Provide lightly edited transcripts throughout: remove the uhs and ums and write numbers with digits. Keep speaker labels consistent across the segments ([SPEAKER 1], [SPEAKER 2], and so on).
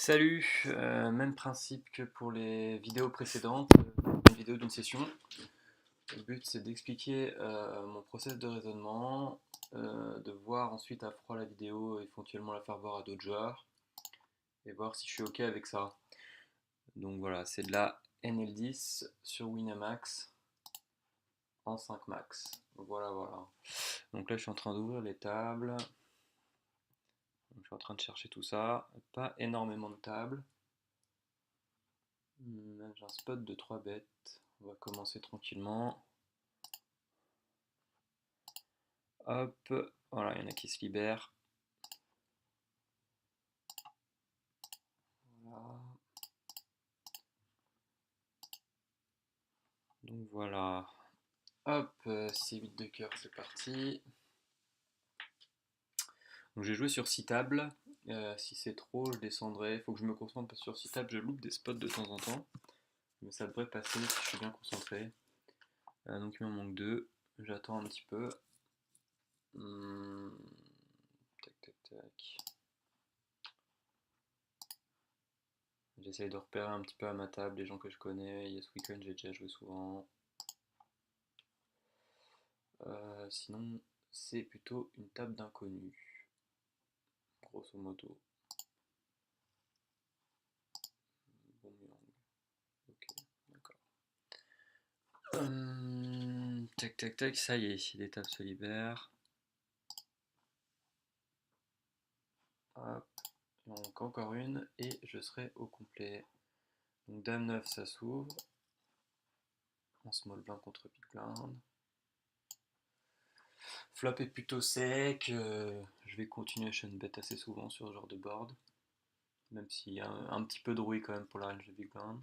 [SPEAKER 1] Salut, même principe que pour les vidéos précédentes, une vidéo d'une session. Le but c'est d'expliquer mon process de raisonnement, de voir ensuite à froid la vidéo, éventuellement la faire voir à d'autres joueurs et voir si je suis ok avec ça. Donc voilà, c'est de la NL10 sur Winamax en 5 max. Voilà, voilà. Donc là je suis en train d'ouvrir les tables. Donc, je suis en train de chercher tout ça. Pas énormément de tables. J'ai un spot de 3 bêtes. On va commencer tranquillement. Hop, voilà, il y en a qui se libèrent. Voilà. Donc voilà. Hop, C8 de cœur, c'est parti. Donc j'ai joué sur 6 tables. Si c'est trop, je descendrai. Il faut que je me concentre parce que sur 6 tables, je loupe des spots de temps en temps. Mais ça devrait passer si je suis bien concentré. Donc il m'en manque 2. J'attends un petit peu. Tac, tac, tac. J'essaye de repérer un petit peu à ma table les gens que je connais. Yes Weekend, j'ai déjà joué souvent. Sinon, c'est plutôt une table d'inconnus, grosso modo. Bon, ok, d'accord. Tac, tac, tac, ça y est, les tables se libèrent. Hop, il en manque encore une et je serai au complet. Donc Dame 9, ça s'ouvre. En small blind contre big blind. Flop est plutôt sec. Je vais continuer à shun bet assez souvent sur ce genre de board. Même s'il y a un petit peu de rouille quand même pour la range de big blind.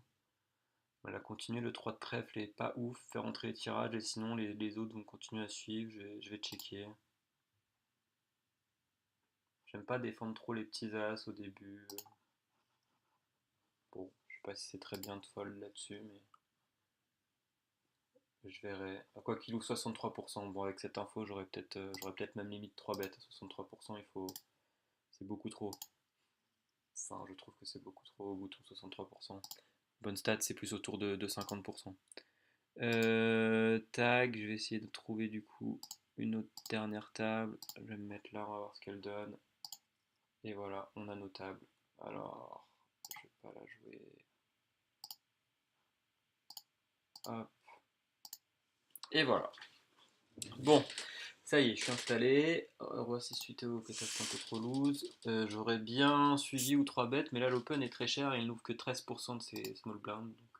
[SPEAKER 1] Voilà, continuer le 3 de trèfle est pas ouf, faire entrer les tirages et sinon les autres vont continuer à suivre, je vais checker. J'aime pas défendre trop les petits as au début. Bon, je sais pas si c'est très bien de fold là-dessus, mais je verrai. Quoi qu'il ouvre 63%, bon avec cette info j'aurais peut-être même limite 3 bêtes à 63%, c'est beaucoup trop. Enfin, je trouve que c'est beaucoup trop au bouton 63%. Bonne stat, c'est plus autour de 50%. Tag, je vais essayer de trouver du coup une autre dernière table. Je vais me mettre là, on va voir ce qu'elle donne. Et voilà, on a nos tables. Alors, je vais pas la jouer. Hop. Et voilà. Bon, ça y est, je suis installé. Roi 6 suité au peut-être un peu trop loose. J'aurais bien suivi ou 3 bêtes, mais là l'open est très cher et il n'ouvre que 13% de ses small blinds. Donc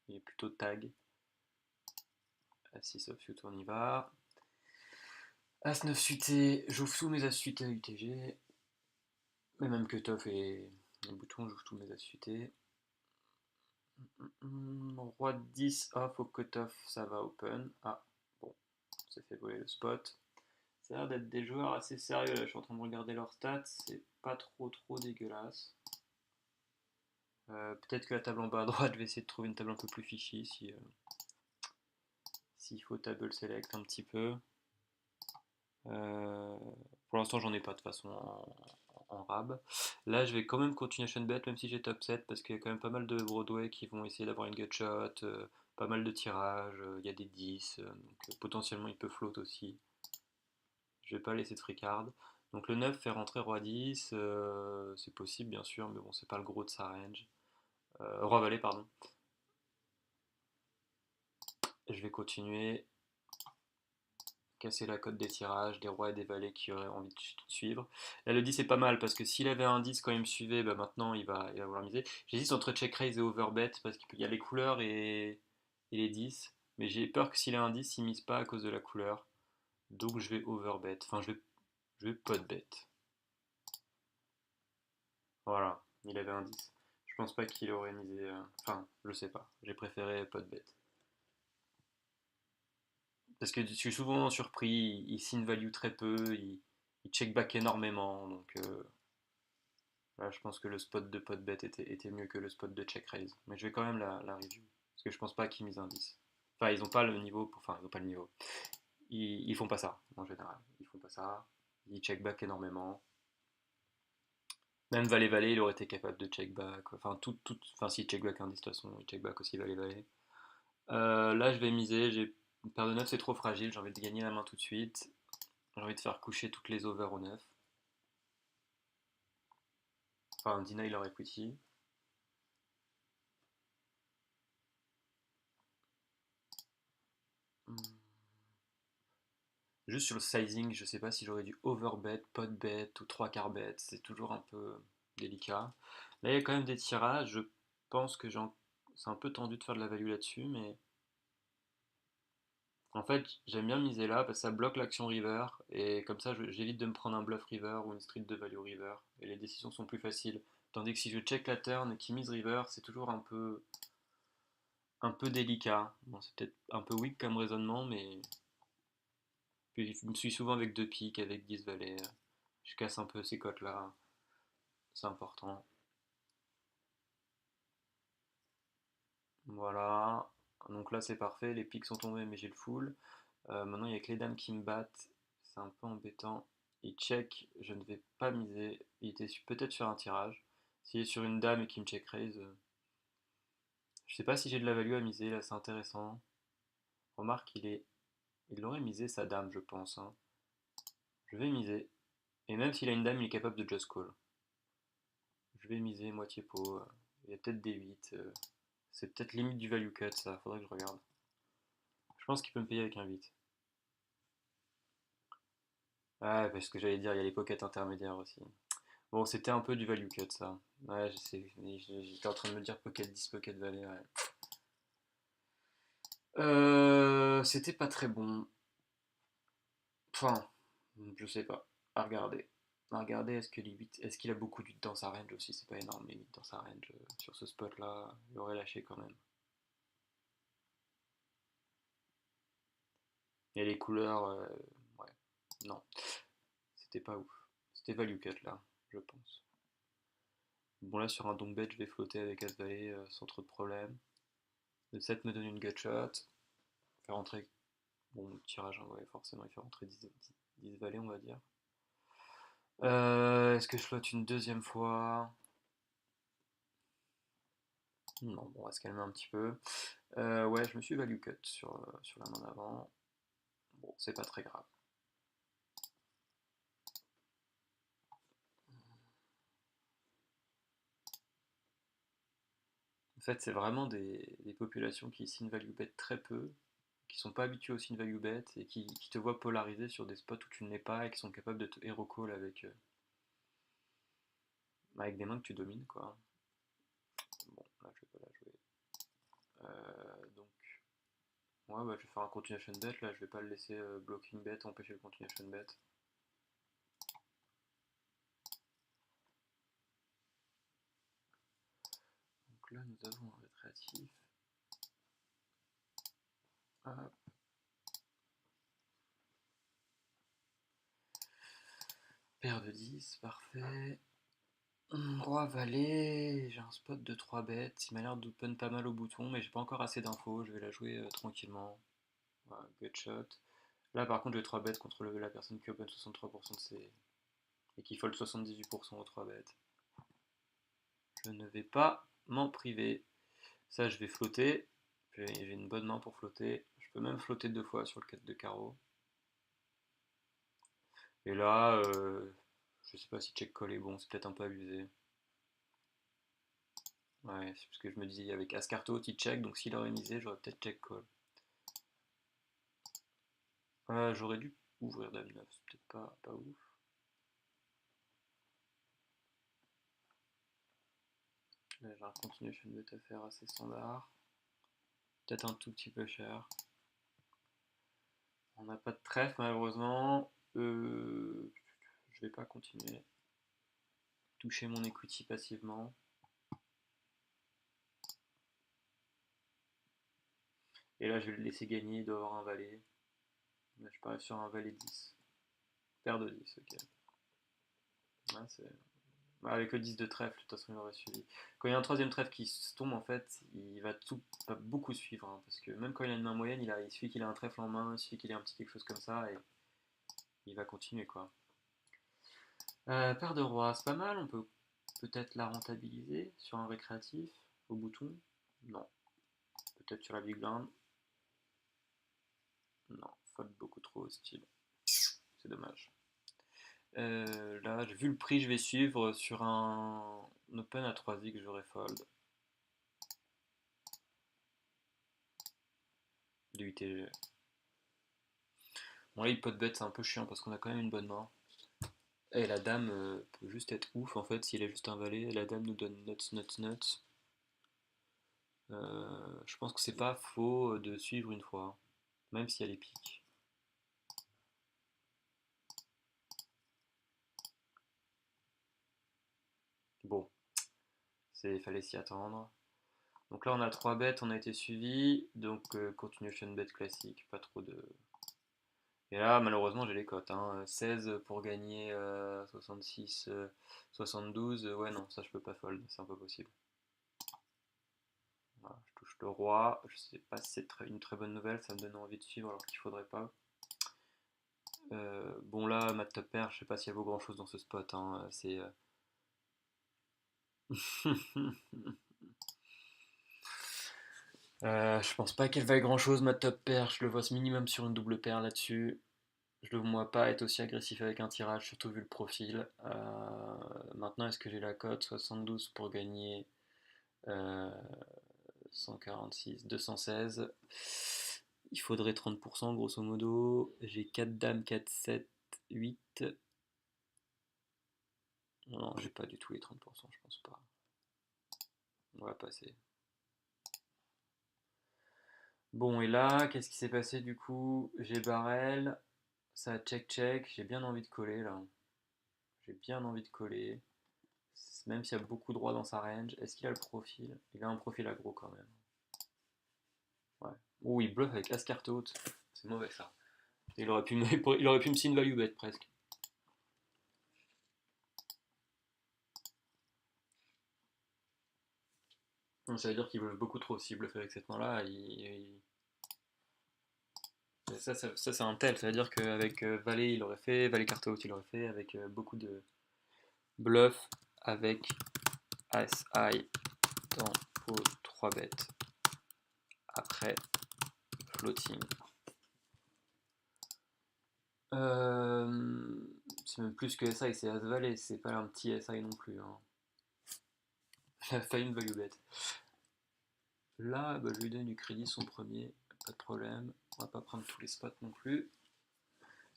[SPEAKER 1] il est plutôt tag. As-6 offsuit, on y va. As-9 suité, j'ouvre tous mes as suités à UTG. Mais même cutoff et les boutons, j'ouvre tous mes as suités. Roi 10 off au cutoff, ça va open. Ah, bon, ça fait voler le spot. Ça a l'air d'être des joueurs assez sérieux là, je suis en train de regarder leurs stats, c'est pas trop dégueulasse. Peut-être que la table en bas à droite, je vais essayer de trouver une table un peu plus fishy si, s'il faut table select un petit peu. Pour l'instant, j'en ai pas de façon en rab. Là, je vais quand même continuer à bet même si j'ai top 7 parce qu'il y a quand même pas mal de Broadway qui vont essayer d'avoir une gutshot, pas mal de tirages, il y a des 10, donc potentiellement il peut float aussi. Je vais pas laisser de free card. Donc le 9 fait rentrer roi 10, c'est possible bien sûr, mais bon, c'est pas le gros de sa range. Roi valet, pardon. Je vais continuer casser la cote des tirages, des rois et des valets qui auraient envie de suivre. Là, le 10 est pas mal parce que s'il avait un 10 quand il me suivait, bah maintenant il va vouloir miser. J'hésite entre check raise et overbet parce qu'il y a les couleurs et les 10. Mais j'ai peur que s'il a un 10, il mise pas à cause de la couleur. Donc je vais overbet. Enfin, je vais pot bet. Voilà, il avait un 10. Je pense pas qu'il aurait misé. Enfin, je sais pas. J'ai préféré pot bet. Parce que je suis souvent surpris, il signe value très peu, il check back énormément. Donc là, je pense que le spot de pot bet était mieux que le spot de check raise. Mais je vais quand même la review. Parce que je pense pas qu'ils misent un 10. Enfin, ils ont pas le niveau. Enfin, ils ont pas le niveau. Ils font pas ça, en général. Ils font pas ça. Ils check back énormément. Même valet-valet, il aurait été capable de check back. Enfin, enfin si check back indice, de toute façon, il check back aussi valet-valet. Là, je vais miser. Une paire de 9, c'est trop fragile. J'ai envie de gagner la main tout de suite. J'ai envie de faire coucher toutes les over au 9. Enfin, deny leur equity. Hmm. Juste sur le sizing, je sais pas si j'aurais dû overbet, pot bet ou 3 quarts bet. C'est toujours un peu délicat. Là, il y a quand même des tirages. Je pense que c'est un peu tendu de faire de la value là-dessus, mais en fait, j'aime bien miser là parce que ça bloque l'action river et comme ça, j'évite de me prendre un bluff river ou une street de value river et les décisions sont plus faciles. Tandis que si je check la turn et qu'il mise river, c'est toujours un peu délicat. Bon, c'est peut-être un peu weak comme raisonnement, mais puis, je me suis souvent avec 2 piques, avec 10 valets. Je casse un peu ces cotes-là, c'est important. Voilà. Donc là, c'est parfait. Les piques sont tombés, mais j'ai le full. Maintenant, il n'y a que les dames qui me battent. C'est un peu embêtant. Il check, je ne vais pas miser. Il était peut-être sur un tirage. S'il est sur une dame et qu'il me check raise, je sais pas si j'ai de la value à miser. Là, c'est intéressant. Remarque, il aurait misé sa dame, je pense, hein. Je vais miser. Et même s'il a une dame, il est capable de just call. Je vais miser moitié pot. Il y a peut-être des 8. C'est peut-être limite du value cut, ça. Faudrait que je regarde. Je pense qu'il peut me payer avec un 8. Ouais, parce que j'allais dire, il y a les pockets intermédiaires aussi. Bon, c'était un peu du value cut, ça. Ouais, je sais. J'étais en train de me dire pocket 10, pocket valet, ouais. C'était pas très bon. Enfin, je sais pas. À regarder. À regarder, est-ce qu'il a beaucoup de 8 dans sa range aussi? C'est pas énorme, mais 8 dans sa range. Sur ce spot-là, il aurait lâché quand même. Et les couleurs, ouais, non, c'était pas ouf. C'était value cut là, je pense. Bon, là, sur un donk bet, je vais flotter avec As-Valet sans trop de problème. Le 7 me donne une gutshot. Faire rentrer. Bon, tirage, hein, ouais, forcément, il fait rentrer 10 valets, on va dire. Est-ce que je flotte une deuxième fois? Non, bon, on va se calmer un petit peu. Ouais, je me suis value cut sur la main d'avant. Bon, c'est pas très grave. En fait, c'est vraiment des populations qui sin value bet très peu, qui sont pas habitués au sin value bet et qui te voient polarisé sur des spots où tu ne l'es pas et qui sont capables de te hero call avec des mains que tu domines, quoi. Bon, là, je vais pas la jouer. Donc, ouais, bah, je vais faire un continuation bet. Là, je vais pas le laisser blocking bet, empêcher le continuation bet. Donc là, nous avons un rétréatif. Hop. Paire de 10, parfait. Roi valet, j'ai un spot de 3 bêtes. Il m'a l'air d'open pas mal au bouton, mais j'ai pas encore assez d'infos. Je vais la jouer tranquillement. Voilà, gut shot. Là, par contre, j'ai 3 bêtes contre la personne qui open 63% de ses. Et qui fold 78% aux 3 bêtes. Je ne vais pas m'en priver. Ça, je vais flotter. J'ai une bonne main pour flotter. Je peux même flotter 2 fois sur le 4 de carreau. Et là, je sais pas si check call est bon, c'est peut-être un peu abusé. Ouais, c'est parce que je me dis avec As-Carto, il check, donc s'il aurait misé, j'aurais peut-être check call. J'aurais dû ouvrir Dame 9, c'est peut-être pas ouf. Là, j'ai un continuation bet à faire assez standard. Peut-être un tout petit peu cher. On n'a pas de trèfle malheureusement. Je vais pas continuer. Toucher mon equity passivement. Et là, je vais le laisser gagner, il doit avoir un valet. Là, je parie sur un valet 10. Paire de 10, ok. Ouais, avec le 10 de trèfle, de toute façon, il aurait suivi. Quand il y a un troisième trèfle qui se tombe, en fait, va beaucoup suivre. Hein, parce que même quand il a une main moyenne, il suffit qu'il ait un trèfle en main, il suffit qu'il ait un petit quelque chose comme ça, et il va continuer, quoi. Paire de roi, c'est pas mal, on peut. Peut-être la rentabiliser sur un récréatif au bouton? Non. Peut-être sur la big blind? Non, fold beaucoup trop hostile. C'est dommage. Là, vu le prix, je vais suivre sur un open à 3x, j'aurais fold. Du UTG. Bon là, il pot bet, c'est un peu chiant parce qu'on a quand même une bonne main. Et la dame peut juste être ouf en fait, s'il est juste un valet. La dame nous donne nuts, nuts, nuts. Je pense que c'est pas faux de suivre une fois, même si elle est pique. Bon, il fallait s'y attendre. Donc là, on a 3 bêtes, on a été suivi. Donc continuation bet classique, pas trop de. Et là, malheureusement, j'ai les cotes. 16 pour gagner 66, 72. Ouais, non, ça je peux pas fold, c'est impossible. Voilà, je touche le roi. Je sais pas si c'est une très bonne nouvelle, ça me donne envie de suivre alors qu'il faudrait pas. Bon, là, ma top pair, je sais pas si elle vaut grand chose dans ce spot. C'est. Je pense pas qu'elle vaille grand chose, ma top pair. Je le vois minimum sur une double paire là-dessus. Je ne vois pas être aussi agressif avec un tirage, surtout vu le profil. Maintenant, est-ce que j'ai la cote 72 pour gagner 146, 216? Il faudrait 30% grosso modo. J'ai 4 dames, 4, 7, 8. Non, j'ai pas du tout les 30%, je pense pas. On va passer. Bon, et là, qu'est-ce qui s'est passé du coup? J'ai barrel, ça a check-check, j'ai bien envie de coller là. J'ai bien envie de coller. Même s'il y a beaucoup de droits dans sa range. Est-ce qu'il a le profil? Il a un profil aggro quand même. Ouais. Ouh, il bluffe avec As carte haute. C'est mauvais ça. Il aurait pu me, il aurait pu me sin value bet presque. Donc, ça veut dire qu'il bluffe beaucoup trop. S'il bluffe avec cette main-là, ça c'est un tel. Ça veut dire qu'avec valet, il aurait fait. Valet carte haute, il aurait fait. Avec beaucoup de bluff. Avec As High dans pot 3 bêtes. Après floating. C'est même plus que SI, c'est As-Valet, c'est pas un petit SI non plus. Il a failli une value bet. Là, bah, je lui donne du crédit son premier, pas de problème. On va pas prendre tous les spots non plus.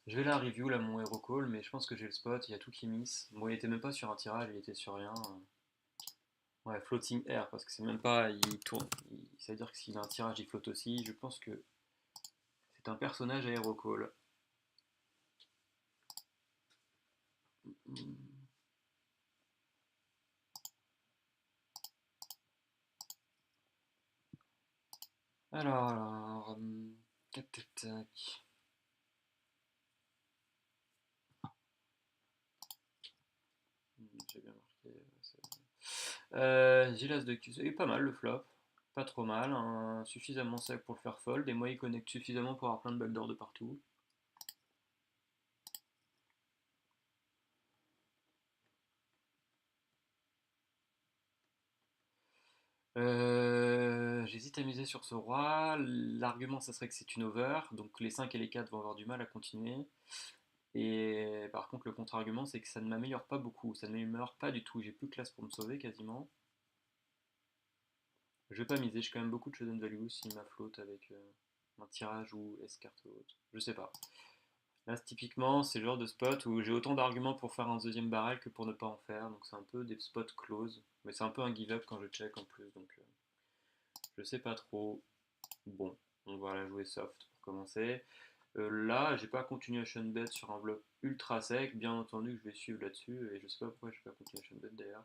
[SPEAKER 1] Je vais la review là mon hero call, mais je pense que j'ai le spot, il y a tout qui miss. Bon, il était même pas sur un tirage, il était sur rien. Ouais, floating air, parce que c'est même pas. Il tourne. Ça veut dire que s'il a un tirage, il flotte aussi. Je pense que c'est un personnage à hero call. Alors, tac tac tac. J'ai bien marqué. J'ai l'as de cul, c'est pas mal le flop, pas trop mal, suffisamment sec pour le faire fold, et moi il connecte suffisamment pour avoir plein de backdoors de partout. J'hésite à miser sur ce roi, l'argument ça serait que c'est une over, donc les 5 et les 4 vont avoir du mal à continuer. Et par contre le contre-argument c'est que ça ne m'améliore pas beaucoup, ça ne m'améliore pas du tout, j'ai plus de classe pour me sauver quasiment. Je vais pas miser, j'ai quand même beaucoup de chosen value s'il m'a flotte avec un tirage ou S carte haute, je sais pas. Là, typiquement, c'est le genre de spot où j'ai autant d'arguments pour faire un deuxième barrel que pour ne pas en faire. Donc c'est un peu des spots close. Mais c'est un peu un give-up quand je check en plus. Donc je sais pas trop. Bon, on va la jouer soft pour commencer. Là, j'ai pas continuation bet sur un bloc ultra sec. Bien entendu que je vais suivre là-dessus. Et je sais pas pourquoi je fais pas continuation bet d'ailleurs.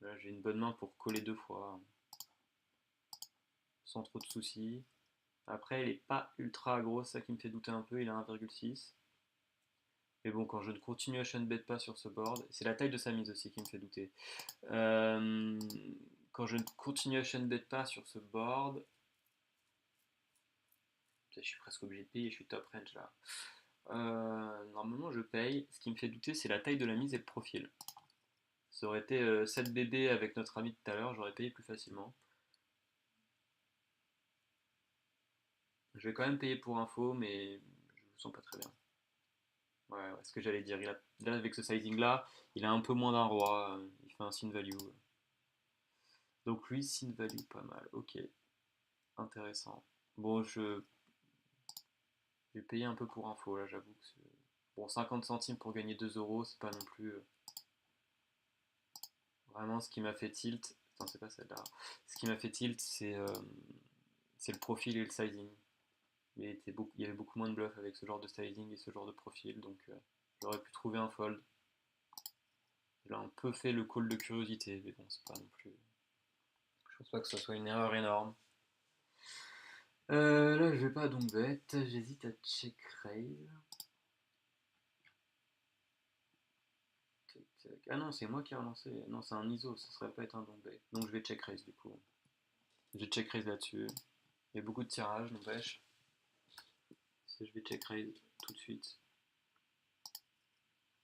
[SPEAKER 1] Là, j'ai une bonne main pour coller 2 fois. Sans trop de soucis. Après, il est pas ultra gros, ça qui me fait douter un peu. Il a 1,6. Mais bon, quand je ne continuation bet pas sur ce board, c'est la taille de sa mise aussi qui me fait douter. Euh, Quand je ne continuation bet pas sur ce board, je suis presque obligé de payer, je suis top range là. Normalement, je paye. Ce qui me fait douter, c'est la taille de la mise et le profil. Ça aurait été 7 BB avec notre ami de tout à l'heure, j'aurais payé plus facilement. Je vais quand même payer pour info, mais je me sens pas très bien. Ouais, ouais, ce que j'allais dire. Là, avec ce sizing là, il a un peu moins d'un roi. Il fait un sin value. Donc lui, sin value pas mal. Ok, intéressant. Bon, je vais payer un peu pour info là, j'avoue que bon, 50 centimes pour gagner 2 euros, c'est pas non plus vraiment ce qui m'a fait tilt. Attends, c'est pas celle-là. Ce qui m'a fait tilt, c'est le profil et le sizing. Il y avait beaucoup moins de bluff avec ce genre de sizing et ce genre de profil, donc j'aurais pu trouver un fold. Il a un peu fait le call de curiosité, mais bon, c'est pas non plus. Je pense pas que ce soit une erreur énorme. Là, je vais pas donc bête, j'hésite à check raise. Ah non, c'est moi qui ai relancé. Non, c'est un ISO, ça serait pas être un long bet. Donc je vais check raise du coup. Je vais check raise là-dessus. Il y a beaucoup de tirages, n'empêche. Je vais check raise tout de suite.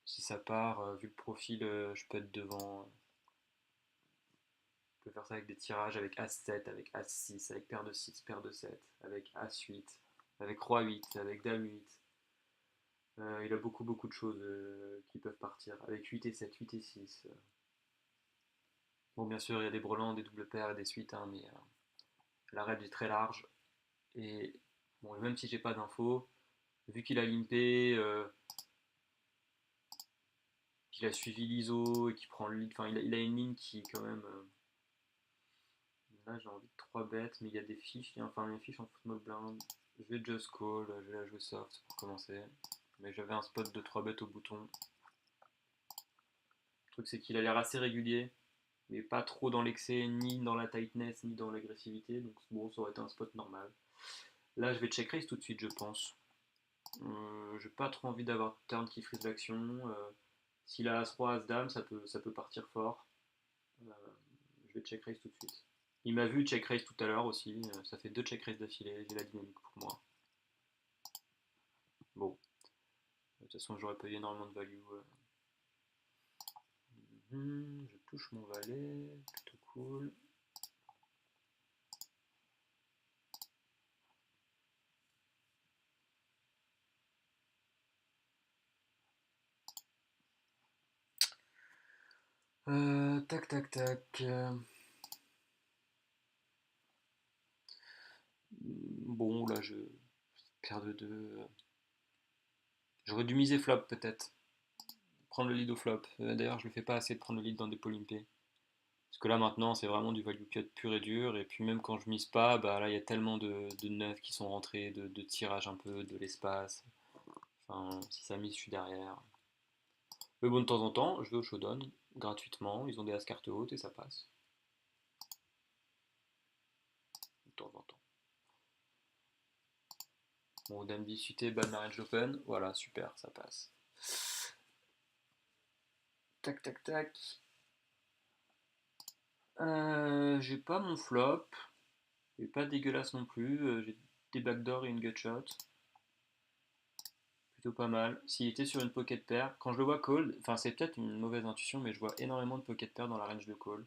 [SPEAKER 1] Si ça part, vu le profil, je peux être devant. Je peux faire ça avec des tirages avec As-7, avec As-6, avec paire de 6, paire de 7, avec As-8, avec Roi-8, avec Dame-8. Il a beaucoup de choses qui peuvent partir. Avec 8 et 7, 8 et 6. Bon, bien sûr, il y a des brelans, des doubles paires et des suites, hein, mais la range est très large. Et bon, même si j'ai pas d'infos, vu qu'il a limpé, qu'il a suivi l'ISO et qu'il prend le lead, enfin, il a une ligne qui est quand même. Là, j'ai envie de 3 bêtes, mais il y a des fiches, enfin, une fiche en small blind. Je vais just call, je vais la jouer soft pour commencer. Mais j'avais un spot de 3 bêtes au bouton. Le truc, c'est qu'il a l'air assez régulier, mais pas trop dans l'excès, ni dans la tightness, ni dans l'agressivité. Donc, bon, ça aurait été un spot normal. Là, je vais check raise tout de suite, je pense. J'ai pas trop envie d'avoir turn qui frise l'action. S'il a As-Roi, As-Dame, ça peut partir fort. Euh, je vais check raise tout de suite. Il m'a vu check raise tout à l'heure aussi. Ça fait 2 check raise d'affilée. J'ai la dynamique pour moi. Bon, de toute façon, j'aurais pas eu énormément de value. Je touche mon valet. Plutôt cool. Tac, tac, tac. Bon, là, je perds de 2. J'aurais dû miser flop peut-être. Prendre le lead au flop. D'ailleurs, je le fais pas assez de prendre le lead dans des polympés. Parce que là maintenant c'est vraiment du value cut pur et dur. Et puis même quand je mise pas, bah là il y a tellement de neufs qui sont rentrés, de tirages un peu, de l'espace. Enfin, si ça mise, je suis derrière. Mais bon, de temps en temps, je vais au showdown gratuitement. Ils ont des as cartes hautes et ça passe. De temps en temps. Bon, dame 18, bad marriage open. Voilà, super, ça passe. Tac, tac, tac. J'ai pas mon flop. Il est pas dégueulasse non plus. J'ai des backdoors et une gutshot. Plutôt pas mal. S'il était sur une pocket pair, quand je le vois call, enfin c'est peut-être une mauvaise intuition, mais je vois énormément de pocket pair dans la range de call.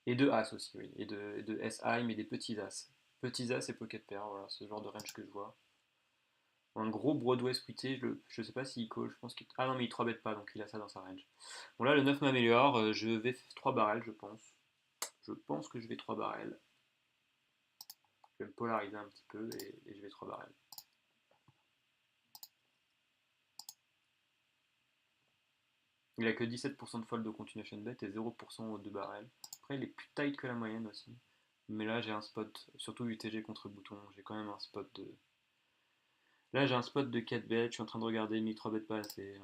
[SPEAKER 1] Et de as aussi, oui. Et de SI, mais des petits as. Petits as et pocket pair, voilà, ce genre de range que je vois. Un gros Broadway splitté, je sais pas s'il call, je pense qu'il. Ah non, mais il 3 bet pas, donc il a ça dans sa range. Bon là, le 9 m'améliore, je vais 3 barrels, je pense. Je pense que je vais 3 barrels. Je vais me polariser un petit peu et je vais 3 barrels. Il a que 17% de fold de continuation bet et 0% au 2 barrels. Après, il est plus tight que la moyenne aussi. Mais là, j'ai un spot, surtout UTG contre bouton, j'ai quand même un spot de. Là, j'ai un spot de 4 bêtes, je suis en train de regarder, mais 3 bêtes pas assez.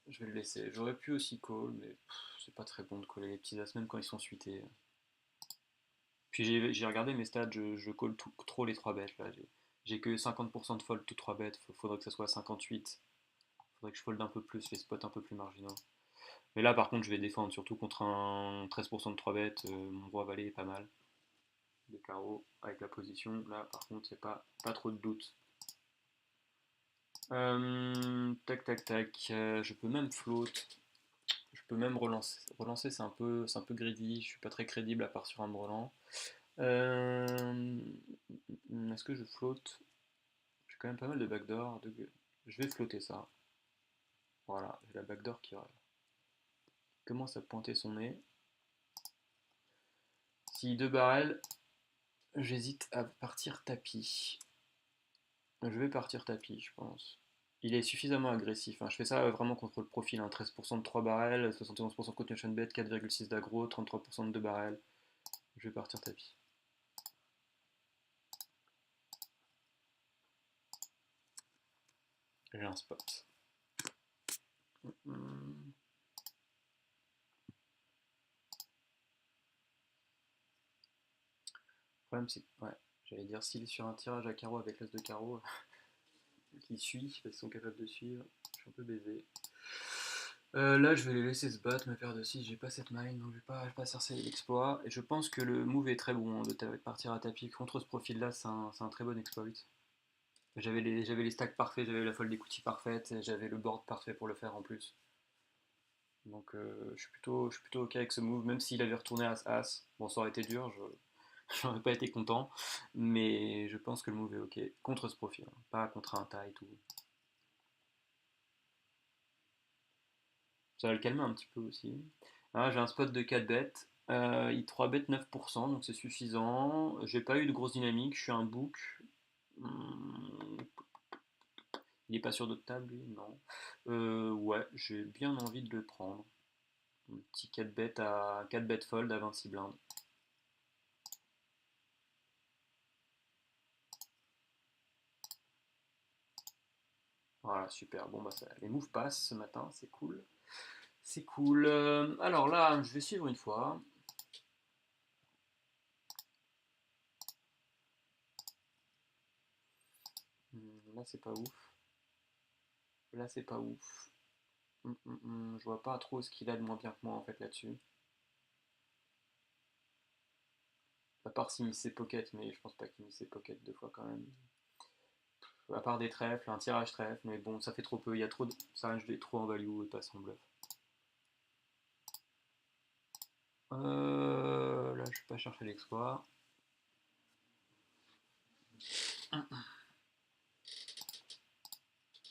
[SPEAKER 1] Je vais le laisser. J'aurais pu aussi call, mais c'est pas très bon de coller les petits as, même quand ils sont suités. Puis j'ai regardé mes stats, je call trop les 3 bêtes là. J'ai que 50% de fold tout 3 bêtes, faudrait que ça soit 58. Faudrait que je fold un peu plus, les spots un peu plus marginaux. Mais là, par contre, je vais défendre, surtout contre un 13% de 3 bêtes. Mon roi valet est pas mal. Le carreau avec la position. Là, par contre, c'est pas trop de doute. Tac, tac, tac. Je peux même float. Je peux même relancer. Relancer, c'est un peu greedy. Je suis pas très crédible à part sur un brelan. Est-ce que je flotte? J'ai quand même pas mal de backdoor. Je vais flotter ça. Voilà, j'ai la backdoor qui commence à pointer son nez. Si 2 barrels, j'hésite à partir tapis. Je vais partir tapis, je pense. Il est suffisamment agressif, hein. Je fais ça vraiment contre le profil, hein. 13% de 3 barrels, 71% de continuation bet, 4,6 d'aggro, 33% de 2 barrels. Je vais partir tapis. J'ai un spot. Le problème c'est que, ouais, j'allais dire s'il est sur un tirage à carreau avec l'as de carreau qui suit, parce qu'ils sont capables de suivre, je suis un peu baisé. Là, je vais les laisser se battre, ma paire de 6, j'ai pas cette mine, donc je vais pas chercher l'exploit. Et je pense que le move est très bon, hein, de partir à tapis contre ce profil-là, c'est un très bon exploit. J'avais les stacks parfaits, j'avais la fold d'equity parfaite, et j'avais le board parfait pour le faire en plus. Donc je suis plutôt ok avec ce move, même s'il avait retourné As-As. Bon, ça aurait été dur, j'aurais pas été content, mais je pense que le move est ok contre ce profil, hein, pas contre un tight ou. Ça va le calmer un petit peu aussi. Ah, j'ai un spot de 4 bêtes. Il 3 bet 9%, donc c'est suffisant. J'ai pas eu de grosse dynamique, je suis un book. Hmm, il est pas sûr de table, lui, non. Ouais, j'ai bien envie de le prendre. Un petit 4 bet à 4 bet fold à 26 blindes. Voilà, super. Bon, bah, les moves passent ce matin, c'est cool. C'est cool. Alors là, je vais suivre une fois. Là, c'est pas ouf. Là, c'est pas ouf. Je vois pas trop ce qu'il a de moins bien que moi en fait là-dessus. À part s'il mise ses pockets, mais je pense pas qu'il mise ses pockets deux fois quand même. À part des trèfles, un tirage trèfle, mais bon, ça fait trop peu. Il y a trop de. Ça range trop en value et pas sans bluff. Là, je vais pas chercher l'exploit.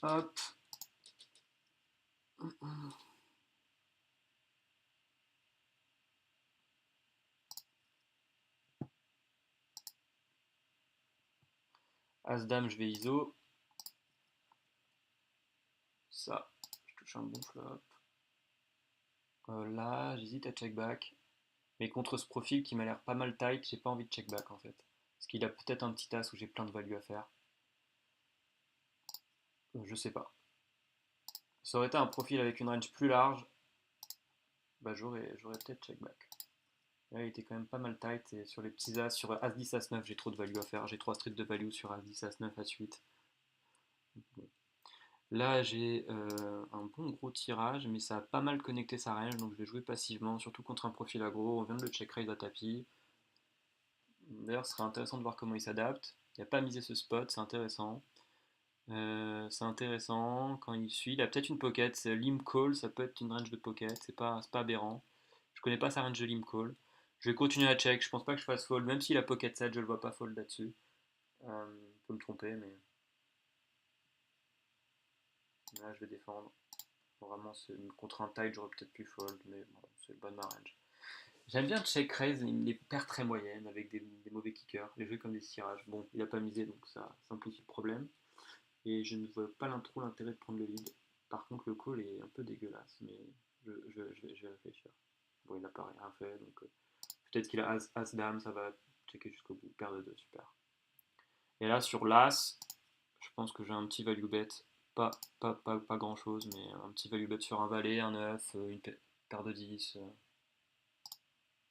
[SPEAKER 1] Hop. As-Dame, je vais ISO. Ça, je touche un bon flop. Là, j'hésite à check back. Mais contre ce profil qui m'a l'air pas mal tight, j'ai pas envie de check back en fait. Parce qu'il a peut-être un petit as où j'ai plein de value à faire. Je sais pas. Ça aurait été un profil avec une range plus large, bah j'aurais peut-être check back. Là, il était quand même pas mal tight. Et sur les petits as, sur As-10, As-9, j'ai trop de value à faire. J'ai 3 streets de value sur As-10, As-9, As-8. Bon. Là, j'ai un bon gros tirage, mais ça a pas mal connecté sa range, donc je vais jouer passivement, surtout contre un profil aggro. On vient de le check raise à tapis. D'ailleurs, ce serait intéressant de voir comment il s'adapte. Il n'a pas misé ce spot, c'est intéressant. C'est intéressant quand il suit. Il a peut-être une pocket. Limp call, ça peut être une range de pocket. C'est pas aberrant. Je connais pas sa range de limp call. Je vais continuer à check. Je pense pas que je fasse fold. Même s'il a pocket 7, je le vois pas fold là-dessus. Je peux me tromper, mais là, je vais défendre. Vraiment, contre un tide, j'aurais peut-être pu fold, mais bon, c'est le bon de ma range. J'aime bien check raise les paires très moyennes avec des mauvais kickers, les jeux comme des tirages. Bon, il a pas misé, donc ça simplifie le problème. Et je ne vois pas trop l'intérêt de prendre le lead. Par contre, le call est un peu dégueulasse, mais je vais réfléchir. Bon, il n'a pas rien fait, donc peut-être qu'il a As-Dame, ça va checker jusqu'au bout. Paire de 2, super. Et là, sur l'As, je pense que j'ai un petit value bet. Pas grand chose, mais un petit value bet sur un valet, un 9, une paire de 10,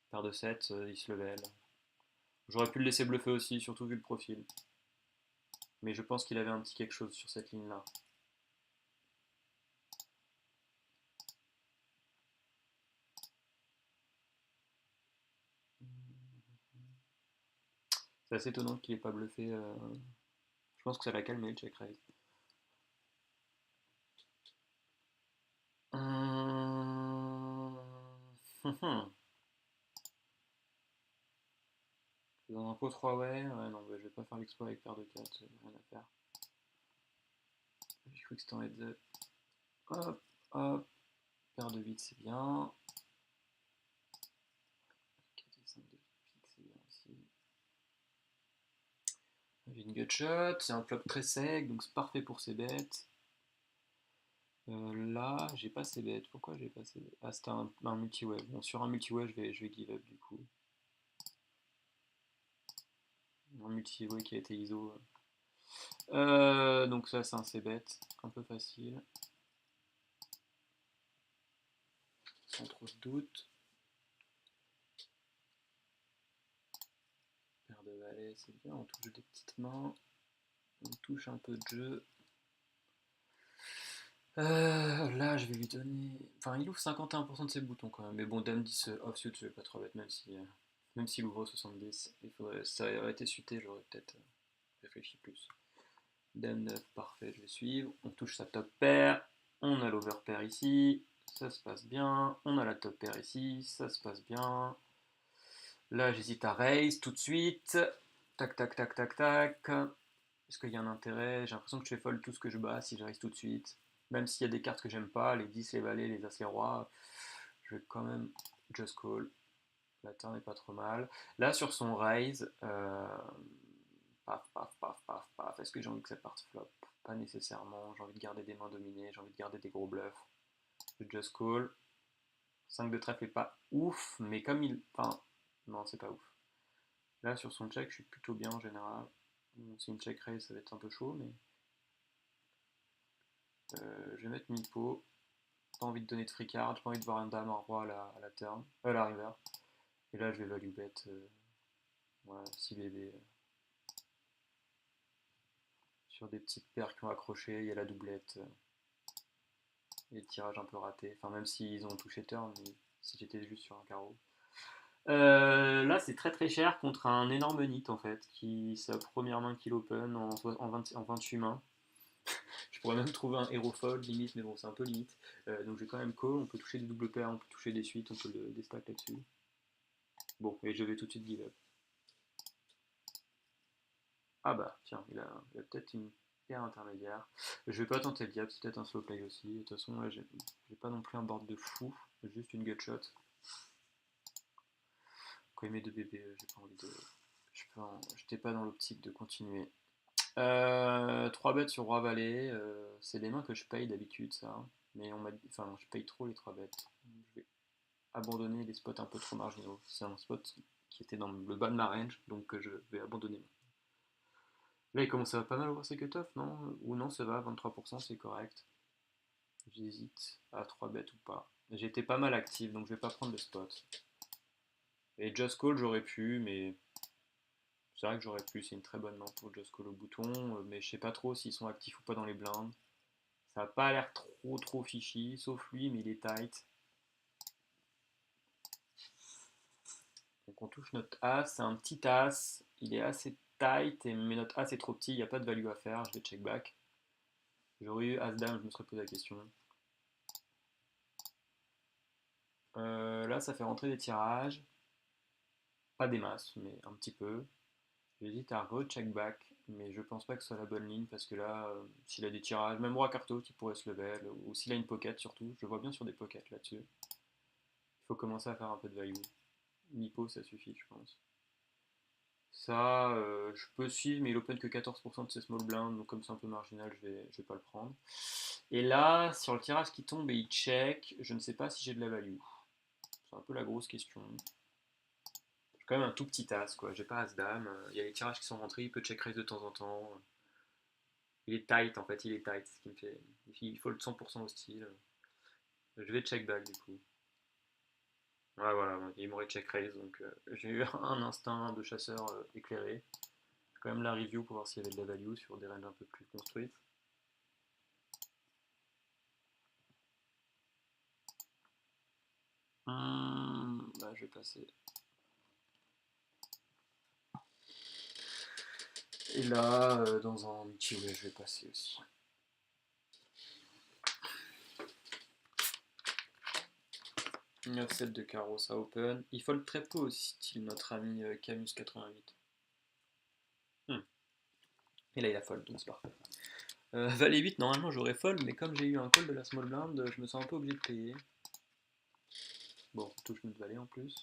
[SPEAKER 1] paire de 7, 10 level. J'aurais pu le laisser bluffer aussi, surtout vu le profil. Mais je pense qu'il avait un petit quelque chose sur cette ligne-là. C'est assez étonnant qu'il ait pas bluffé. Je pense que ça l'a calmé le check raise. Dans un pot 3 ouais, non, bah, je vais pas faire l'exploit avec paire de 4, rien à faire. J'ai cru que c'était en heads up. Hop, hop, paire de 8 c'est bien. 4 et 5 de pique c'est bien aussi. J'ai une gutshot, c'est un flop très sec, donc c'est parfait pour ces bêtes. Là, j'ai pas ces bêtes. Pourquoi j'ai pas ces bêtes? Ah, c'était un multi-way. Bon, sur un multi-way, je vais give up du coup. Un multi-way qui a été ISO. Donc ça, c'est un c-bet. Un peu facile. Sans trop de doute. Paire de valets, c'est bien. On touche des petites mains. On touche un peu de jeu. Là, je vais lui donner. Enfin, il ouvre 51% de ses boutons quand même. Mais bon, Dame 10 offsuit, je vais pas trop bête, même s'il ouvre 70. Ça aurait été suité, j'aurais peut-être réfléchi plus. Dame 9, parfait, je vais suivre. On touche sa top paire. On a l'overpair ici. Ça se passe bien. On a la top paire ici. Ça se passe bien. Là, j'hésite à raise tout de suite. Tac, tac, tac, tac, tac. Est-ce qu'il y a un intérêt? J'ai l'impression que je fais fold tout ce que je bats si je raise tout de suite. Même s'il y a des cartes que j'aime pas, les 10, les valets, les as, les rois, je vais quand même just call. La turn n'est pas trop mal. Là, sur son raise, paf, paf, paf, paf, paf. Est-ce que j'ai envie que ça parte flop? Pas nécessairement. J'ai envie de garder des mains dominées, j'ai envie de garder des gros bluffs. Je just call. 5 de trèfle est pas ouf, mais comme il. Enfin, non, c'est pas ouf. Là, sur son check, je suis plutôt bien en général. Bon, c'est une check raise, ça va être un peu chaud, mais. Je vais mettre mi-pot. Pas envie de donner de free card, j'ai pas envie de voir un dame, un roi à la turn, à la river. Et là, je vais value bet. Voilà, 6 bébés. Sur des petites paires qui ont accroché, il y a la doublette. Et le tirage un peu raté. Enfin, même s'ils ont touché turn, mais si j'étais juste sur un carreau. Là, c'est très très cher contre un énorme nit en fait, qui sa première main qu'il open en 28 mains. Je pourrais même trouver un hero fold limite, mais bon, c'est un peu limite. Donc je vais quand même call. On peut toucher des doubles paires, on peut toucher des suites, on peut le déstack là-dessus. Bon, et je vais tout de suite give up. Ah bah, tiens, il a peut-être une paire intermédiaire. Je vais pas tenter le diable, c'est peut-être un slow play aussi. De toute façon, là, j'ai pas non plus un board de fou, juste une gutshot. Quand il met deux bébés, j'ai pas envie de. J'étais pas dans l'optique de continuer. 3 bêtes sur roi valet, c'est des mains que je paye d'habitude, ça. Mais enfin, je paye trop les 3 bêtes. Je vais abandonner les spots un peu trop marginaux. C'est un spot qui était dans le bas de ma range, donc je vais abandonner. Là, il commence à pas mal ouvrir ses cutoffs, non? Ou non, ça va, 23%, c'est correct. J'hésite à 3 bêtes ou pas. J'ai été pas mal actif, donc je vais pas prendre le spot. Et Just Call, j'aurais pu, mais c'est vrai que j'aurais pu. C'est une très bonne main pour Just Call au bouton, mais je sais pas trop s'ils sont actifs ou pas dans les blindes. Ça a pas l'air trop fishy, sauf lui, mais il est tight. Donc on touche notre As, c'est un petit As, il est assez tight, mais notre As est trop petit, il n'y a pas de value à faire, je vais check back. J'aurais eu As-Dame, je me serais posé la question. Là, ça fait rentrer des tirages. Pas des masses, mais un petit peu. J'hésite à re-check back, mais je pense pas que ce soit la bonne ligne parce que là, s'il a des tirages, même roi carto qui pourrait se level, ou s'il a une pocket surtout, je le vois bien sur des pockets là-dessus. Il faut commencer à faire un peu de value. Nipo, ça suffit, je pense. Ça, je peux suivre, mais il open que 14% de ses small blinds, donc comme c'est un peu marginal, je vais pas le prendre. Et là, sur le tirage qui tombe et il check, je ne sais pas si j'ai de la value. C'est un peu la grosse question. J'ai quand même un tout petit as, quoi. J'ai pas as-dame. Il y a les tirages qui sont rentrés, il peut check raise de temps en temps. Il est tight, en fait, il est tight, ce qui me fait. Il faut le 100% hostile. Je vais check back, du coup. Ouais, voilà, il m'aurait check raise, donc j'ai eu un instinct de chasseur éclairé. Quand même la review pour voir s'il y avait de la value sur des ranges un peu plus construites. Là, je vais passer. Et là, dans un multi-way, je vais passer aussi. 9-7 de carreau, ça open. Il fold très peu aussi, style notre ami Camus88. Et là il a fold, donc c'est parfait. Valet 8, normalement j'aurais fold, mais comme j'ai eu un call de la small blind, je me sens un peu obligé de payer. Bon, touche notre valet en plus.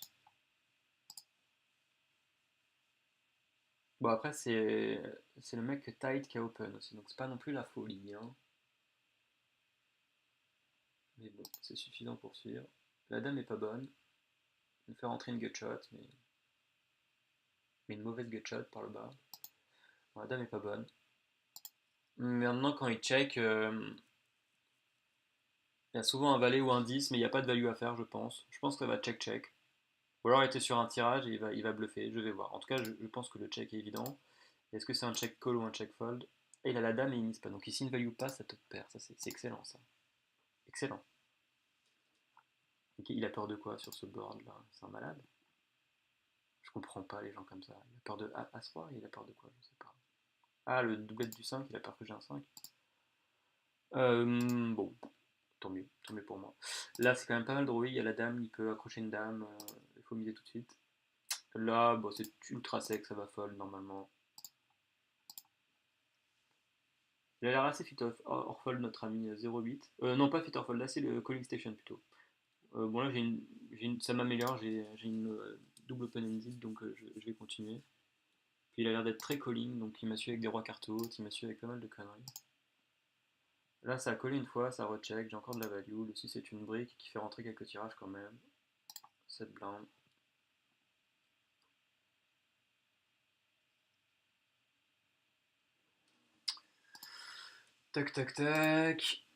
[SPEAKER 1] Bon, après, c'est le mec tight qui a open aussi, donc c'est pas non plus la folie. Hein. Mais bon, c'est suffisant pour suivre. La dame est pas bonne. Il me fait rentrer une gutshot, mais une mauvaise gutshot par le bas. Bon, la dame est pas bonne. Maintenant, quand il check, il y a souvent un valet ou un 10, mais il n'y a pas de value à faire, je pense. Je pense qu'elle va check-check. Ou alors il était sur un tirage et il va bluffer, je vais voir. En tout cas, je pense que le check est évident. Est-ce que c'est un check call ou un check fold? Et il a la dame et il mise pas. Donc ici, une value pas, ça te perd. Ça, c'est excellent, ça. Excellent. Ok, il a peur de quoi sur ce board là? C'est un malade? Je comprends pas les gens comme ça. Il a peur de As-Roi, il a peur de quoi? Je sais pas. Ah, le doublette du 5, il a peur que j'ai un 5. Bon, tant mieux pour moi. Là, c'est quand même pas mal drôle. Il y a la dame, il peut accrocher une dame. Il faut miser tout de suite. Là, bon, c'est ultra sec, ça va fold normalement. Il a l'air assez fit off fold, notre ami 08. Non, pas fit off fold, là c'est le calling station plutôt. Bon, là ça m'améliore, j'ai une double open-ended, donc je vais continuer. Puis il a l'air d'être très calling, donc il m'a su avec des rois cartes hautes, il m'a su avec pas mal de conneries. Là, ça a collé une fois, ça recheck, j'ai encore de la value. Le 6 est une brique qui fait rentrer quelques tirages quand même. 7 blindes. Tac, tac, tac.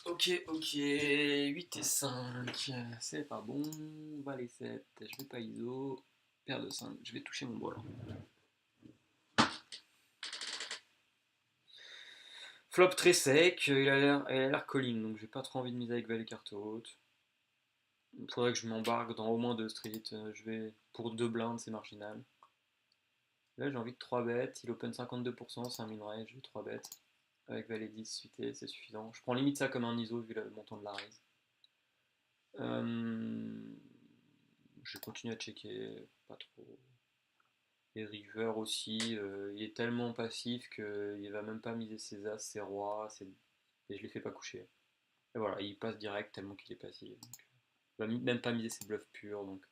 [SPEAKER 1] Ok, ok, 8 et 5, c'est pas bon, valet 7, je vais pas ISO, paire de 5, je vais toucher mon bol. Flop très sec, il a l'air calling, donc j'ai pas trop envie de miser avec valet carte haute. Il faudrait que je m'embarque dans au moins 2 streets, je vais pour 2 blindes, c'est marginal. Là j'ai envie de 3 bêtes, il open 52%, c'est un min-raise, je vais 3 bêtes. Avec valet 10 suité, c'est suffisant. Je prends limite ça comme un ISO vu le montant de la raise. Je vais continuer à checker, pas trop. Et River aussi, il est tellement passif qu'il va même pas miser ses as, ses rois, et je les fais pas coucher. Et voilà, il passe direct tellement qu'il est passif. Donc, il va même pas miser ses bluffs purs, donc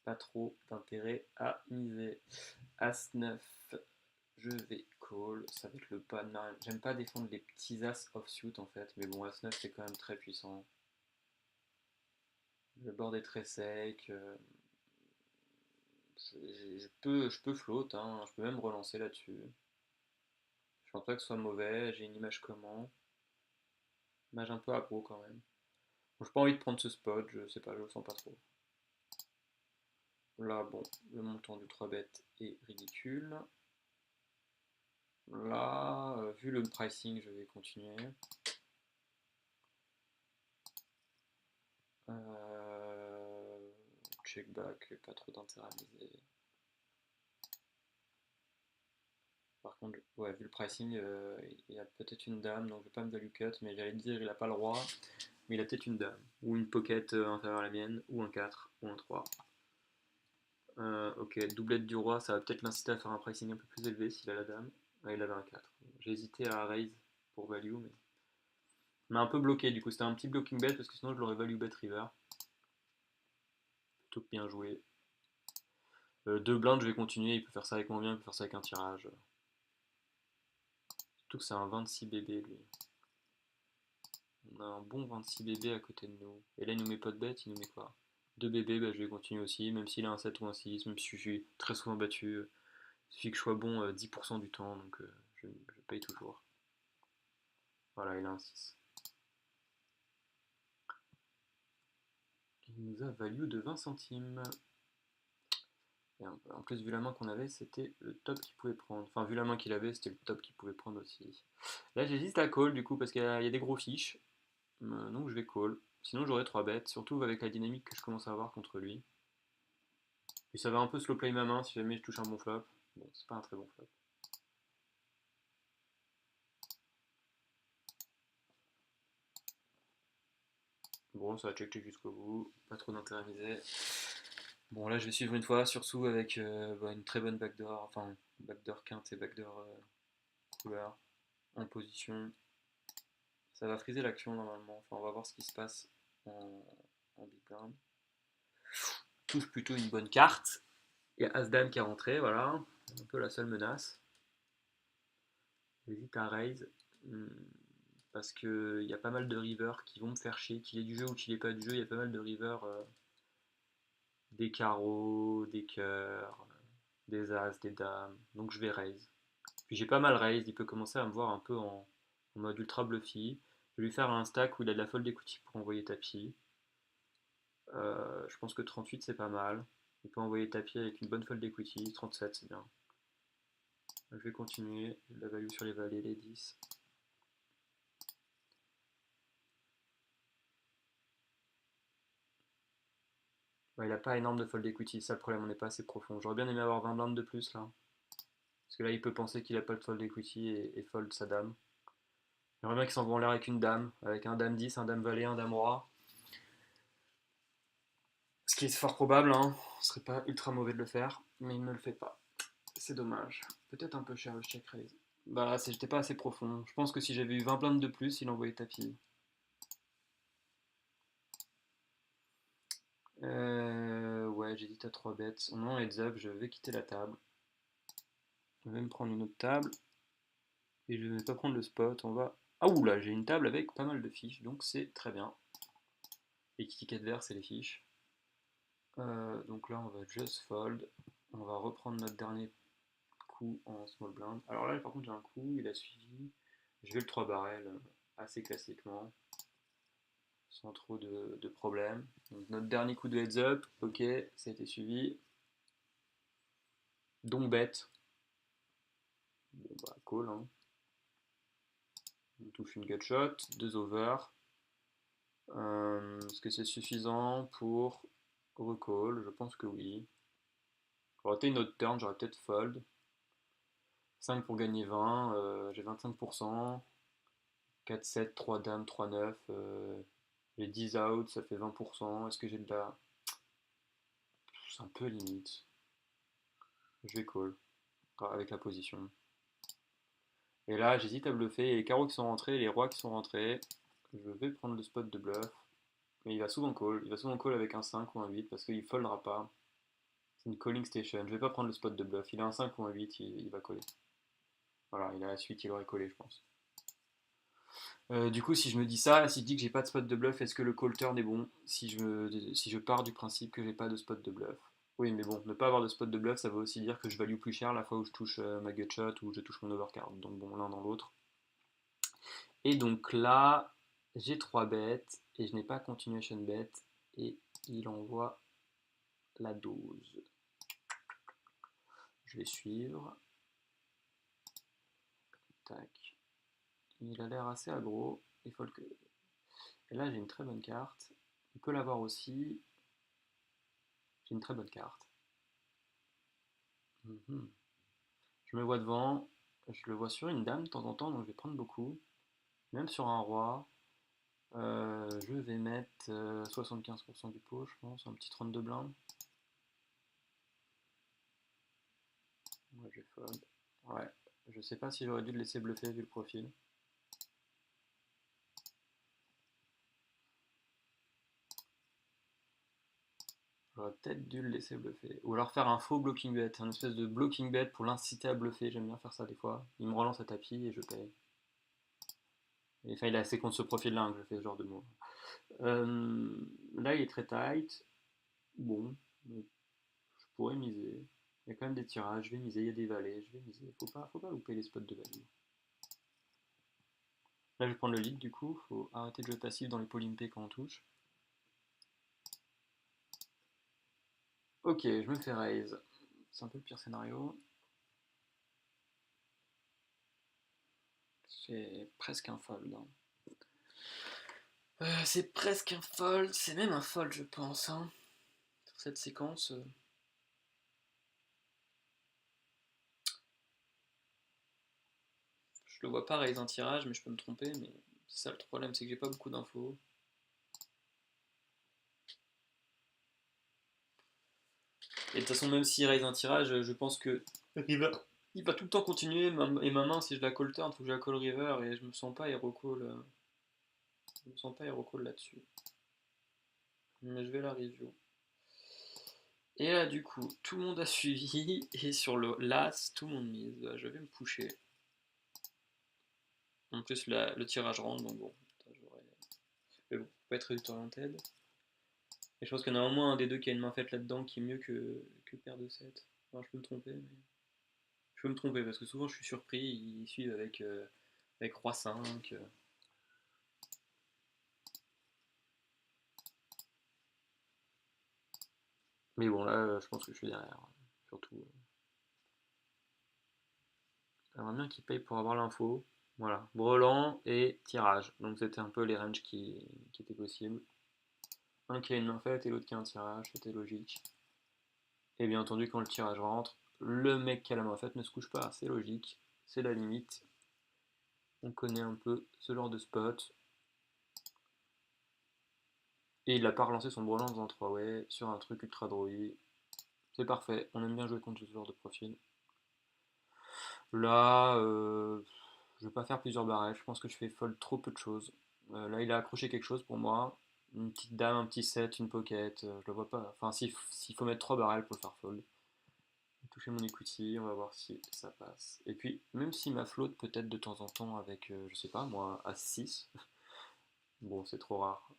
[SPEAKER 1] pas trop d'intérêt à miser. As 9, je vais call, ça va être le pas de marine. J'aime pas défendre les petits as offsuit en fait, mais bon, As 9 c'est quand même très puissant. Le board est très sec. Je peux float, hein, je peux même relancer là-dessus. Je pense pas que ce soit mauvais, j'ai une image comment. Image un peu aggro quand même. Bon, j'ai pas envie de prendre ce spot, je sais pas, je le sens pas trop. Là, bon, le montant du 3 bet est ridicule. Là, vu le pricing, je vais continuer. Check back, pas trop d'intérêt à miser. Par contre, ouais, vu le pricing, il y a peut-être une dame, donc je vais pas me value cut, mais j'allais dire il a pas le roi, mais il a peut-être une dame, ou une pocket inférieure à la mienne, ou un 4, ou un 3. Ok, doublette du roi, ça va peut-être l'inciter à faire un pricing un peu plus élevé s'il a la dame. Ah, il avait un 4. J'ai hésité à raise pour value, mais il m'a un peu bloqué du coup. C'était un petit blocking bet parce que sinon je l'aurais value bet river. Plutôt que bien joué. Deux blindes, je vais continuer. Il peut faire ça avec moins bien, il peut faire ça avec un tirage. Surtout que c'est un 26 bébé lui. On a un bon 26 bébé à côté de nous. Et là il nous met pas de bête, il nous met quoi? Deux bébés, bah, je vais continuer aussi, même s'il a un 7 ou un 6, même si je suis très souvent battu. Il suffit que je sois bon 10% du temps, donc je paye toujours. Voilà, il a un 6. Il nous a value de 20 centimes. Et en plus, vu la main qu'on avait, c'était le top qu'il pouvait prendre. Enfin, vu la main qu'il avait, c'était le top qu'il pouvait prendre aussi. Là, j'hésite à call du coup, parce qu'il y a des gros fiches. Donc, je vais call. Sinon, j'aurais 3 bêtes, surtout avec la dynamique que je commence à avoir contre lui. Et ça va un peu slow play ma main si jamais je touche un bon flop. Bon, c'est pas un très bon flop. Bon, ça va check jusqu'au bout. Pas trop d'intérêt à miser. Bon, là, je vais suivre une fois, surtout avec une très bonne backdoor. Enfin, backdoor quinte et backdoor couleur en position. Ça va friser l'action normalement. Enfin, on va voir ce qui se passe en big blind. Touche plutôt une bonne carte. Il y a As-Dame qui est rentré, voilà. Un peu la seule menace. J'hésite à raise. Parce qu'il y a pas mal de rivers qui vont me faire chier. Qu'il ait du jeu ou qu'il ait pas du jeu, il y a pas mal de rivers. Des carreaux, des cœurs, des as, des dames. Donc je vais raise. Puis j'ai pas mal raise. Il peut commencer à me voir un peu en mode ultra bluffy. Je vais lui faire un stack où il a de la fold equity pour envoyer tapis. Je pense que 38 c'est pas mal. Il peut envoyer tapis avec une bonne fold equity. 37 c'est bien. Je vais continuer. J'ai de la value sur les valets, les 10. Ouais, il a pas énorme de fold equity, c'est ça le problème, on n'est pas assez profond. J'aurais bien aimé avoir 20 blindes de plus là. Parce que là il peut penser qu'il a pas de fold equity et fold sa dame. J'aimerais bien qu'il s'envoie en l'air avec une dame, avec un dame 10, un dame valet, un dame roi. Ce qui est fort probable, hein. Ce serait pas ultra mauvais de le faire, mais il ne me le fait pas. C'est dommage. Peut-être un peu cher le check raise. Bah, j'étais pas assez profond. Je pense que si j'avais eu 20 blindes de plus, il envoyait tapis. Ouais, j'hésite à 3 bêtes. On est en heads up, je vais quitter la table. Je vais me prendre une autre table. Et je vais pas prendre le spot. On va. Ah, ouh là, j'ai une table avec pas mal de fiches, donc c'est très bien. Et qui ticket vert, c'est les fiches. Donc là, on va just fold. On va reprendre notre dernier coup en small blind. Alors là, par contre, j'ai un coup, il a suivi. Je vais le 3 barrel assez classiquement, sans trop de problèmes. Donc notre dernier coup de heads up, ok, ça a été suivi. Donc bête. Bon bah, call. Hein. On touche une gutshot, 2 over. Est-ce que c'est suffisant pour recall? Je pense que oui. J'aurais été une autre turn, j'aurais peut-être fold. 5 pour gagner 20, j'ai 25%. 4, 7, 3 dames, 3, 9. J'ai 10 out, ça fait 20%. Est-ce que j'ai de la. C'est un peu limite. Je vais call avec la position. Et là, j'hésite à bluffer. Il y a les carreaux qui sont rentrés, les rois qui sont rentrés. Je vais prendre le spot de bluff. Mais il va souvent call. Il va souvent call avec un 5 ou un 8 parce qu'il foldera pas. C'est une calling station. Je vais pas prendre le spot de bluff. Il a un 5 ou un 8, il va coller. Voilà, il a la suite, il aurait collé, je pense. Du coup, si je me dis ça, si je dis que j'ai pas de spot de bluff, est-ce que le call turn est bon si je pars du principe que j'ai pas de spot de bluff? Oui, mais bon, ne pas avoir de spot de bluff, ça veut aussi dire que je value plus cher la fois où je touche ma gutshot ou je touche mon overcard. Donc bon, l'un dans l'autre. Et donc là, j'ai 3 bêtes et je n'ai pas continuation bet et il envoie la dose. Je vais suivre. Tac. Il a l'air assez aggro. Il faut que. Et là, j'ai une très bonne carte. On peut l'avoir aussi. J'ai une très bonne carte. Je me vois devant. Je le vois sur une dame de temps en temps, donc je vais prendre beaucoup. Même sur un roi. Je vais mettre 75% du pot, je pense. Un petit 32 blindes. Ouais, je vais fold. Ouais. Je sais pas si j'aurais dû le laisser bluffer vu le profil. J'aurais peut-être dû le laisser bluffer. Ou alors faire un faux blocking bet. Un espèce de blocking bet pour l'inciter à bluffer. J'aime bien faire ça des fois. Il me relance à tapis et je paye. Et enfin, il est assez contre ce profil-là que je fais ce genre de move. Là, il est très tight. Bon, je pourrais miser. Il y a quand même des tirages. Je vais miser. Il y a des valets. Je vais miser. Faut pas louper les spots de value. Là, je vais prendre le lead du coup. Faut arrêter de jouer passif dans les polympés quand on touche. Ok, je me fais raise. C'est un peu le pire scénario. C'est presque un fold. Hein. C'est presque un fold. C'est même un fold, je pense. Hein. Sur cette séquence. le vois pas raise un tirage, mais je peux me tromper, mais c'est ça le problème, c'est que j'ai pas beaucoup d'infos. Et de toute façon, même s'il raise un tirage, je pense que il va tout le temps continuer, et ma main, si je la call turn, faut que je la call river, et je me sens pas hero call, je me sens pas hero call là-dessus. Mais je vais la review. Et là, du coup, tout le monde a suivi, et sur le las, tout le monde mise. Bah, je vais me coucher. En plus, le tirage rentre, donc bon. Mais bon, faut pas être résultat oriented. Et je pense qu'il y en a au moins un des deux qui a une main faite là-dedans qui est mieux que paire de 7. Enfin, je peux me tromper, mais. Je peux me tromper parce que souvent je suis surpris, ils suivent avec roi 5. Mais bon, là, je pense que je suis derrière. Surtout. J'aimerais bien qu'ils payent pour avoir l'info. Voilà, brelan et tirage. Donc c'était un peu les ranges qui étaient possibles. Un qui a une main faite et l'autre qui a un tirage, c'était logique. Et bien entendu, quand le tirage rentre, le mec qui a la main faite ne se couche pas, c'est logique, c'est la limite. On connaît un peu ce genre de spot. Et il n'a pas relancé son brelan en faisant 3 way sur un truc ultra droïde. C'est parfait, on aime bien jouer contre ce genre de profil. Là, je vais pas faire plusieurs barrels, je pense que je fais fold trop peu de choses. Là, il a accroché quelque chose pour moi. Une petite dame, un petit set, une pocket, je le vois pas. Enfin, s'il faut mettre 3 barrels pour le faire fold. Toucher mon equity, on va voir si ça passe. Et puis, même si ma flotte peut-être de temps en temps avec, je sais pas moi, à 6, bon, c'est trop rare.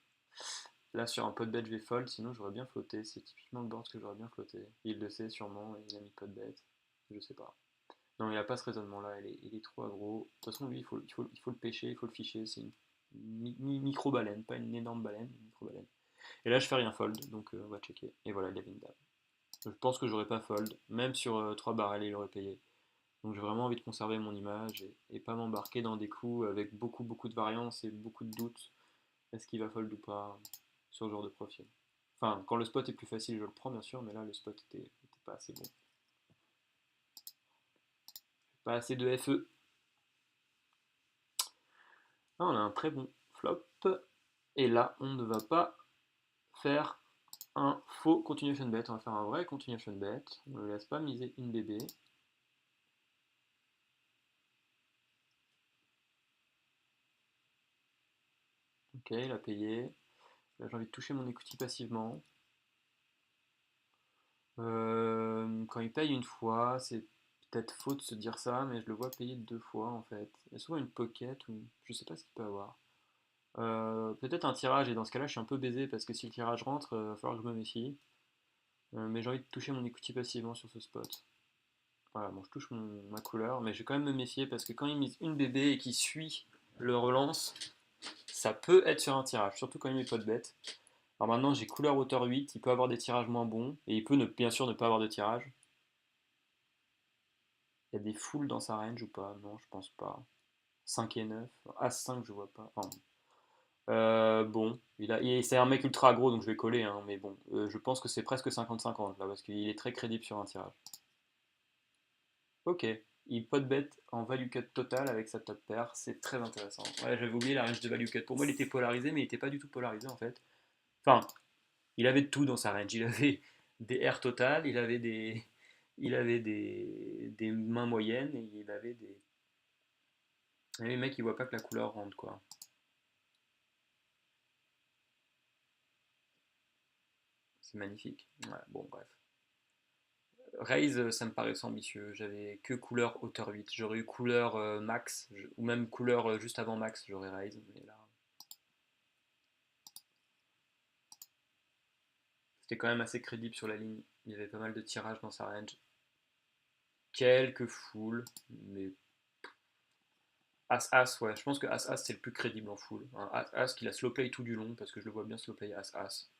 [SPEAKER 1] Là, sur un pot bet, je vais fold, sinon j'aurais bien flotté. C'est typiquement le board que j'aurais bien flotté. Il le sait sûrement, et il a mis pot bet. Je sais pas. Non, il a pas ce raisonnement-là, il est trop aggro. De toute façon, lui, il faut le pêcher, il faut le ficher. C'est une micro-baleine, pas une énorme baleine, une micro-baleine. Et là, je fais rien fold, donc on va checker. Et voilà, il avait une dame. Je pense que j'aurais pas fold, même sur 3 barrels, il aurait payé. Donc j'ai vraiment envie de conserver mon image et pas m'embarquer dans des coups avec beaucoup de variance et beaucoup de doutes. Est-ce qu'il va fold ou pas sur ce genre de profil. Enfin, quand le spot est plus facile, je le prends bien sûr, mais là le spot était pas assez bon. Pas assez de FE. Là, on a un très bon flop. Et là, on ne va pas faire un faux continuation bet. On va faire un vrai continuation bet. On ne laisse pas miser une bébé. Ok, il a payé. Là, j'ai envie de toucher mon equity passivement. Quand il paye une fois, c'est peut-être faux de se dire ça, mais je le vois payer 2 fois en fait. Il y a souvent une pocket ou je sais pas ce qu'il peut avoir. Peut-être un tirage, et dans ce cas-là, je suis un peu baisé parce que si le tirage rentre, il va falloir que je me méfie. Mais j'ai envie de toucher mon equity passivement sur ce spot. Voilà, bon, je touche ma couleur, mais je vais quand même me méfier parce que quand il mise une bébé et qu'il suit le relance, ça peut être sur un tirage, surtout quand il met pas de bête. Alors maintenant, j'ai couleur hauteur 8, il peut avoir des tirages moins bons, et il peut bien sûr ne pas avoir de tirage. Il y a des foules dans sa range ou pas? Non, je pense pas. 5 et 9. As-5, je vois pas. Enfin, bon, c'est un mec ultra gros, donc je vais coller, hein, mais bon, je pense que c'est presque 50-50 là, parce qu'il est très crédible sur un tirage. Ok, il pot bet en value cut total avec sa top pair, c'est très intéressant. Ouais, j'avais oublié la range de value cut. Pour moi, il était polarisé, mais il était pas du tout polarisé en fait. Enfin, il avait de tout dans sa range. Il avait des R total, il avait des mains moyennes, et il avait des. Et les mecs, ils voient pas que la couleur rentre quoi. C'est magnifique. Ouais, bon, bref. Raise, ça me paraissait ambitieux. J'avais que couleur hauteur 8. J'aurais eu couleur max, ou même couleur juste avant max, j'aurais raise. Mais là, c'était quand même assez crédible sur la ligne. Il y avait pas mal de tirages dans sa range. Quelques foules, mais As-As, ouais. Je pense que As-As c'est le plus crédible en full. As-As qu'il a slow play tout du long, parce que je le vois bien slow play As-As.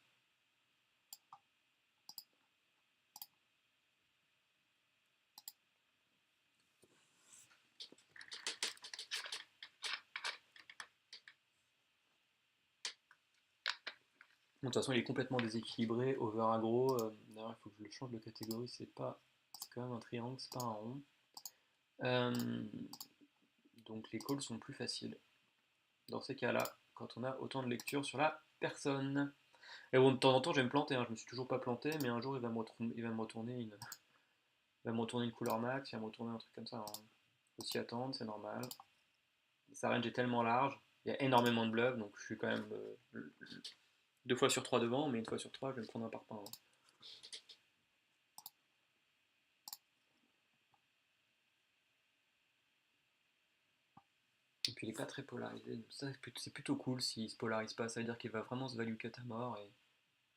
[SPEAKER 1] Bon, de toute façon, il est complètement déséquilibré, over aggro. D'ailleurs, il faut que je le change de catégorie. C'est quand même un triangle, c'est pas un rond. Euh, Donc les calls sont plus faciles dans ces cas-là, quand on a autant de lecture sur la personne. Et bon, de temps en temps, je vais me planter, hein. Je me suis toujours pas planté, mais un jour, il va me retourner une couleur max, il va me retourner un truc comme ça, hein. Faut s'y attendre, c'est normal. Sa range est tellement large, il y a énormément de bluffs, donc je suis quand même 2 fois sur 3 devant, mais 1 fois sur 3, je vais me prendre un parpaing, hein. Et puis il est pas très polarisé, donc ça c'est plutôt cool s'il se polarise pas, ça veut dire qu'il va vraiment se value cut à mort, et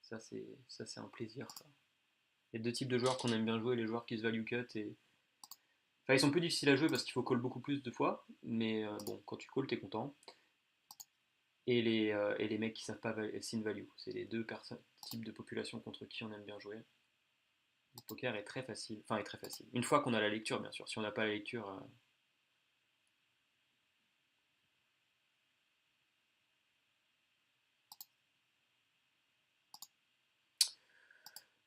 [SPEAKER 1] ça c'est un plaisir, ça. Il y a deux types de joueurs qu'on aime bien jouer, les joueurs qui se value cut et. Enfin, ils sont plus difficiles à jouer parce qu'il faut call beaucoup plus de fois, mais bon, quand tu call, t'es content. Et les mecs qui savent pas sin value, c'est les deux types de population contre qui on aime bien jouer. Le poker est très facile, enfin est très facile. Une fois qu'on a la lecture, bien sûr. Si on n'a pas la lecture.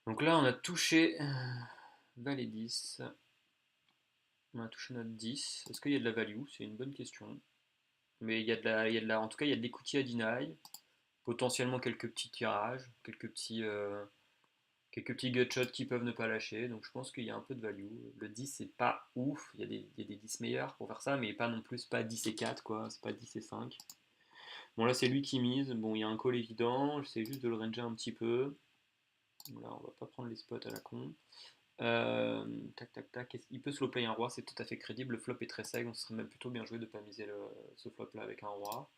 [SPEAKER 1] Donc là, on a touché Valet 10. On a touché notre 10. Est-ce qu'il y a de la value? C'est une bonne question. Mais en tout cas, il y a de l'equity à deny. Potentiellement quelques petits tirages, quelques petits gutshots qui peuvent ne pas lâcher. Donc je pense qu'il y a un peu de value. Le 10, c'est pas ouf. Il y a des 10 meilleurs pour faire ça, mais pas non plus, pas 10 et 4, quoi. C'est pas 10 et 5. Bon, là, c'est lui qui mise. Bon, il y a un call évident. J'essaie juste de le ranger un petit peu. Là, on va pas prendre les spots à la con. Tac, tac, tac. Il peut slow play un roi, c'est tout à fait crédible. Le flop est très sec, donc ce serait même plutôt bien joué de ne pas miser ce flop-là avec un roi.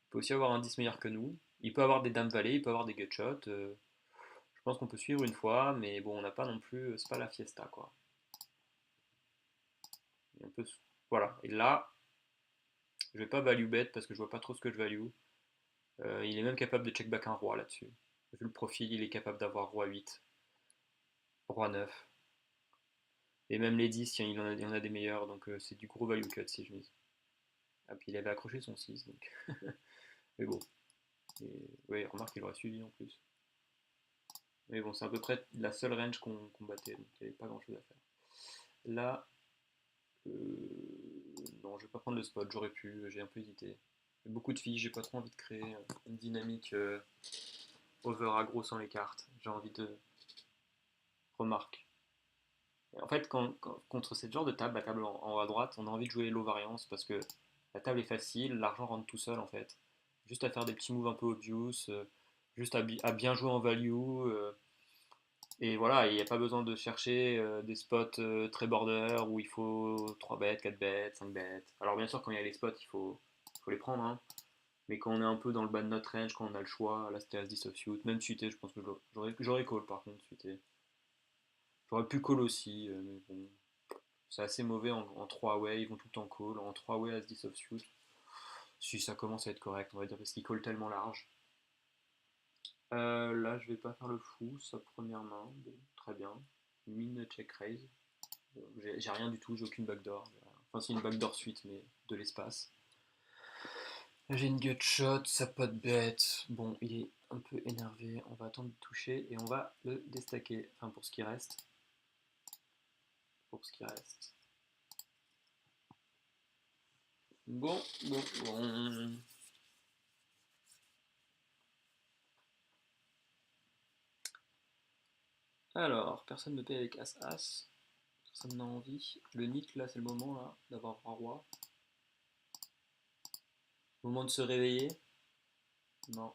[SPEAKER 1] Il peut aussi avoir un 10 meilleur que nous. Il peut avoir des dames valets, il peut avoir des gutshots. Je pense qu'on peut suivre une fois, mais bon, on n'a pas non plus. C'est pas la fiesta, quoi. Et voilà. Et là, je vais pas value bet parce que je vois pas trop ce que je value. Il est même capable de check back un roi là-dessus. Vu le profil, il est capable d'avoir roi 8, roi 9. Et même les 10, il y en a des meilleurs, donc c'est du gros value cut si je mise. Ah, puis il avait accroché son 6, donc. Mais bon. Oui, remarque qu'il aurait suivi en plus. Mais bon, c'est à peu près la seule range qu'on battait, donc il n'y avait pas grand chose à faire. Là, non, je vais pas prendre le spot, j'aurais pu, j'ai un peu hésité. Il y a beaucoup de filles, j'ai pas trop envie de créer une dynamique over aggro sans les cartes. J'ai envie de remarque. Et en fait, contre ce genre de table, la table en haut à droite, on a envie de jouer low variance parce que la table est facile, l'argent rentre tout seul en fait. Juste à faire des petits moves un peu obvious, juste à bien jouer en value. Et voilà, il n'y a pas besoin de chercher des spots très border où il faut 3 bêtes, 4 bêtes, 5 bêtes. Alors bien sûr, quand il y a les spots, il faut les prendre, hein. Mais quand on est un peu dans le bas de notre range, quand on a le choix, là c'était As-10 offsuit, même suité, je pense que j'aurais call par contre, suité. J'aurais pu call aussi, mais bon, c'est assez mauvais en 3 way, ils vont tout le temps call. En 3 way As-10 offsuit, si ça commence à être correct, on va dire, parce qu'ils call tellement large. Là, je vais pas faire le fou, sa première main, bon, très bien. Mine check raise. J'ai rien du tout, j'ai aucune backdoor. Enfin, c'est une backdoor suite, mais de l'espace. J'ai une gutshot, ça pas de bête. Bon, il est un peu énervé. On va attendre de toucher et on va le déstacker. Enfin, pour ce qui reste. Pour ce qui reste. Bon, bon, bon. Alors, personne ne paye avec As-As. Personne n'a envie. Le Nick, là, c'est le moment là d'avoir roi. Moment de se réveiller. Non.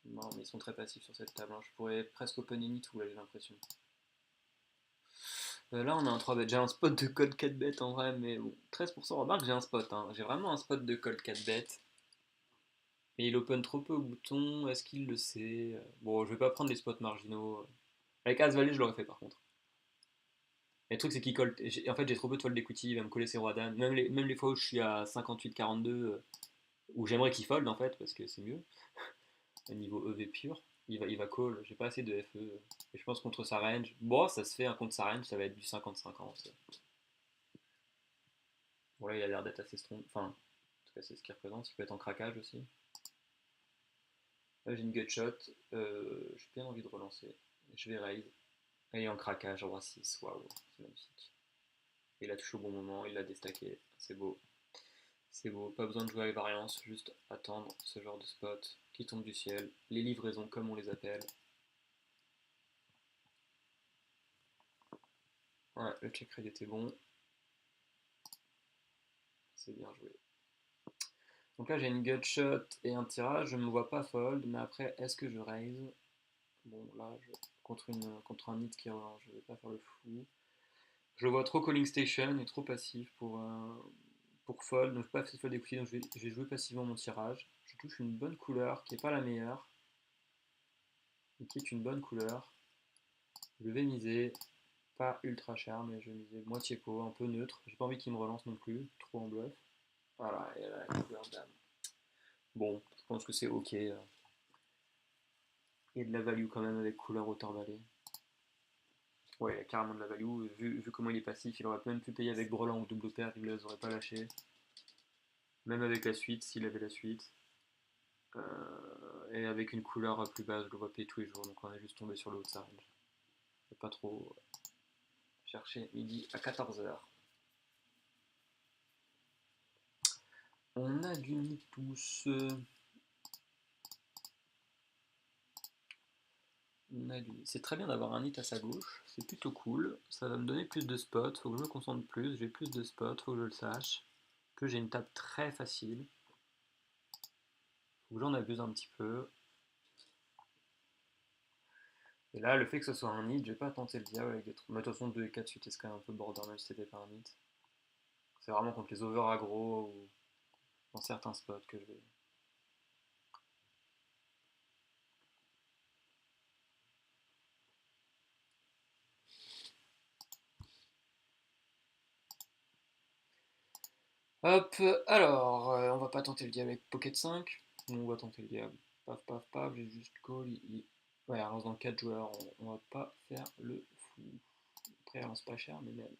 [SPEAKER 1] Non, mais ils sont très passifs sur cette table, hein. Je pourrais presque open init tout, là, j'ai l'impression. Là, on a un 3 bet. J'ai un spot de call 4 bet en vrai, mais bon, 13%. Remarque, j'ai un spot, hein. J'ai vraiment un spot de call 4 bet. Mais il open trop peu au bouton. Est-ce qu'il le sait? Bon, je vais pas prendre les spots marginaux. Avec As-Valet, je l'aurais fait par contre. Et le truc, c'est qu'il colle. En fait, j'ai trop peu de fold d'equity. Il va me coller ses rois dames. Même les fois où je suis à 58-42, où j'aimerais qu'il fold en fait, parce que c'est mieux. Au niveau EV pur, il va call. J'ai pas assez de FE. Et je pense contre sa range. Bon, ça se fait, hein, contre sa range, ça va être du 50-50. Bon, là, il a l'air d'être assez strong. Enfin, en tout cas, c'est ce qu'il représente. Il peut être en craquage aussi. Là, j'ai une gutshot. J'ai bien envie de relancer. Je vais raise. Et en craquage, roi 6. Waouh, c'est magnifique. Il a touché au bon moment, il l'a déstacké. C'est beau. C'est beau, pas besoin de jouer à les variances, juste attendre ce genre de spot qui tombe du ciel, les livraisons comme on les appelle. Ouais, le check raise était bon, c'est bien joué. Donc là j'ai une gut shot et un tirage, je me vois pas fold, mais après est-ce que je raise? Bon là contre un hit qui relance, je vais pas faire le fou. Je vois trop calling station et trop passif pour fold, donc je peux pas fold equity, donc je vais jouer passivement mon tirage. Je touche une bonne couleur qui est pas la meilleure, mais qui est une bonne couleur. Je vais miser, pas ultra cher, mais je vais miser moitié pot, un peu neutre. J'ai pas envie qu'il me relance non plus, trop en bluff. Voilà, et là, la couleur dame. Bon, je pense que c'est ok. Il y a de la value quand même avec couleur hauteur-valet. Ouais, il y a carrément de la value. Vu comment il est passif, il aurait même pu payer avec brelan ou double paire, il ne les aurait pas lâchés. Même avec la suite, s'il avait la suite. Et avec une couleur plus basse, je le vois payer tous les jours, donc on est juste tombé sur le haut de sa range. Je vais pas trop chercher midi à 14h. On a du nid tous. C'est très bien d'avoir un hit à sa gauche, c'est plutôt cool. Ça va me donner plus de spots, faut que je me concentre plus, j'ai plus de spots, faut que je le sache. Que j'ai une table très facile. Faut que j'en abuse un petit peu. Et là, le fait que ce soit un hit, je vais pas tenter le diable avec des trucs. Mais de toute façon, 2 et 4 suite, c'est quand même un peu border même si c'était pas un hit. C'est vraiment contre les over aggro ou dans certains spots que je vais. Hop, alors, on va pas tenter le diable avec Pocket 5. On va tenter le diable. Paf, paf, paf, j'ai juste call. Ouais, alors dans 4 joueurs, on va pas faire le fou. Après, elle lance pas cher, mais même,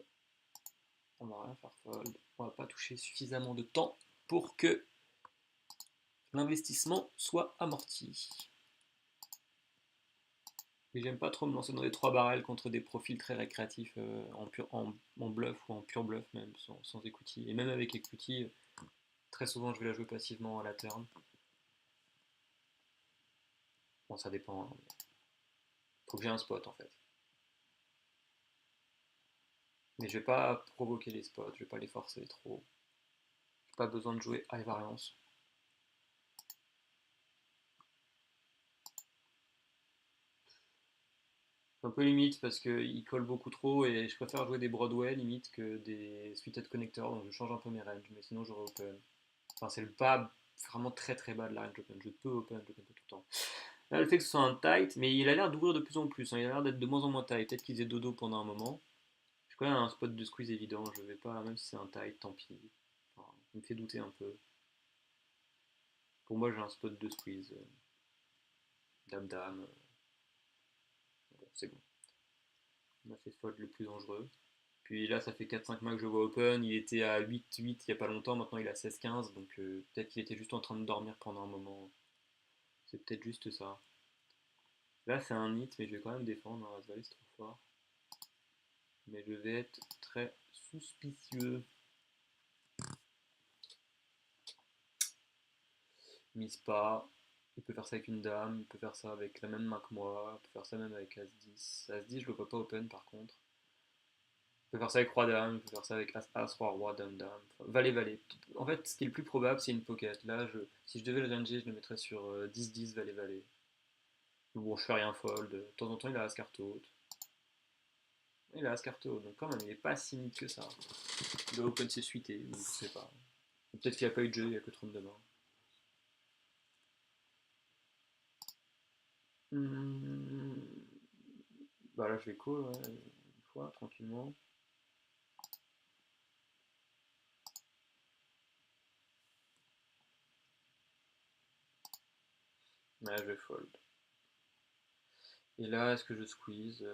[SPEAKER 1] on va rien faire fold. On va pas toucher suffisamment de temps pour que l'investissement soit amorti. Et j'aime pas trop me lancer dans des 3 barrels contre des profils très récréatifs en bluff ou en pur bluff même, sans equity. Et même avec equity, très souvent je vais la jouer passivement à la turn. Bon, ça dépend, hein. Faut que j'ai un spot en fait. Mais je vais pas provoquer les spots, je vais pas les forcer trop. J'ai pas besoin de jouer high variance. C'est un peu limite parce qu'il colle beaucoup trop et je préfère jouer des Broadway limite que des suited connecteurs, donc je change un peu mes ranges, mais sinon j'aurais open. Enfin, c'est le bas vraiment très très bas de la range open. Je peux open, je open pas tout le temps. Là, le fait que ce soit un tight, mais il a l'air d'ouvrir de plus en plus, hein. Il a l'air d'être de moins en moins tight. Peut-être qu'il faisait dodo pendant un moment. Je connais un spot de squeeze évident, je vais pas, même si c'est un tight, tant pis. Enfin, il me fait douter un peu. Pour moi, j'ai un spot de squeeze. Dame-dame. Bon, c'est bon. On a fait fold le plus dangereux. Puis là, ça fait 4-5 mois que je vois open. Il était à 8-8 il y a pas longtemps. Maintenant, il est à 16-15. Donc peut-être qu'il était juste en train de dormir pendant un moment. C'est peut-être juste ça. Là, c'est un hit, mais je vais quand même défendre. Hein. C'est trop fort. Mais je vais être très suspicieux. Mise pas. Il peut faire ça avec une dame, il peut faire ça avec la même main que moi, il peut faire ça même avec As-10. As-10, je le vois pas open par contre. Il peut faire ça avec Roi-Dame, il peut faire ça avec As, Roi, Roi, Dame, Dame. Valet, Valet. En fait, ce qui est le plus probable, c'est une pocket. Là, si je devais le ranger, je le mettrais sur 10-10, Valet, Valet. Bon, je fais rien fold. De temps en temps, il a As-carte haute. Il a As-carte haute, donc quand même, il est pas si mid que ça. Il doit open ses suités, donc je sais pas. Peut-être qu'il n'y a pas eu de jeu, il n'y a que 32 mains. Hmm. Bah là, je vais call, ouais, une fois, tranquillement. Ouais, je vais fold. Et là, est-ce que je squeeze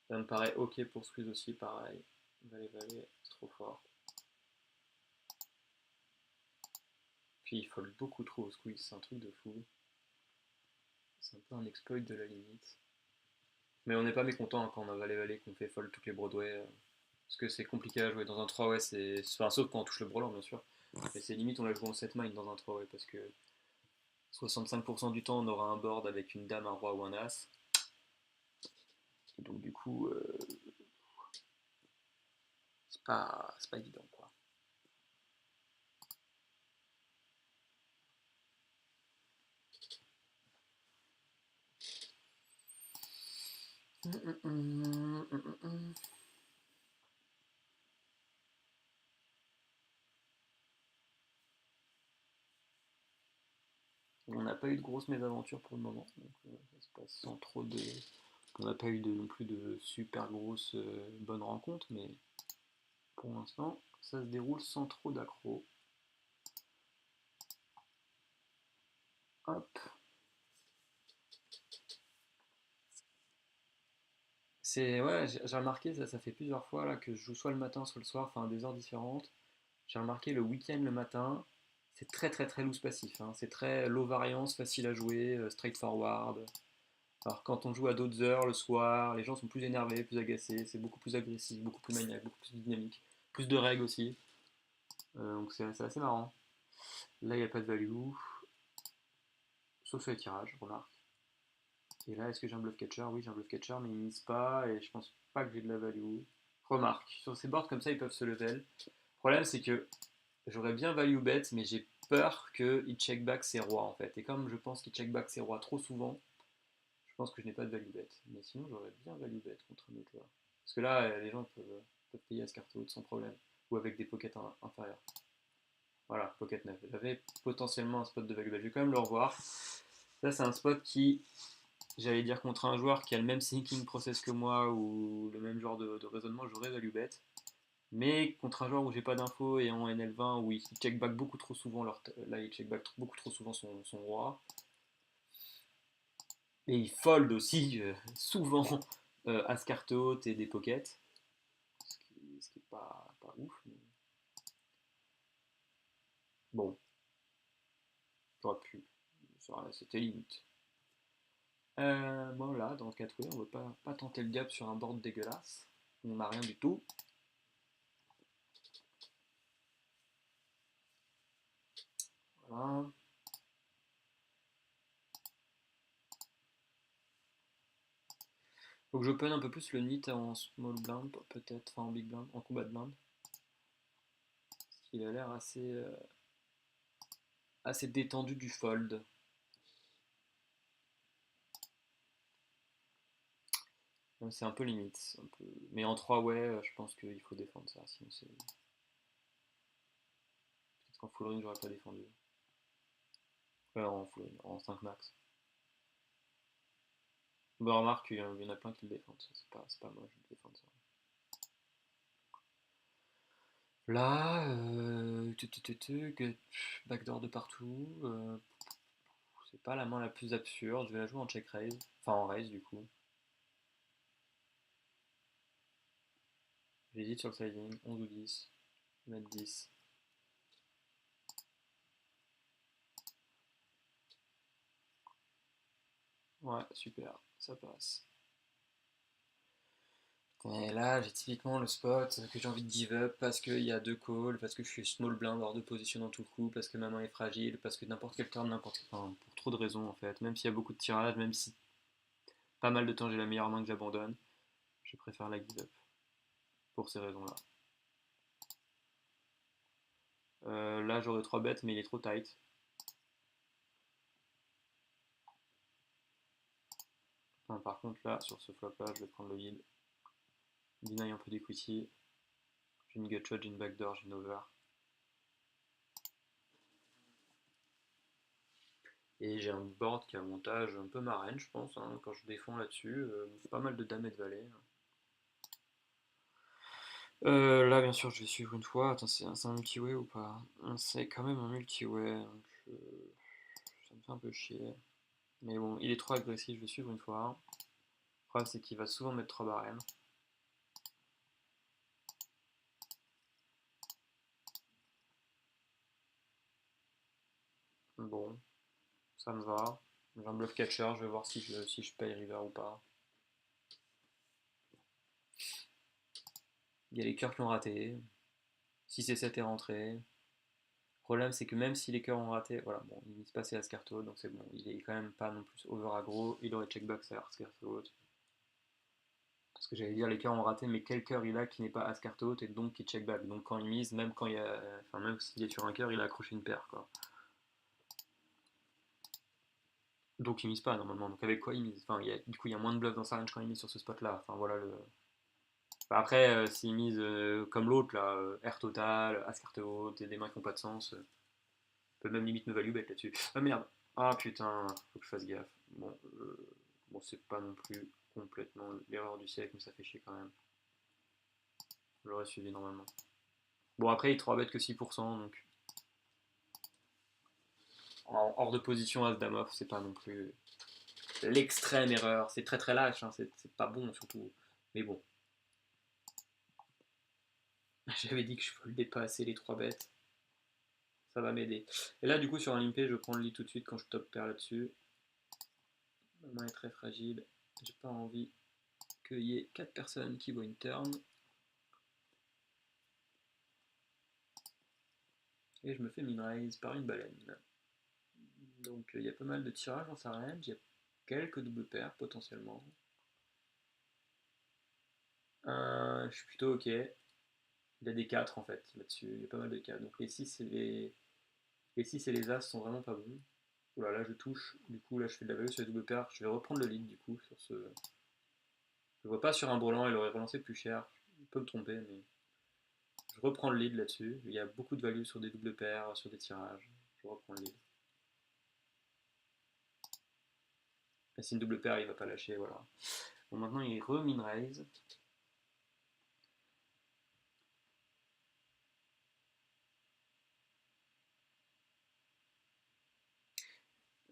[SPEAKER 1] Ça me paraît ok pour squeeze aussi, pareil. Valet, valet, c'est trop fort. Puis il fold beaucoup trop au squeeze, c'est un truc de fou. C'est un peu un exploit de la limite. Mais on n'est pas mécontent hein, quand on a valet, valet, qu'on fait fold toutes les Broadway. Parce que c'est compliqué à jouer. Dans un 3-way, enfin, sauf quand on touche le brelan, bien sûr. Mais c'est limite, on la joue en 7 main dans un 3-way parce que 65% du temps, on aura un board avec une dame, un roi ou un as. Et donc, du coup, c'est pas évident, quoi. On n'a pas eu de grosses mésaventures pour le moment, donc ça se passe sans trop de. On n'a pas eu non plus de super grosses bonnes rencontres, mais pour l'instant, ça se déroule sans trop d'accro. Hop. Ouais, j'ai remarqué, ça fait plusieurs fois là, que je joue soit le matin, soit le soir, enfin à des heures différentes. J'ai remarqué le week-end, le matin, c'est très très très loose passif, hein. C'est très low variance, facile à jouer, straightforward. Alors quand on joue à d'autres heures, le soir, les gens sont plus énervés, plus agacés, c'est beaucoup plus agressif, beaucoup plus maniaque, beaucoup plus dynamique. Plus de règles aussi. Donc c'est assez marrant. Là, il n'y a pas de value, sauf sur les tirages, remarque. Et là, est-ce que j'ai un bluff catcher? Oui, j'ai un bluff catcher, mais il mise pas, et je pense pas que j'ai de la value. Remarque, sur ces boards comme ça, ils peuvent se level. Le problème, c'est que j'aurais bien value bet, mais j'ai peur qu'il check back ses rois, en fait. Et comme je pense qu'il check back ses rois trop souvent, je pense que je n'ai pas de value bet. Mais sinon, j'aurais bien value bet contre un autre joueur. Parce que là, les gens peuvent payer à ce carton sans problème. Ou avec des pockets inférieurs. Voilà, pocket 9. J'avais potentiellement un spot de value bet. Je vais quand même le revoir. Ça, c'est un spot qui, j'allais dire, contre un joueur qui a le même thinking process que moi ou le même genre de raisonnement, j'aurais value bet. Mais contre un joueur où j'ai pas d'infos et en NL20 où il check back beaucoup trop souvent, là il check back beaucoup trop souvent son roi. Et il fold aussi souvent As carte haute et des pockets. Ce qui est pas ouf. Mais... Bon, j'aurais pu. C'était limite. Bon là, dans le 4-way, on ne veut pas tenter le gap sur un board dégueulasse. On n'a rien du tout. Voilà. Faut que j'open un peu plus le nit en small blind, peut-être, enfin en big blind, en combat de blind. Parce qu'il a l'air assez détendu du fold. C'est un peu limite. Un peu... Mais en 3 way, je pense qu'il faut défendre ça. Sinon c'est. Peut-être qu'en full ring, j'aurais pas défendu. En full ring, en 5 max. Bah, remarque, il y en a plein qui le défendent. C'est pas moi, je vais défendre ça. Là, backdoor de partout. C'est pas la main la plus absurde. Je vais la jouer en check raise. Enfin, en raise du coup. J'hésite sur le sizing. 11 ou 10. Je vais mettre 10. Ouais, super. Ça passe. Et là, j'ai typiquement le spot que j'ai envie de give up parce qu'il y a deux calls, parce que je suis small blind hors de position dans tout le coup, parce que ma main est fragile, parce que n'importe quel turn, enfin, pour trop de raisons en fait. Même s'il y a beaucoup de tirages, même si pas mal de temps j'ai la meilleure main que j'abandonne, je préfère la give up pour ces raisons-là. Là, j'aurais 3 bêtes, mais il est trop tight. Enfin, par contre, là, sur ce flop-là, je vais prendre le yield. Deny un peu d'equity. J'ai une gutshot, j'ai une backdoor, j'ai une over. Et j'ai un board qui a un montage un peu marraine, je pense, hein, quand je défends là-dessus. Pas mal de dames et de valets. Là, bien sûr, je vais suivre une fois. Attends, c'est un multi-way ou pas? C'est quand même un multi-way, donc ça me fait un peu chier. Mais bon, il est trop agressif, je vais suivre une fois. Le problème, c'est qu'il va souvent mettre 3 barèmes. Bon, ça me va. J'ai un bluff catcher, je vais voir si je paye river ou pas. Il y a les cœurs qui ont raté. 6 et 7 est rentré. Le problème, c'est que même si les cœurs ont raté, voilà, bon, il mise pas ses As-Carto, donc c'est bon. Il est quand même pas non plus over aggro. Il aurait check back sa As-Carto. Parce que j'allais dire, les cœurs ont raté, mais quel cœur il a qui n'est pas As-Carto et donc qui check back. Donc quand il mise, même quand il y a. Enfin, même s'il est sur un cœur, il a accroché une paire, quoi. Donc il mise pas normalement. Donc avec quoi il mise? Enfin, du coup, il y a moins de bluff dans sa range quand il mise sur ce spot-là. Enfin, voilà le. Enfin, après, s'il mise comme l'autre, là, R total, As carte haute, et des mains qui n'ont pas de sens, peut même limite me value bet là-dessus. Ah merde! Ah putain, faut que je fasse gaffe. Bon, c'est pas non plus complètement l'erreur du siècle, mais ça fait chier quand même. Je l'aurais suivi normalement. Bon, après, il 3 bet que 6%, donc. Hors de position As-Dame off, c'est pas non plus l'extrême erreur. C'est très très lâche, hein, c'est pas bon surtout. Mais bon, j'avais dit que je foldais pas assez les 3 bêtes. Ça va m'aider. Et là, du coup, sur un limpé, je prends le lit tout de suite quand je top pair là-dessus. Ma main est très fragile. J'ai pas envie qu'il y ait 4 personnes qui voient une turn. Et je me fais min-raise par une baleine. Donc il y a pas mal de tirages dans sa range. Il y a quelques doubles paires potentiellement. Je suis plutôt ok. Il y a des 4 en fait là-dessus. Il y a pas mal de 4. Donc les 6 et les As sont vraiment pas bons. Oula, là je touche. Du coup, là je fais de la value sur les doubles paires. Je vais reprendre le lead du coup sur ce. Je vois pas sur un brelan, il aurait relancé plus cher. Je peux me tromper, mais je reprends le lead là-dessus. Il y a beaucoup de value sur des doubles paires, sur des tirages. Je reprends le lead. Et si une double paire, il va pas lâcher, voilà. Bon, maintenant il re-min raise.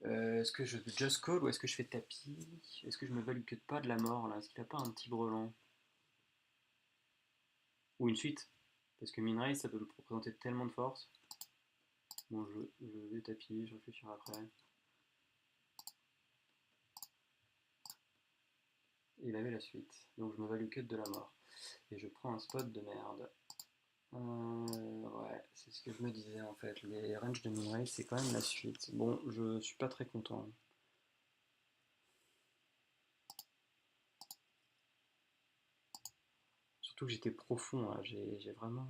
[SPEAKER 1] Est-ce que je just call ou est-ce que je fais tapis? Est-ce que je me value que pas de la mort là? Est-ce qu'il a pas un petit brelan? Ou une suite? Parce que min raise ça peut me représenter tellement de force. Bon, je vais tapis, je réfléchirai après. Il avait la suite, donc je me value que de la mort. Et je prends un spot de merde. Ouais, c'est ce que je me disais en fait. Les ranges de min-raise, c'est quand même la suite. Bon, je suis pas très content. Surtout que j'étais profond, là. J'ai vraiment.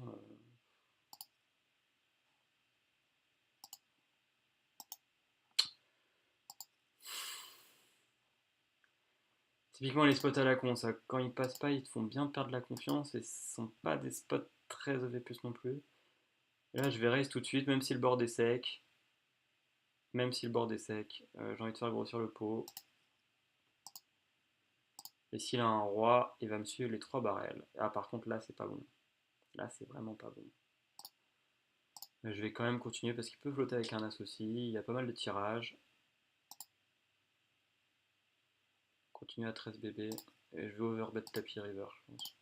[SPEAKER 1] Typiquement les spots à la con, ça. Quand ils passent pas, ils te font bien perdre la confiance et ce sont pas des spots très OV+ non plus. Et là, je vais raise tout de suite, même si le board est sec. Même si le board est sec, j'ai envie de faire grossir le pot. Et s'il a un roi, il va me suivre les 3 barrels. Ah, par contre, là, c'est pas bon. Là, c'est vraiment pas bon. Je vais quand même continuer parce qu'il peut flotter avec un as aussi. Il y a pas mal de tirages. Continue à 13 bébés. Et je vais overbet tapis river, je pense.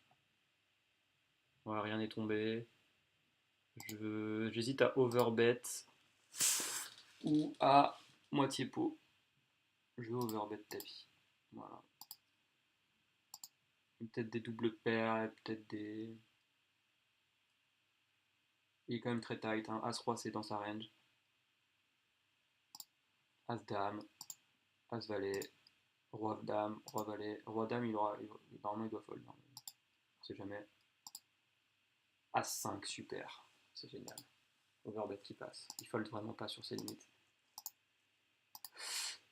[SPEAKER 1] Voilà, rien n'est tombé. J'hésite à overbet ou à moitié pot. Je vais overbet tapis. Voilà. Peut-être des doubles paires, peut-être des. Il est quand même très tight. Hein. As-Roi, c'est dans sa range. As-Dame, As-Valet, Roi-Dame, Roi-Valet. Roi-Dame, normalement, il doit fold. On sait jamais. As-5, super. C'est génial. Overbet qui passe. Il fold vraiment pas sur ses limites.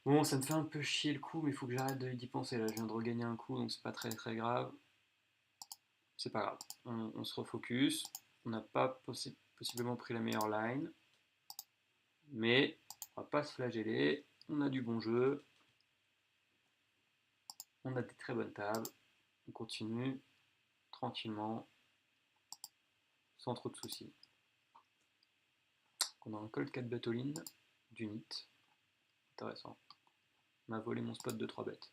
[SPEAKER 1] Bon, ça me fait un peu chier le coup, mais il faut que j'arrête d'y penser. Là, je viens de regagner un coup, donc c'est pas très très grave. C'est pas grave. On se refocus. On n'a pas possiblement pris la meilleure line. Mais on va pas se flageller. On a du bon jeu. On a des très bonnes tables. On continue tranquillement, sans trop de soucis. On a un call 4 bet all-in d'unit. Intéressant. On a volé mon spot de 3 bêtes.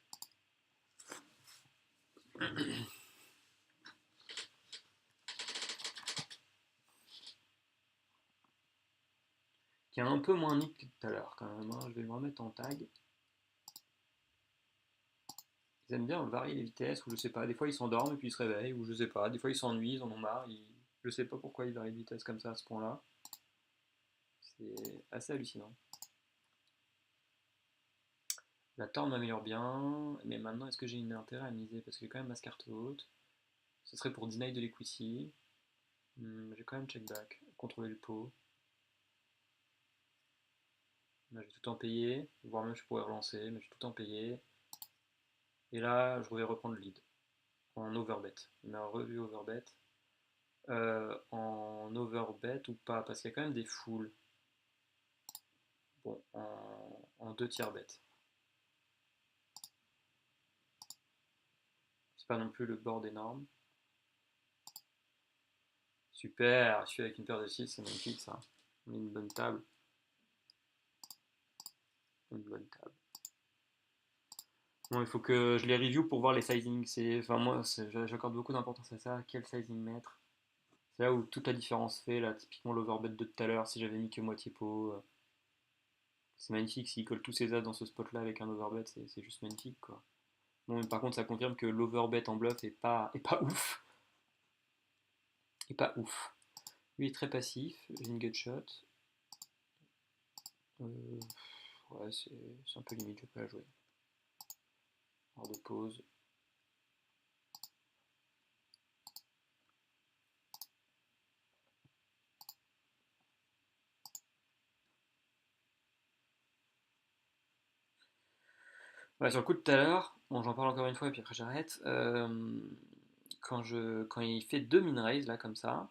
[SPEAKER 1] Qui a un peu moins nick que tout à l'heure quand même. Hein. Je vais le remettre en tag. Ils aiment bien varier les vitesses, ou je sais pas, des fois ils s'endorment et puis ils se réveillent, ou je sais pas, des fois ils s'ennuient, ils en ont marre, je sais pas pourquoi ils varient de vitesse comme ça à ce point-là. C'est assez hallucinant. La torne m'améliore bien, mais maintenant est-ce que j'ai intérêt à miser? Parce que j'ai quand même masse carte haute. Ce serait pour deny de l'equity. J'ai quand même check back, contrôler le pot. Là j'ai tout en payé, voire même je pourrais relancer, mais j'ai tout en payé. Et là je vais reprendre le lead en overbet. Il m'a revu overbet. En overbet ou pas, parce qu'il y a quand même des foules. Bon, en 2 tiers bet. C'est pas non plus le board énorme. Super, je suis avec une paire de 6, c'est magnifique ça. On a une bonne table. Une bonne table. Bon, il faut que je les review pour voir les sizings. Enfin, moi, j'accorde beaucoup d'importance à ça. Quel sizing mettre? C'est là où toute la différence fait. Là, typiquement l'overbet de tout à l'heure, si j'avais mis que moitié pot. C'est magnifique. S'il colle tous ses as dans ce spot-là avec un overbet, c'est juste magnifique, quoi. Bon, par contre, ça confirme que l'overbet en bluff est pas ouf. Est pas ouf. Lui est très passif. J'ai une gutshot. Euh, ouais, c'est un peu limite. Je vais pas la jouer. Hors de pause. Ouais, sur le coup de tout à l'heure, bon, j'en parle encore une fois et puis après j'arrête. Quand il fait 2 min-raise là comme ça,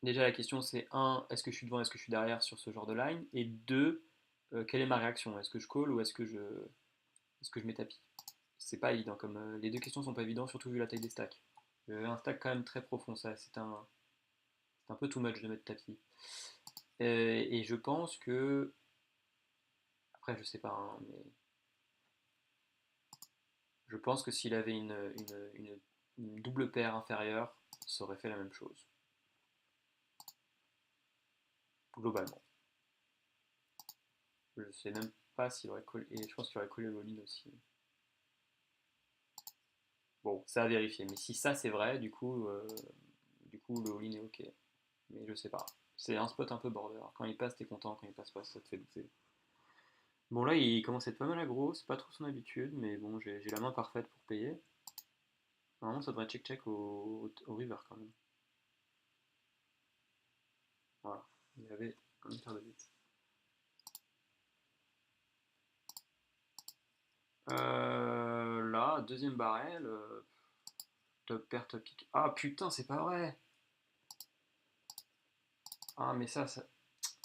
[SPEAKER 1] déjà la question c'est un, est-ce que je suis devant, est-ce que je suis derrière sur ce genre de line? Et deux, quelle est ma réaction? Est-ce que je call ou est-ce que je mets tapis? C'est pas évident, comme les deux questions sont pas évidentes, surtout vu la taille des stacks. Un stack quand même très profond, ça, c'est un peu too much de mettre tapis. Et je pense que, après je sais pas, hein, mais je pense que s'il avait une double paire inférieure, ça aurait fait la même chose, globalement. Je sais même pas s'il aurait collé, et je pense qu'il aurait collé l'all-in aussi. Bon, ça à vérifier, mais si ça c'est vrai, du coup le all-in est ok. Mais je sais pas. C'est un spot un peu border. Quand il passe, t'es content, quand il passe pas, ça te fait douter. Bon, là, il commence à être pas mal aggro, c'est pas trop son habitude, mais bon, j'ai la main parfaite pour payer. Normalement, ça devrait check-check au river quand même. Voilà, il avait une paire de 8. Là, deuxième barrel, top pair, top kick. Ah putain, c'est pas vrai! Ah, mais ça.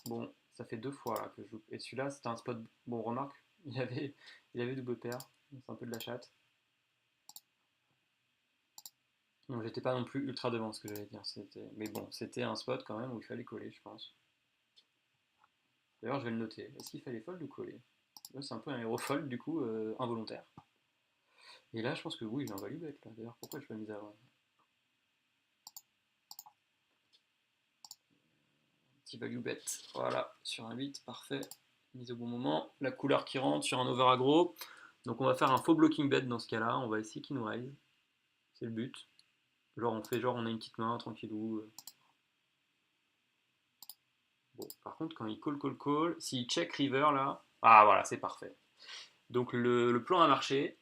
[SPEAKER 1] Bon, ça fait 2 fois là que je joue. Et celui-là, c'était un spot. Bon, remarque, il avait double pair. C'est un peu de la chatte. Donc, j'étais pas non plus ultra devant ce que j'allais dire. Mais bon, c'était un spot quand même où il fallait coller, je pense. D'ailleurs, je vais le noter. Est-ce qu'il fallait fold ou coller? Là, c'est un peu un héros fold, du coup, involontaire. Et là, je pense que oui, j'ai un value bet là. D'ailleurs, pourquoi je pas mis avant? Petit value bet. Voilà, sur un 8, parfait. Mise au bon moment. La couleur qui rentre sur un over aggro. Donc, on va faire un faux blocking bet dans ce cas-là. On va essayer qu'il nous raise. C'est le but. Genre, on a une petite main, tranquillou. Bon, par contre, quand il call, s'il check river là. Ah, voilà, c'est parfait. Donc, le plan a marché.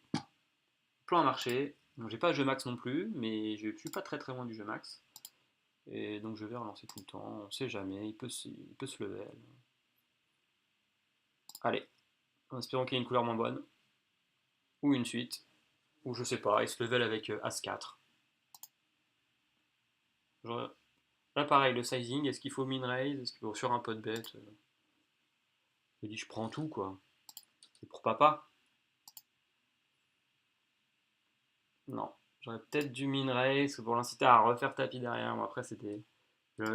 [SPEAKER 1] Plan a marché. Donc, j'ai pas jeu max non plus, mais je suis pas très très loin du jeu max. Et donc je vais relancer tout le temps, on sait jamais, il peut se lever. Allez, en espérant qu'il y ait une couleur moins bonne, ou une suite, ou je sais pas, il se level avec As-4. Là pareil, le sizing, est-ce qu'il faut min raise, est-ce qu'il faut sur un pot de bet je dis je prends tout quoi, c'est pour papa. Non, j'aurais peut-être dû min raise pour l'inciter à refaire tapis derrière, bon, après c'était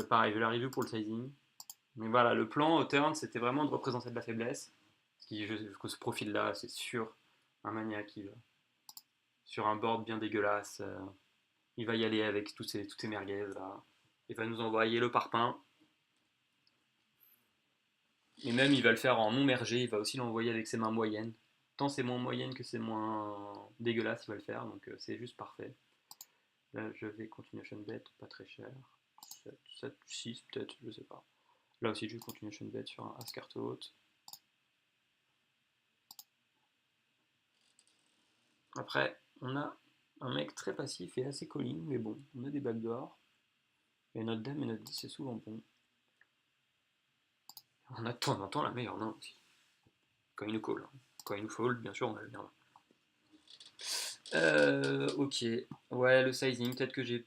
[SPEAKER 1] pareil, je l'ai revu pour le sizing. Mais voilà, le plan au turn c'était vraiment de représenter de la faiblesse, que ce profil là c'est sûr, un maniaque sur un board bien dégueulasse. Il va y aller avec toutes ces merguez là. Il va nous envoyer le parpaing. Et même il va le faire en non mergé, il va aussi l'envoyer avec ses mains moyennes. Tant c'est moins moyenne que c'est moins dégueulasse, il va le faire, donc c'est juste parfait. Là, je vais continuation bet, pas très cher. 7, 6 peut-être, je sais pas. Là aussi, je vais continuation bet sur un As carte haute. Après, on a un mec très passif et assez calling, mais bon, on a des backdoors. Et notre dame et notre 10 c'est souvent bon. On a de temps en temps la meilleure main aussi. Quand il nous call. Quand il nous fold, bien sûr, on a le bien. Ok. Ouais, le sizing, peut-être que j'ai.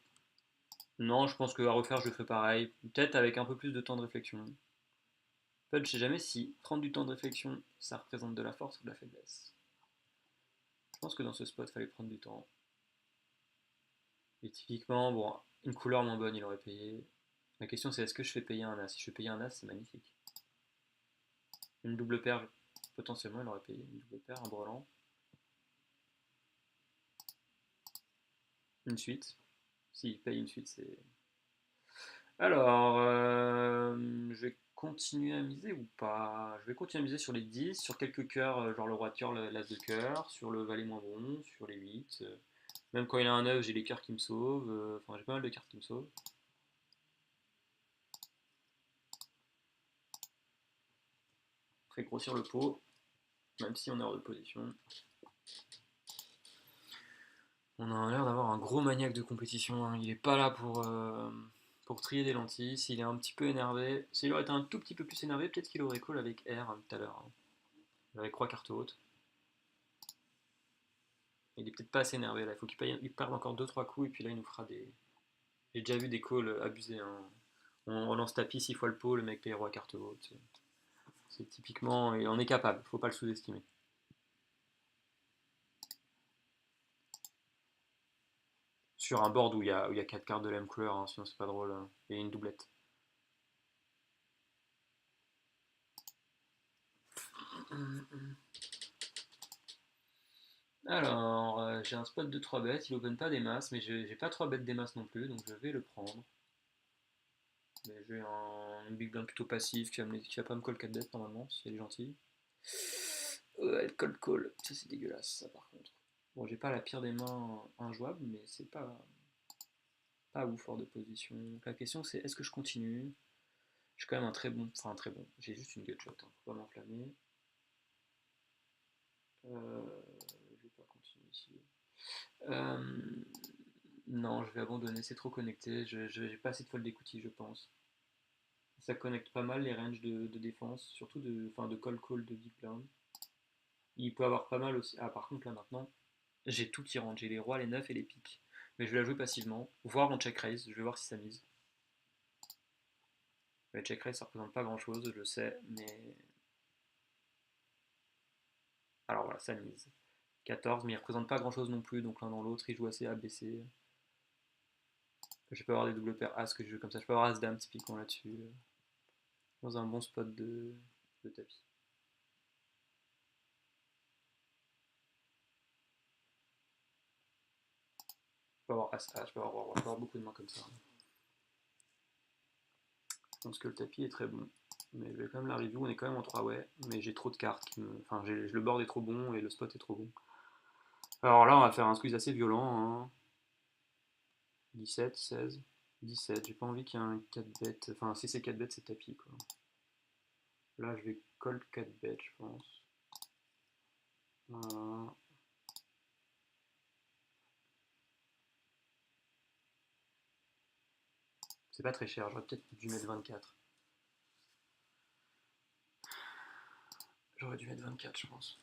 [SPEAKER 1] Non, je pense qu'à refaire, je ferai pareil. Peut-être avec un peu plus de temps de réflexion. En fait, je sais jamais si prendre du temps de réflexion, ça représente de la force ou de la faiblesse. Je pense que dans ce spot, il fallait prendre du temps. Et typiquement, bon, une couleur moins bonne, il aurait payé. La question, c'est est-ce que je fais payer un as? Si je fais payer un as, c'est magnifique. Une double paire, potentiellement, il aurait payé. Une double paire, un brelan. Une suite. S'il paye une suite, c'est. Alors, je vais continuer à miser ou pas? Je vais continuer à miser sur les 10, sur quelques cœurs, genre le roi de cœur, l'as de cœur, sur le valet moins bon, sur les 8. Même quand il a un 9, j'ai les cœurs qui me sauvent. Enfin, j'ai pas mal de cartes qui me sauvent. Fait grossir le pot, même si on est hors de position. On a l'air d'avoir un gros maniaque de compétition, hein. Il est pas là pour trier des lentilles. S'il est un petit peu énervé, s'il aurait été un tout petit peu plus énervé, peut-être qu'il aurait call avec R tout à l'heure, hein. Avec 3 cartes hautes. Il est peut-être pas assez énervé là, il faut qu'il perde encore 2-3 coups et puis là il nous fera des. J'ai déjà vu des calls abusés, hein. On relance tapis 6 fois le pot, le mec paye roi carte haute. C'est typiquement. Et on est capable, faut pas le sous-estimer. Sur un board où il y a 4 cartes de la même couleur, hein, sinon c'est pas drôle, hein. Et une doublette. Alors, j'ai un spot de 3 bêtes, il open pas des masses, mais j'ai pas 3 bêtes des masses non plus, donc je vais le prendre. Mais j'ai un big blind plutôt passif qui va pas me call 4 bêtes normalement, si elle est gentille. Elle cold call, ça c'est dégueulasse ça par contre. Bon, j'ai pas la pire des mains injouable, mais c'est pas ouf hors de position. Donc la question c'est est-ce que je continue? Je suis quand même un très bon, j'ai juste une gutshot, hein, faut pas m'enflammer. Je vais pas continuer ici. Euh, non, je vais abandonner, c'est trop connecté, j'ai pas assez de fold equity je pense. Ça connecte pas mal les ranges de défense, surtout de call de deep blind. Il peut avoir pas mal aussi. Ah, par contre, là maintenant, j'ai tout qui rentre. J'ai les rois, les neufs et les piques. Mais je vais la jouer passivement, voire en check raise. Je vais voir si ça mise. Le check raise, ça représente pas grand chose, je sais, mais. Alors voilà, ça mise. 14, mais il représente pas grand chose non plus, donc l'un dans l'autre, il joue assez ABC. Je peux avoir des doubles paires As que je joue comme ça. Je peux avoir As-Dame typiquement là-dessus. Dans un bon spot de tapis. Je peux avoir As-A, je peux avoir beaucoup de mains comme ça. Je pense que le tapis est très bon. Mais je vais quand même la review, on est quand même en 3 way, mais j'ai trop de cartes qui me. Enfin, le board est trop bon et le spot est trop bon. Alors là, on va faire un squeeze assez violent, hein. 17, 16, 17. J'ai pas envie qu'il y ait un 4 bet. Enfin, si c'est 4 bet, c'est tapis, quoi. Là, je vais call 4 bet, je pense. Voilà. C'est pas très cher, j'aurais peut-être dû mettre 24. J'aurais dû mettre 24, je pense.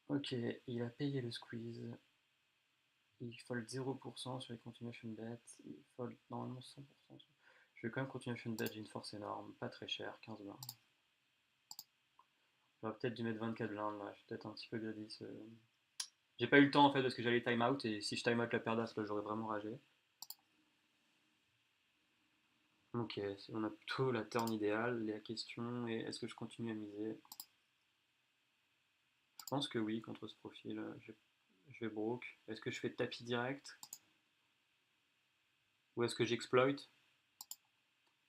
[SPEAKER 1] Ok, il a payé le squeeze. Il fold 0% sur les continuation bets. Il fold normalement 100%. Je vais quand même continuation bet, j'ai une force énorme. Pas très cher, 15 blindes. J'aurais peut-être dû mettre 24 blindes là, je suis peut-être un petit peu greedy. J'ai pas eu le temps en fait parce que j'allais time out et si je time out la paire d'as là j'aurais vraiment ragé. Ok, on a plutôt la turn idéale. La question est est-ce que je continue à miser? Je pense que oui, contre ce profil. Je vais broke. Est-ce que je fais tapis direct? Ou est-ce que j'exploite?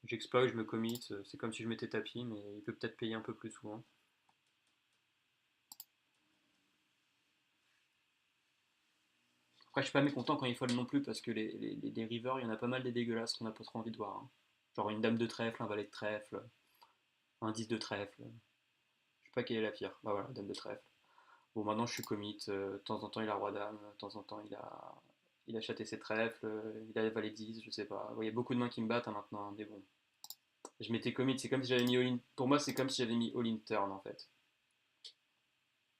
[SPEAKER 1] J'exploit, je me commit, c'est comme si je m'étais tapis, mais il peut peut-être payer un peu plus souvent. Après, je suis pas mécontent quand il fold non plus, parce que les rivers, il y en a pas mal des dégueulasses qu'on a pas trop envie de voir, hein. Genre une dame de trèfle, un valet de trèfle, un 10 de trèfle. Je sais pas quelle est la pire. Bah voilà, dame de trèfle. Bon, maintenant je suis commit, de temps en temps il a roi dame, de temps en temps il a châté ses trèfles, il a valet 10, je sais pas. Il y a beaucoup de mains qui me battent, hein, maintenant, mais bon. Je m'étais commit, c'est comme si j'avais mis all-in. Pour moi, c'est comme si j'avais mis all-in turn en fait.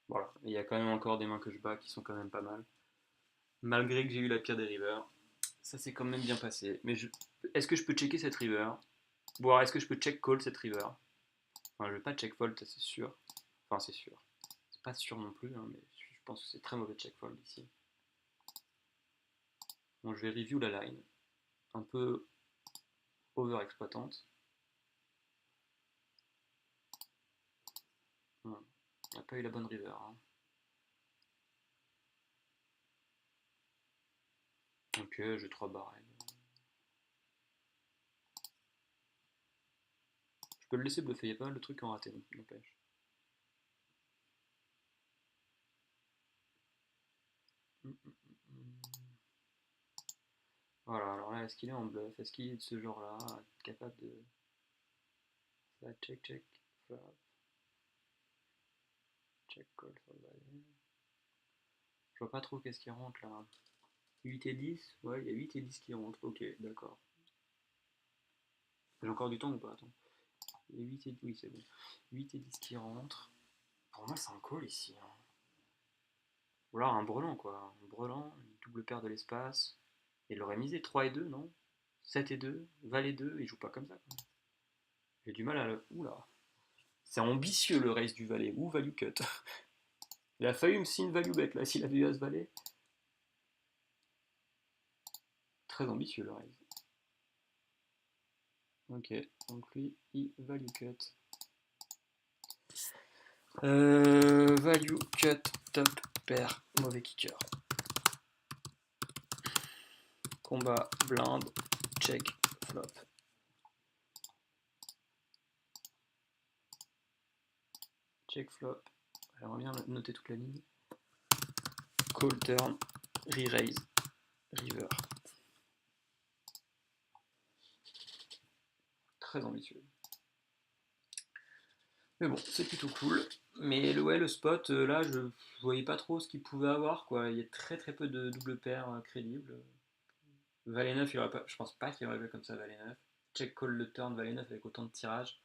[SPEAKER 1] Voilà, il y a quand même encore des mains que je bats qui sont quand même pas mal. Malgré que j'ai eu la pire des rivers, ça s'est quand même bien passé. Mais est-ce que je peux checker cette river? Bon, alors, est-ce que je peux check call cette river? Enfin, je vais pas check fold, ça, c'est sûr. Enfin, c'est sûr. C'est pas sûr non plus, hein, mais je pense que c'est très mauvais check fold ici. Bon, je vais review la line. Un peu over-exploitante. On n'a pas eu la bonne river, hein. Ok, j'ai 3 barrels. Je peux le laisser bluffer, il y a pas mal de trucs qui ont raté, donc n'empêche. Voilà, alors là, est-ce qu'il est en bluff? Est-ce qu'il est de ce genre-là, capable de... Ça, check, check, flop, check, call, fold, valet. Je vois pas trop qu'est-ce qui rentre là. 8 et 10? Ouais, il y a 8 et 10 qui rentrent, ok, d'accord. J'ai encore du temps ou pas? Attends. Il y a 8 et... Oui, c'est bon. 8 et 10 qui rentrent. Pour moi, c'est un call ici, hein. Ou alors un brelan, quoi. Un brelan, une double paire de l'espace. Il aurait misé 3 et 2, non? 7 et 2, valet 2, il joue pas comme ça, quoi. J'ai du mal à le... Oula. C'est ambitieux le race du valet. Ou value cut. Il a failli me signer value bet là, s'il avait eu as valet. Très ambitieux le raise. Ok, donc lui, il value cut. Value cut, top pair, mauvais kicker. Combat, blind, check, flop. Check, flop. J'aimerais bien noter toute la ligne. Call, turn, re-raise, river. Très ambitieux. Mais bon, c'est plutôt cool. Mais ouais, le spot, là, je voyais pas trop ce qu'il pouvait avoir, quoi. Il y a très très peu de double paires crédibles. Valet 9, il aurait pas, je pense pas qu'il aurait joué comme ça, Valet 9. Check call le turn, Valet 9 avec autant de tirages.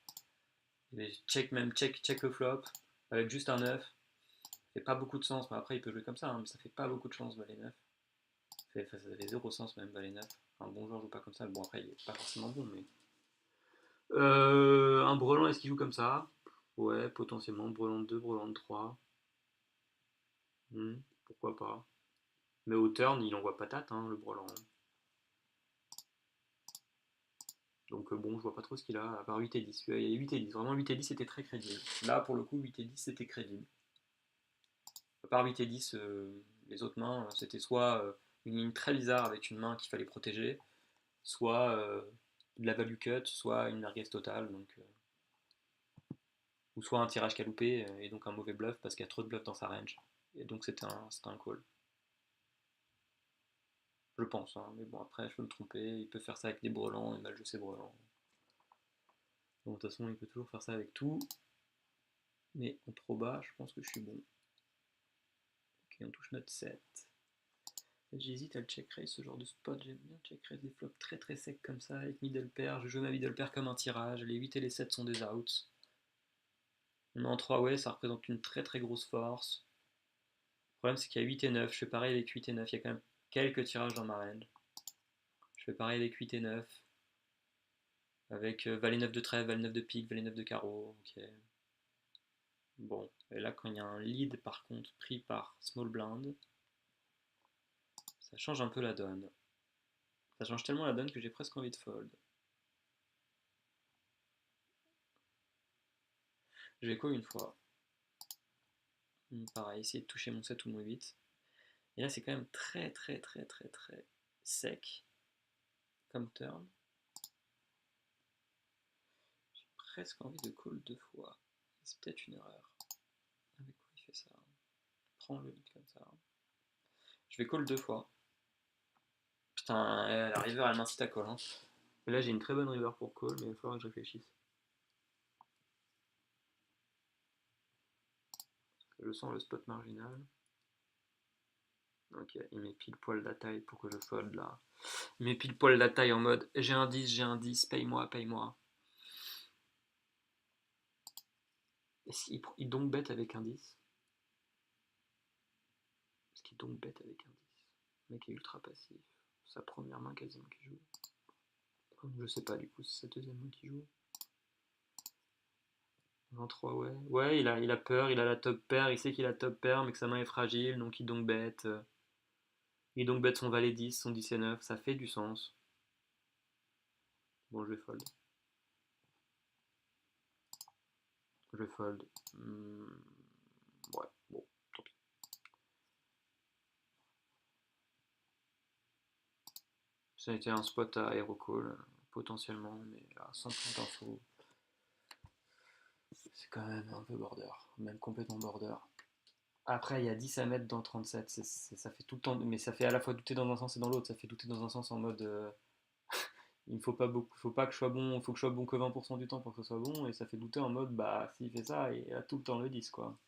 [SPEAKER 1] Et check même, check le flop, avec juste un 9. Ça fait pas beaucoup de sens, mais après il peut jouer comme ça, hein, mais ça fait pas beaucoup de chance, Valet 9. Ça fait zéro sens même, Valet 9. Un bon joueur joue pas comme ça. Bon, après il est pas forcément bon, mais. Un brelan, est-ce qu'il joue comme ça? Ouais, potentiellement. Brelan 2, brelan 3. Pourquoi pas. Mais au turn, il envoie patate, hein, le brelan. Donc bon, je vois pas trop ce qu'il a, à part 8 et 10. Il y a 8 et 10, vraiment 8 et 10 c'était très crédible. Là, pour le coup, 8 et 10 c'était crédible. À part 8 et 10, les autres mains, c'était soit une ligne très bizarre avec une main qu'il fallait protéger, soit de la value cut, soit une merguez totale, donc, ou soit un tirage qui a loupé, et donc un mauvais bluff parce qu'il y a trop de bluff dans sa range. Et donc c'était un call. Je pense, hein, mais bon, après, je peux me tromper, il peut faire ça avec des brelans, et mal jouer ses brelans. Donc, de toute façon, il peut toujours faire ça avec tout. Mais en trop bas, je pense que je suis bon. Ok, on touche notre 7. J'hésite à le check raise, ce genre de spot. J'aime bien check raise des flops très très secs comme ça, avec middle pair. Je joue ma middle pair comme un tirage. Les 8 et les 7 sont des outs. On est en 3 way, ça représente une très très grosse force. Le problème, c'est qu'il y a 8 et 9. Je fais pareil avec 8 et 9. Il y a quand même quelques tirages dans ma range. Je fais pareil avec 8 et 9. Avec valet 9 de trèfle, valet 9 de pique, valet 9 de carreau. Ok. Bon, et là, quand il y a un lead par contre pris par small blind, ça change un peu la donne. Ça change tellement la donne que j'ai presque envie de fold. Je vais quoi une fois. Pareil, essayer de toucher mon 7 ou mon 8. Et là, c'est quand même très très très très très sec comme turn. presque envie de call 2 fois. C'est peut-être une erreur. Avec quoi il fait ça? Prends le lead comme ça. Je vais call 2 fois. Putain, la river elle m'incite à call. Hein. Et là j'ai une très bonne river pour call, mais il va falloir que je réfléchisse. Je sens le spot marginal. Ok, il met pile poil la taille pour que je fold là. Il met pile poil la taille en mode j'ai un 10, paye-moi, paye-moi. Il donc bête avec un 10. Est-ce qu'il donc bête avec un 10? Le mec est ultra passif. Sa première main quasiment qui joue. Je sais pas du coup, c'est sa deuxième main qui joue. 23, ouais. Ouais, il a peur, il a la top pair, il sait qu'il a top pair, mais que sa main est fragile, donc il donc bête. Il donc bête son valet 10, son 10 et 9, ça fait du sens. Bon, je vais fold. Je vais fold. Ouais, bon, tant pis. Ça a été un spot à aérocall, potentiellement, mais à 100 points d'info, c'est quand même un peu border, même complètement border. Après, il y a 10 à mettre dans 37, ça fait tout le temps, mais ça fait à la fois douter dans un sens et dans l'autre, ça fait douter dans un sens en mode il ne faut pas beaucoup, faut pas que je sois bon, il faut que je sois bon que 20% du temps pour que ce soit bon, et ça fait douter en mode bah s'il fait ça, il a tout le temps le 10 quoi.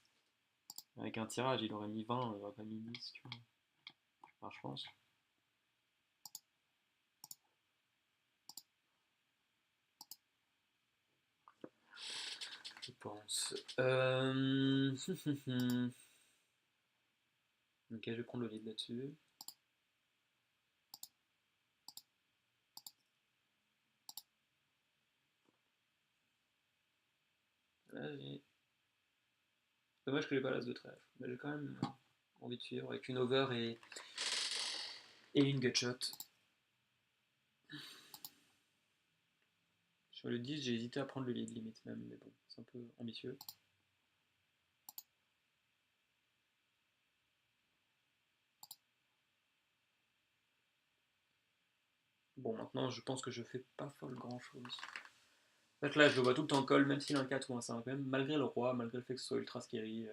[SPEAKER 1] Avec un tirage, il aurait mis 20, il aurait pas mis 10, tu vois. Enfin, je pense. Je pense. Ok, je vais prendre le lead là-dessus. Dommage que j'ai pas l'as de trèfle, mais j'ai quand même envie de suivre avec une over et une gutshot. Sur le 10, j'ai hésité à prendre le lead limite même, mais bon, c'est un peu ambitieux. Bon, maintenant, je pense que je fais pas folle grand chose. En fait, là, je le vois tout le temps call, même s'il a un 4 ou un 5, même malgré le roi, malgré le fait que ce soit ultra scary.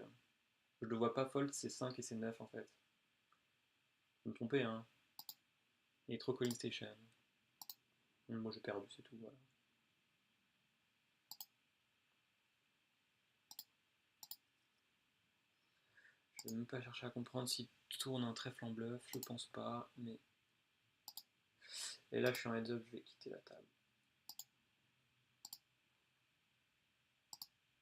[SPEAKER 1] Je le vois pas fold, c'est 5 et c'est 9 en fait. Je me trompais, hein. Il est trop calling station. Moi, j'ai perdu, c'est tout, voilà. Je vais même pas chercher à comprendre s'il tourne un trèfle en bluff, je pense pas, mais. Et là, je suis en heads up, je vais quitter la table.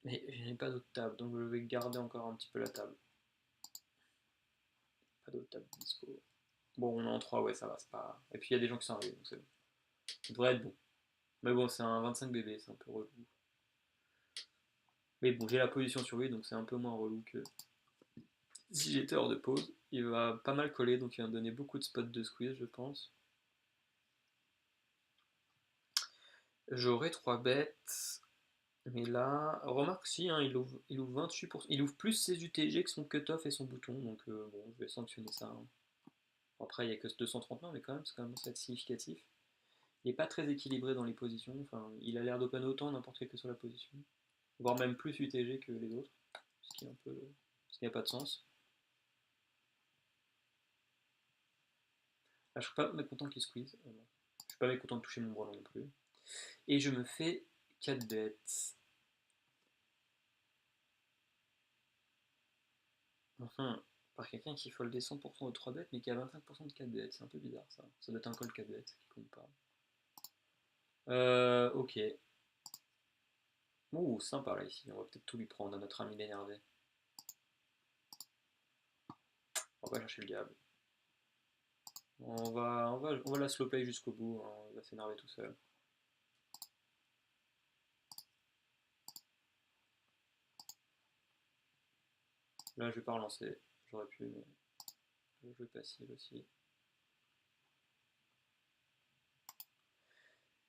[SPEAKER 1] Mais je n'ai pas d'autre table, donc je vais garder encore un petit peu la table. Pas d'autre table dispo. Bon, on est en 3, ouais, ça va, c'est pas. Et puis il y a des gens qui sont arrivés, donc c'est bon. Ça devrait être bon. Mais bon, c'est un 25 bébé, c'est un peu relou. Mais bon, j'ai la position sur lui, donc c'est un peu moins relou que si j'étais hors de pause. Il va pas mal coller, donc il va me donner beaucoup de spots de squeeze, je pense. J'aurai 3 bêtes. Mais là, remarque si, hein, il ouvre 28%. Il ouvre plus ses UTG que son cutoff et son bouton, donc bon, je vais sanctionner ça. Hein. Après, il n'y a que 230 mains, mais quand même, c'est quand même ça être significatif. Il n'est pas très équilibré dans les positions, enfin, il a l'air d'open autant n'importe quelle que soit la position. Voire même plus UTG que les autres, ce qui est un peu. Ce qui n'a pas de sens. Là, je suis pas mécontent qu'il squeeze. Je suis pas mécontent de toucher mon brelan non plus. Et je me fais 4 bêtes. Enfin, par quelqu'un qui foldait 100% de 3 bêtes, mais qui a 25% de 4 bêtes. C'est un peu bizarre ça. Ça doit être un call 4 bêtes qui compte pas. Ok. Ouh, sympa là ici. On va peut-être tout lui prendre à notre ami l'énervé. On va chercher le diable. On va la slow play jusqu'au bout. Hein. Il va s'énerver tout seul. Là, je vais pas relancer. J'aurais pu, mais je vais jouer passive aussi.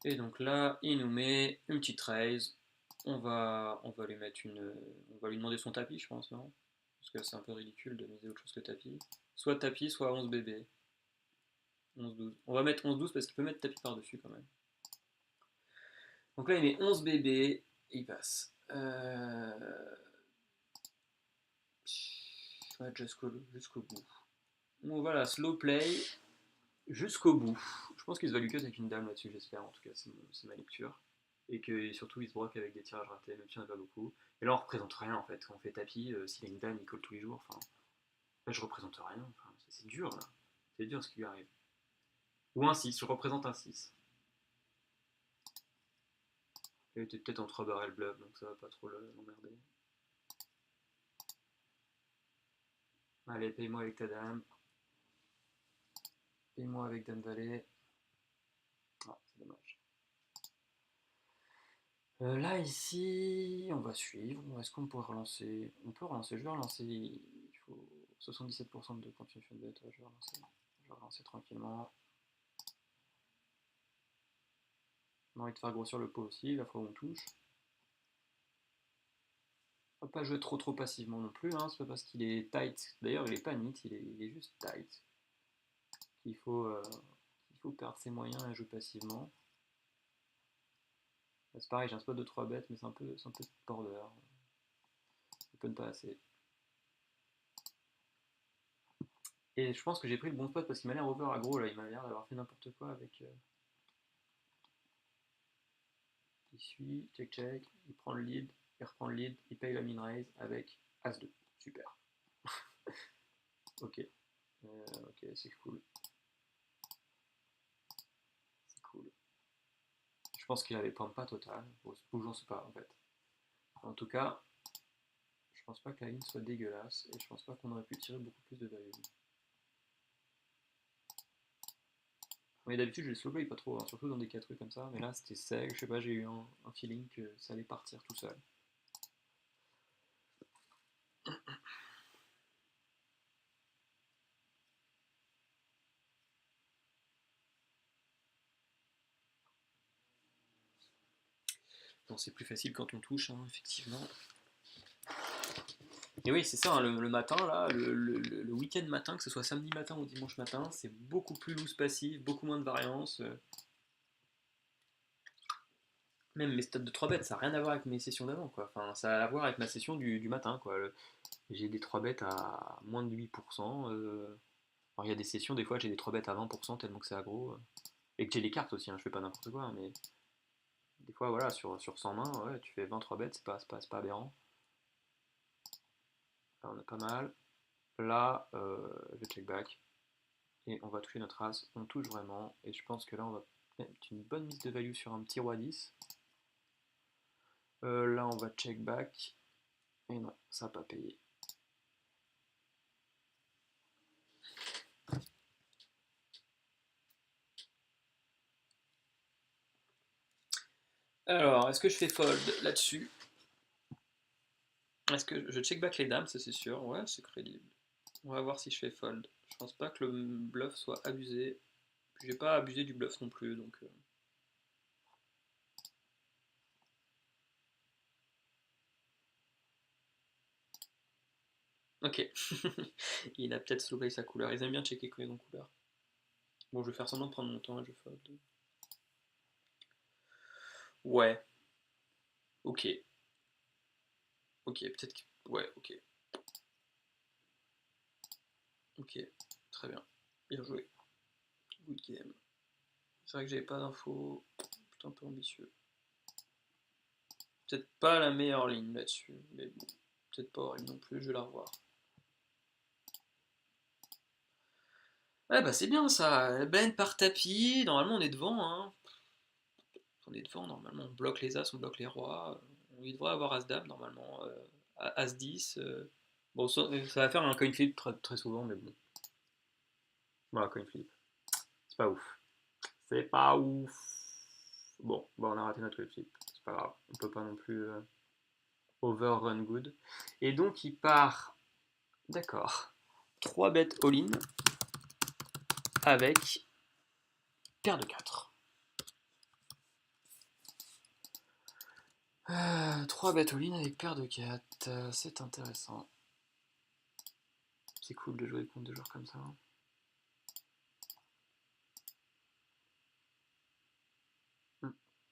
[SPEAKER 1] Et donc là, il nous met une petite raise. On va lui mettre on va lui demander son tapis, je pense, non? Parce que c'est un peu ridicule de miser autre chose que tapis. Soit tapis, soit 11 bébé. 11-12. On va mettre 11-12 parce qu'il peut mettre tapis par-dessus quand même. Donc là, il met 11 bébé. il passe. Ouais, jusqu'au bout. Bon, voilà, slow play jusqu'au bout. Je pense qu'il se value cut avec une dame là-dessus, j'espère. En tout cas, c'est ma lecture. Et que surtout, il se broque avec des tirages ratés, même s'il n'y en a pas beaucoup. Et là, on représente rien en fait. Quand on fait tapis, s'il a une dame, il colle tous les jours. Enfin, là, je représente rien. Enfin, c'est dur là. C'est dur ce qui lui arrive. Ou un 6, je représente un 6. Il était peut-être en 3 barrels bluff, donc ça va pas trop l'emmerder. Allez, paye-moi avec ta dame. Paye-moi avec dame valet. Ah, c'est dommage. Là, ici, on va suivre. Est-ce qu'on pourrait relancer? On peut relancer. Je vais relancer. Il faut 77% de continuation de bet. Ouais, je vais relancer. Je vais relancer tranquillement. On a envie de faire grossir le pot aussi, la fois où on touche. On va pas jouer trop passivement non plus. Hein. C'est pas parce qu'il est tight. D'ailleurs, il est pas neat, il est juste tight. Qu'il faut perdre ses moyens et jouer passivement. C'est pareil, j'ai un spot de 3 bêtes, mais c'est un peu border. Je ne pas assez. Et je pense que j'ai pris le bon spot parce qu'il m'a l'air over aggro là, il m'a l'air d'avoir fait n'importe quoi avec. Il suit, check check, il prend le lead, il reprend le lead, il paye la min raise avec As-2. Super. Ok. Ok, c'est cool. C'est cool. Je pense qu'il avait pas total. Ou j'en sais pas en fait. En tout cas, je pense pas que la ligne soit dégueulasse et je pense pas qu'on aurait pu tirer beaucoup plus de value. Mais d'habitude, je le slow play pas trop, hein, surtout dans des cas trucs comme ça. Mais là, c'était sec, je sais pas, j'ai eu un feeling que ça allait partir tout seul. Bon, c'est plus facile quand on touche, hein, effectivement. Et oui, c'est ça, hein, le matin, là, le week-end matin, que ce soit samedi matin ou dimanche matin, c'est beaucoup plus loose passif, beaucoup moins de variance. Même mes stats de 3 bêtes, ça n'a rien à voir avec mes sessions d'avant, quoi. Enfin, ça a à voir avec ma session du matin, quoi. J'ai des 3 bêtes à moins de 8%. Alors, il y a des sessions, des fois, j'ai des 3 bêtes à 20%, tellement que c'est aggro. Et que j'ai les cartes aussi, hein, je fais pas n'importe quoi, mais des fois, voilà, sur 100 mains, ouais, tu fais 23 bêtes, c'est pas aberrant. Là, on a pas mal. Là, je check back. Et on va toucher notre as. On touche vraiment. Et je pense que là, on va mettre une bonne mise de value sur un petit roi 10. Là, on va check back. Et non, ça n'a pas payé. Alors, est-ce que je fais fold là-dessus? Est-ce que je check back les dames, ça c'est sûr. Ouais, c'est crédible. On va voir si je fais fold. Je pense pas que le bluff soit abusé. J'ai pas abusé du bluff non plus, donc. Ok. Il a peut-être slowplay sa couleur. Ils aiment bien checker quand ils ont couleur. Bon, je vais faire semblant de prendre mon temps et je fold. Ouais. Ok. Ok, peut-être que. Ouais, ok. Ok. Très bien. Bien joué. Good game. C'est vrai que j'avais pas d'infos. Putain, un peu ambitieux. Peut-être pas la meilleure ligne là-dessus, mais bon. Peut-être pas horrible non plus, je vais la revoir. Ouais, bah c'est bien ça. Ben par tapis. Normalement, on est devant, hein. On est devant, normalement. On bloque les as, on bloque les rois. On devrait avoir as-dame, normalement. As-10. Bon, ça va faire un coin flip très souvent, mais bon. Voilà, coin flip. C'est pas ouf. C'est pas ouf. Bon, on a raté notre coin flip. C'est pas grave. On peut pas non plus overrun good. Et donc, il part. D'accord. 3 bêtes all-in avec paire de 4. 3 bêtes all-in avec paire de 4. C'est intéressant. C'est cool de jouer contre des joueurs comme ça.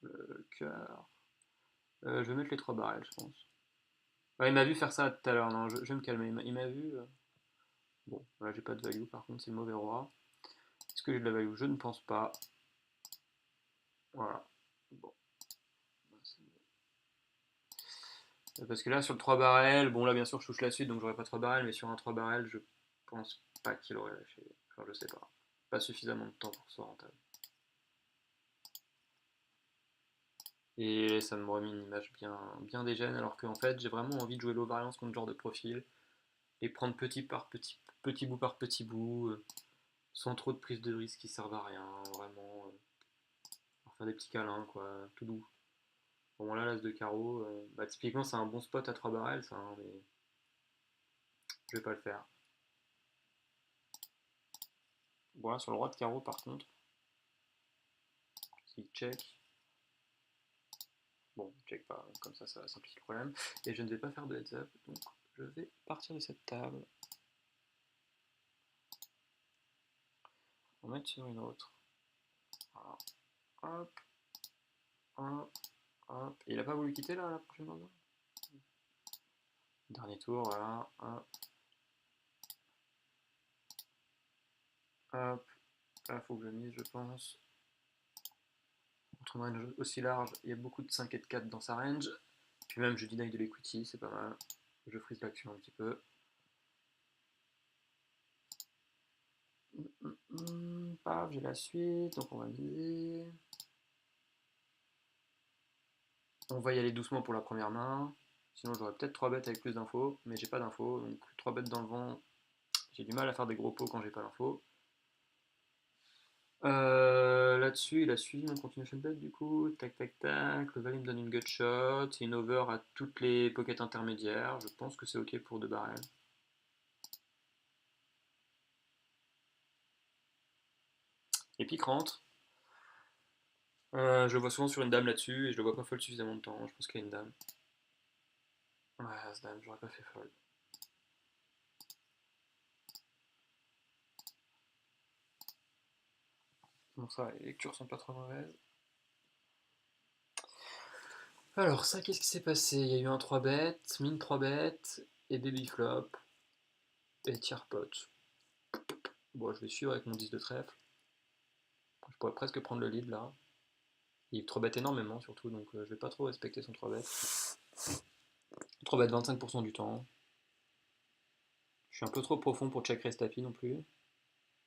[SPEAKER 1] Le cœur. Je vais mettre les 3 barrels, je pense. Ouais, il m'a vu faire ça tout à l'heure, non, je vais me calmer. Il m'a vu. Bon, là j'ai pas de value, par contre c'est le mauvais roi. Est-ce que j'ai de la value? Je ne pense pas. Voilà. Bon. Parce que là sur le 3 barrels, bon là bien sûr je touche la suite donc j'aurai pas 3 barrels, mais sur un 3 barrels je pense pas qu'il aurait lâché. Enfin je sais pas. Pas suffisamment de temps pour que ce soit rentable. Et ça me remet une image bien dégène alors qu'en fait j'ai vraiment envie de jouer low variance contre ce genre de profil et prendre petit bout par petit bout, sans trop de prise de risque qui servent à rien, vraiment pour faire des petits câlins quoi, tout doux. Bon là l'as de carreau, bah, typiquement c'est un bon spot à 3 barrels ça, hein, mais je vais pas le faire. Bon là sur le roi de carreau par contre, s'il check, bon check pas, comme ça simplifie le problème, et je ne vais pas faire de heads up, donc je vais partir de cette table, on va mettre sur une autre. Voilà. Hop, hop, hop. Et il a pas voulu quitter là la prochaine main. Dernier tour, voilà. Hop, hop. Là, faut que je mise, je pense. Contre une range aussi large, il y a beaucoup de 5 et de 4 dans sa range. Puis même, je deny de l'equity, c'est pas mal. Je frise l'action un petit peu. Paf, j'ai la suite, donc on va miser. On va y aller doucement pour la première main. Sinon, j'aurais peut-être 3 bêtes avec plus d'infos, mais j'ai pas d'infos. Donc 3 bêtes dans le vent, j'ai du mal à faire des gros pots quand j'ai pas l'info. Là-dessus, il a suivi mon continuation bet du coup. Tac, tac, tac. Le valet me donne une gut shot. C'est une over à toutes les pockets intermédiaires. Je pense que c'est ok pour 2 barrels. Et pique rentre. Je le vois souvent sur une dame là-dessus et je le vois pas fold suffisamment de temps. Je pense qu'il y a une dame. Ouais, ce dame, j'aurais pas fait fold. Bon, ça, les lectures sont pas trop mauvaises. Alors, ça, qu'est-ce qui s'est passé? Il y a eu un 3 bet, mine 3 bet, et baby flop, et tiers pot. Bon, je vais suivre avec mon 10 de trèfle. Je pourrais presque prendre le lead là. Il 3 bet énormément surtout, donc je vais pas trop respecter son 3 bet. 3 bet 25% du temps. Je suis un peu trop profond pour check raise tapis non plus.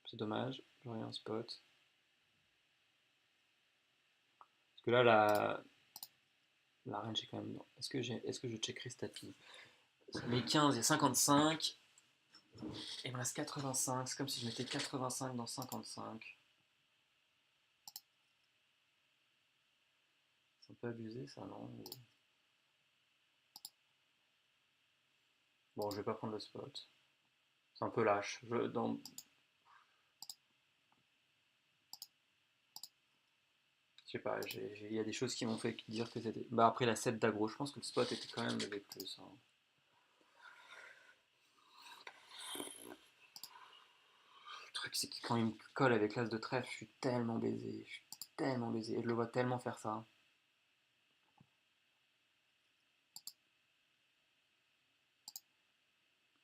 [SPEAKER 1] C'est dommage, j'aurais un spot. Parce que là, la range est quand même... Est-ce que je check raise tapis? Mes 15, il y a 55. Il me reste 85. C'est comme si je mettais 85 dans 55. C'est un peu abusé ça, non? Bon, je vais pas prendre le spot. C'est un peu lâche. Je sais pas, il y a des choses qui m'ont fait dire que c'était. Bah après la 7 d'aggro, je pense que le spot était quand même levé plus, hein. Le truc c'est que quand il me colle avec l'as de trèfle, je suis tellement baisé. Je suis tellement baisé. Et je le vois tellement faire ça.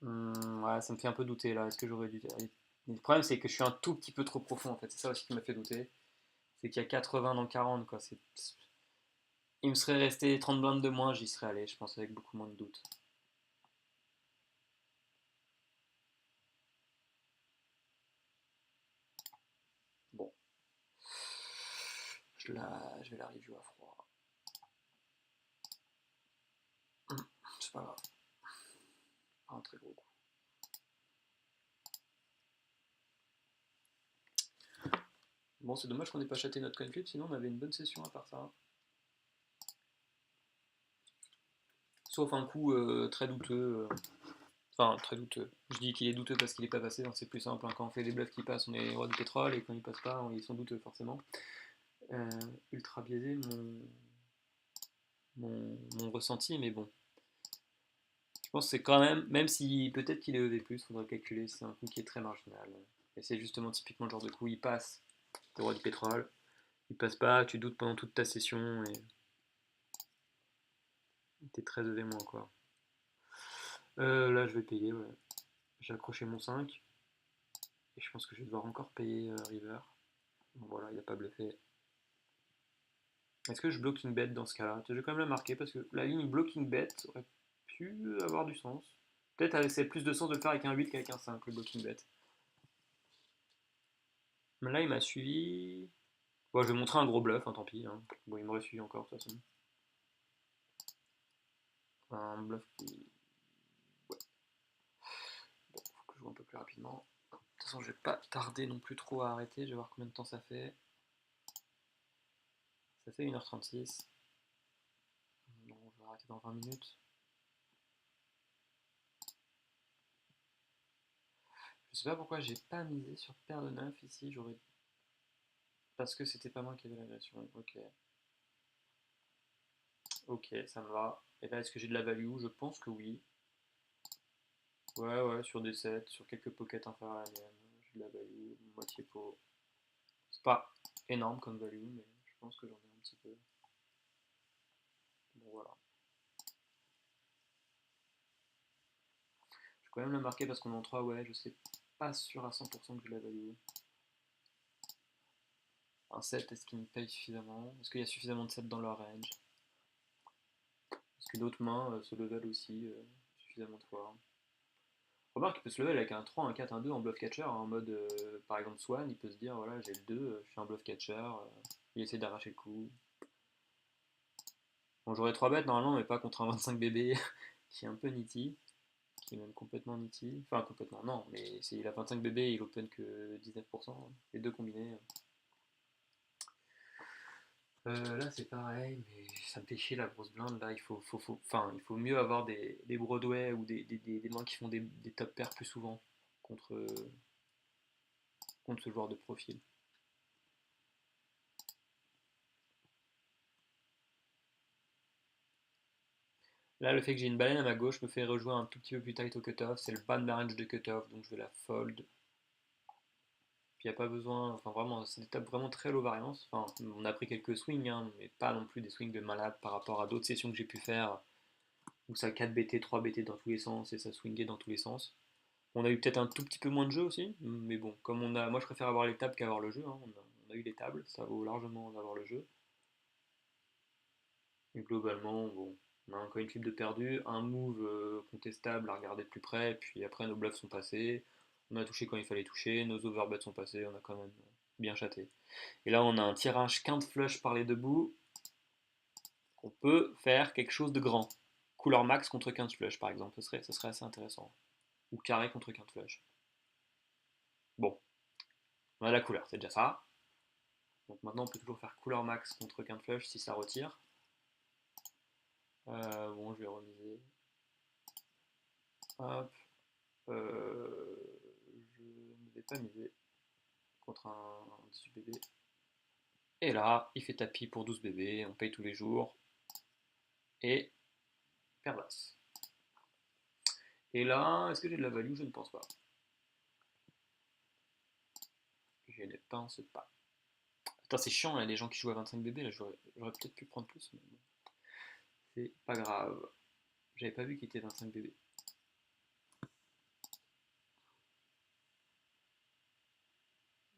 [SPEAKER 1] Ouais, ça me fait un peu douter là. Est-ce que j'aurais dû aller. Le problème c'est que je suis un tout petit peu trop profond en fait. C'est ça aussi qui m'a fait douter. C'est qu'il y a 80 dans 40 quoi. Il me serait resté 30 blindes de moins, j'y serais allé, je pense, avec beaucoup moins de doute. Bon. Je vais la review à froid. C'est pas grave. Un très gros coup. Bon, c'est dommage qu'on n'ait pas chaté notre coin flip, sinon on avait une bonne session à part ça. Sauf un coup très douteux. Enfin, très douteux. Je dis qu'il est douteux parce qu'il n'est pas passé, donc c'est plus simple, hein. Quand on fait des bluffs qui passent, on est roi du pétrole, et quand ils passent pas, ils sont douteux forcément. Euh, Ultra biaisé mon ressenti, mais bon. Je pense que c'est quand même si peut-être qu'il est EV+, il faudra calculer, c'est un coup qui est très marginal. Et c'est justement typiquement le genre de coup, il passe, t'es roi du pétrole, il passe pas, tu doutes pendant toute ta session, et était très EV moins quoi. Là je vais payer, ouais. J'ai accroché mon 5. Et je pense que je vais devoir encore payer River. Bon, voilà, il n'a pas bluffé. Est-ce que je blocking bet dans ce cas-là? Je vais quand même la marquer parce que la ligne blocking bet aurait pu avoir du sens. Peut-être c'est plus de sens de le faire avec un 8 qu'avec un 5, le blocking bet. Mais là, il m'a suivi. Bon, je vais montrer un gros bluff, hein, tant pis. Hein. Bon, il m'aurait suivi encore, de toute façon. Un bluff qui. Ouais. Bon, faut que je joue un peu plus rapidement. De toute façon, je vais pas tarder non plus trop à arrêter. Je vais voir combien de temps ça fait. Ça fait 1h36. Bon, je vais arrêter dans 20 minutes. Je sais pas pourquoi j'ai pas misé sur paire de 9 ici. J'aurais. Parce que c'était pas moi qui avais l'agression. Ok. Ok, ça me va. Et là, est-ce que j'ai de la value? Je pense que oui. Ouais, ouais, sur des sets, sur quelques pockets inférieurs à la mienne. J'ai de la value, moitié pot. C'est pas énorme comme value, mais je pense que j'en ai un petit peu. Bon, voilà. Je vais quand même le marquer parce qu'on est en 3, ouais, je sais pas sûr à 100% que j'ai de la value. Un 7, est-ce qu'il me paye suffisamment? Est-ce qu'il y a suffisamment de 7 dans leur range? Est-ce que d'autres mains se level aussi suffisamment de fois? Remarque qu'il peut se level avec un 3, un 4, un 2 en bluff catcher, hein, en mode par exemple Swan, il peut se dire voilà j'ai le 2, je suis un bluff catcher, il essaie d'arracher le coup. Bon j'aurais 3 bêtes normalement mais pas contre un 25 bébé qui est un peu nitty, qui est même complètement nitty. Enfin complètement non, mais s'il a 25 bébés il open que 19%, les deux combinés. Là c'est pareil, mais ça me fait chier la grosse blinde. Là enfin, il faut mieux avoir des Broadway ou des mains qui font des top pairs plus souvent contre, contre ce joueur de profil. Là, le fait que j'ai une baleine à ma gauche me fait rejouer un tout petit peu plus tight au cutoff. C'est le bas de ma range de cutoff, donc je vais la fold. Puis il n'y a pas besoin, enfin vraiment, c'est des tables vraiment très low variance. Enfin, on a pris quelques swings, hein, mais pas non plus des swings de malade par rapport à d'autres sessions que j'ai pu faire où ça 4 BT, 3 BT dans tous les sens et ça swingait dans tous les sens. On a eu peut-être un tout petit peu moins de jeu aussi, mais bon, comme on a, moi je préfère avoir les tables qu'avoir le jeu. Hein. On a eu les tables, ça vaut largement d'avoir le jeu. Et globalement, bon, on a encore une flip de perdu, un move contestable à regarder de plus près, et puis après nos bluffs sont passés, on a touché quand il fallait toucher, nos overbets sont passés, on a quand même bien chaté. Et là on a un tirage quinte flush par les deux bouts, on peut faire quelque chose de grand. Couleur max contre quinte flush par exemple, ce serait assez intéressant. Ou carré contre quinte flush. Bon, on a la couleur, c'est déjà ça. Donc maintenant on peut toujours faire couleur max contre quinte flush si ça retire. Bon, je vais remiser. Hop. Je ne vais pas miser contre un 18 bébé. Et là, il fait tapis pour 12 bébés, on paye tous les jours. Et paire basse. Et là, est-ce que j'ai de la value? Je ne pense pas. Je ne pense pas. Putain, c'est chiant, il y a des gens qui jouent à 25 bébés, là j'aurais peut-être pu prendre plus, mais bon. C'est pas grave. J'avais pas vu qu'il était 25 bébés.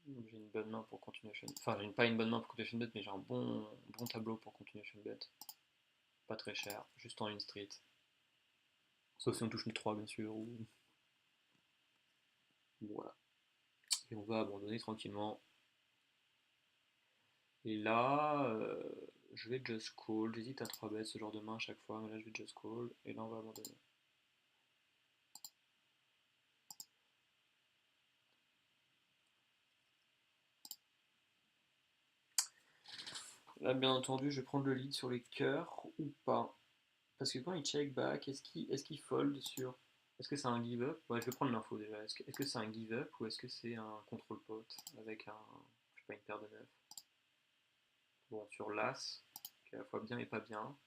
[SPEAKER 1] J'ai une bonne main pour continuation. Enfin, j'ai pas une bonne main pour continuation bet, mais j'ai un bon tableau pour continuation bet. Pas très cher, juste en une street. Sauf si on touche une 3 bien sûr. Ou... Voilà. Et on va abandonner tranquillement. Et là, je vais just call. J'hésite à 3 bêtes ce genre de main à chaque fois, mais là je vais just call. Et là on va abandonner. Là bien entendu je vais prendre le lead sur les cœurs ou pas. Parce que quand il check back, est-ce qu'il fold sur... Est-ce que c'est un give up? Ouais, je vais prendre l'info déjà. Est-ce que c'est un give up ou est-ce que c'est un control pot avec un... Je sais pas, une paire de 9. Bon, sur l'as, qui est à la fois bien et pas bien.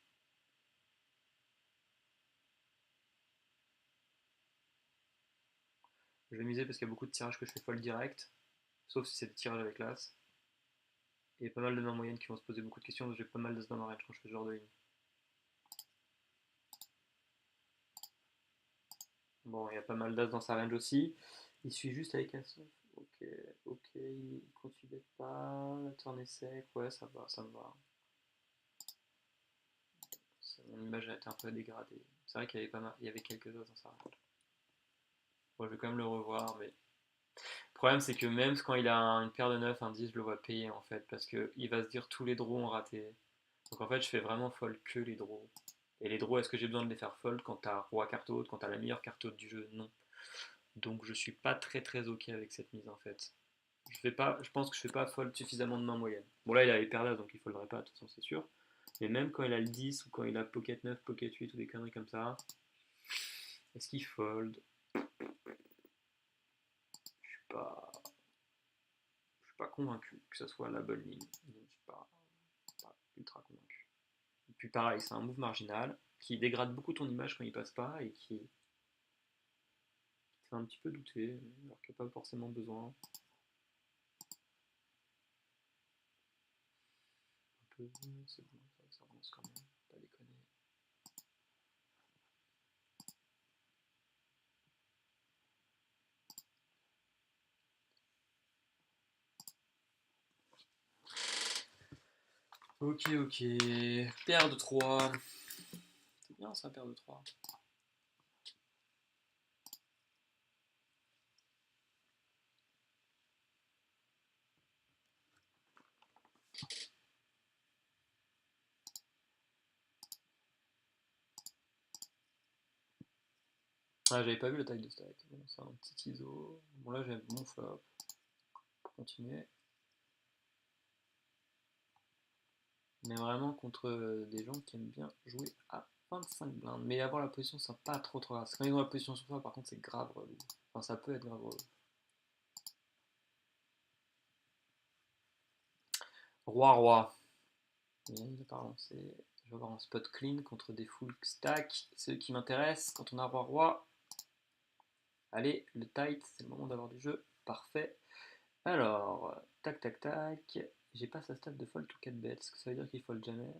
[SPEAKER 1] Je vais miser parce qu'il y a beaucoup de tirages que je fais fold direct. Sauf si c'est des tirages avec l'as. Et il y a pas mal de mains moyennes qui vont se poser beaucoup de questions, parce que j'ai pas mal d'as dans ma range quand je fais ce genre de ligne. Bon, il y a pas mal d'as dans sa range aussi. Il suit juste avec As-9. Ok, ok, il continue d'être pas. La turn est sec, ouais, ça va, ça me va. Mon image a été un peu dégradée. C'est vrai qu'il y avait pas mal, il y avait quelques as dans sa range. Bon, je vais quand même le revoir, mais. Le problème, c'est que même quand il a une paire de 9, un 10, je le vois payer en fait, parce qu'il va se dire tous les draws ont raté. Donc en fait, je fais vraiment fold que les draws. Et les draws, est-ce que j'ai besoin de les faire fold quand t'as roi carte haute, quand t'as la meilleure carte haute du jeu? Non. Donc je suis pas très très ok avec cette mise en fait. Je pense que je fais pas fold suffisamment de main moyenne. Bon là il a les paires d'as donc il folderait pas de toute façon c'est sûr. Mais même quand il a le 10 ou quand il a pocket 9, pocket 8 ou des conneries comme ça, est-ce qu'il fold? Je suis pas, je suis pas convaincu que ce soit la bonne ligne. Je suis pas ultra convaincu. Et puis pareil, c'est un move marginal qui dégrade beaucoup ton image quand il passe pas et qui fait un petit peu douter alors qu'il n'y a pas forcément besoin. Un peu, c'est bon, ça avance quand même, pas déconner. Ok, ok. Paire de 3. C'est bien ça, paire de 3. Ah, j'avais pas vu le taille de stack. Bon, c'est un petit ISO. Bon, là, j'ai mon flop. Pour continuer. Mais vraiment contre des gens qui aiment bien jouer à 25 blindes. Mais avoir la position, c'est pas trop trop grave. Parce que quand ils ont la position sur toi, par contre, c'est grave relou. Enfin, ça peut être grave relou. Roi, roi. Il va pas relancer. Je vais avoir un spot clean contre des full stack. C'est eux qui m'intéressent. Quand on a roi, roi. Allez, le tight, c'est le moment d'avoir du jeu. Parfait. Alors, tac tac tac. J'ai pas sa stat de fold to 4 bêtes. Est-ce que ça veut dire qu'il fold jamais?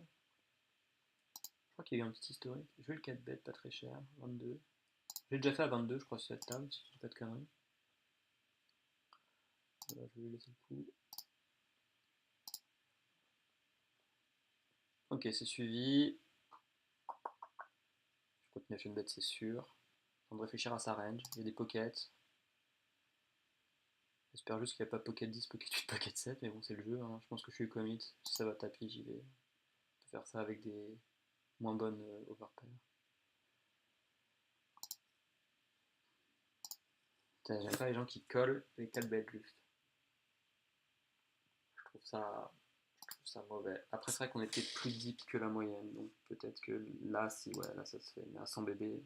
[SPEAKER 1] Je crois qu'il y a eu un petit historique. Je vais le 4 bêtes, pas très cher. 22. J'ai déjà fait à 22, je crois, sur cette table, si je dis pas de conneries. Voilà, je vais lui laisser le coup. Ok, c'est suivi. Je continue à faire une bête, c'est sûr. On de réfléchir à sa range. Il y a des pockets. J'espère juste qu'il n'y a pas pocket 10, pocket 8, pocket 7, mais bon, c'est le jeu. Hein. Je pense que je suis commit. Si ça va tapis, j'y vais. On peut faire ça avec des moins bonnes overpairs. J'aime pas les gens qui collent les 4 bêtes juste. Je trouve ça mauvais. Après, c'est vrai qu'on était plus deep que la moyenne, donc peut-être que là, si, ouais, là ça se fait. Mais à 100 bébés.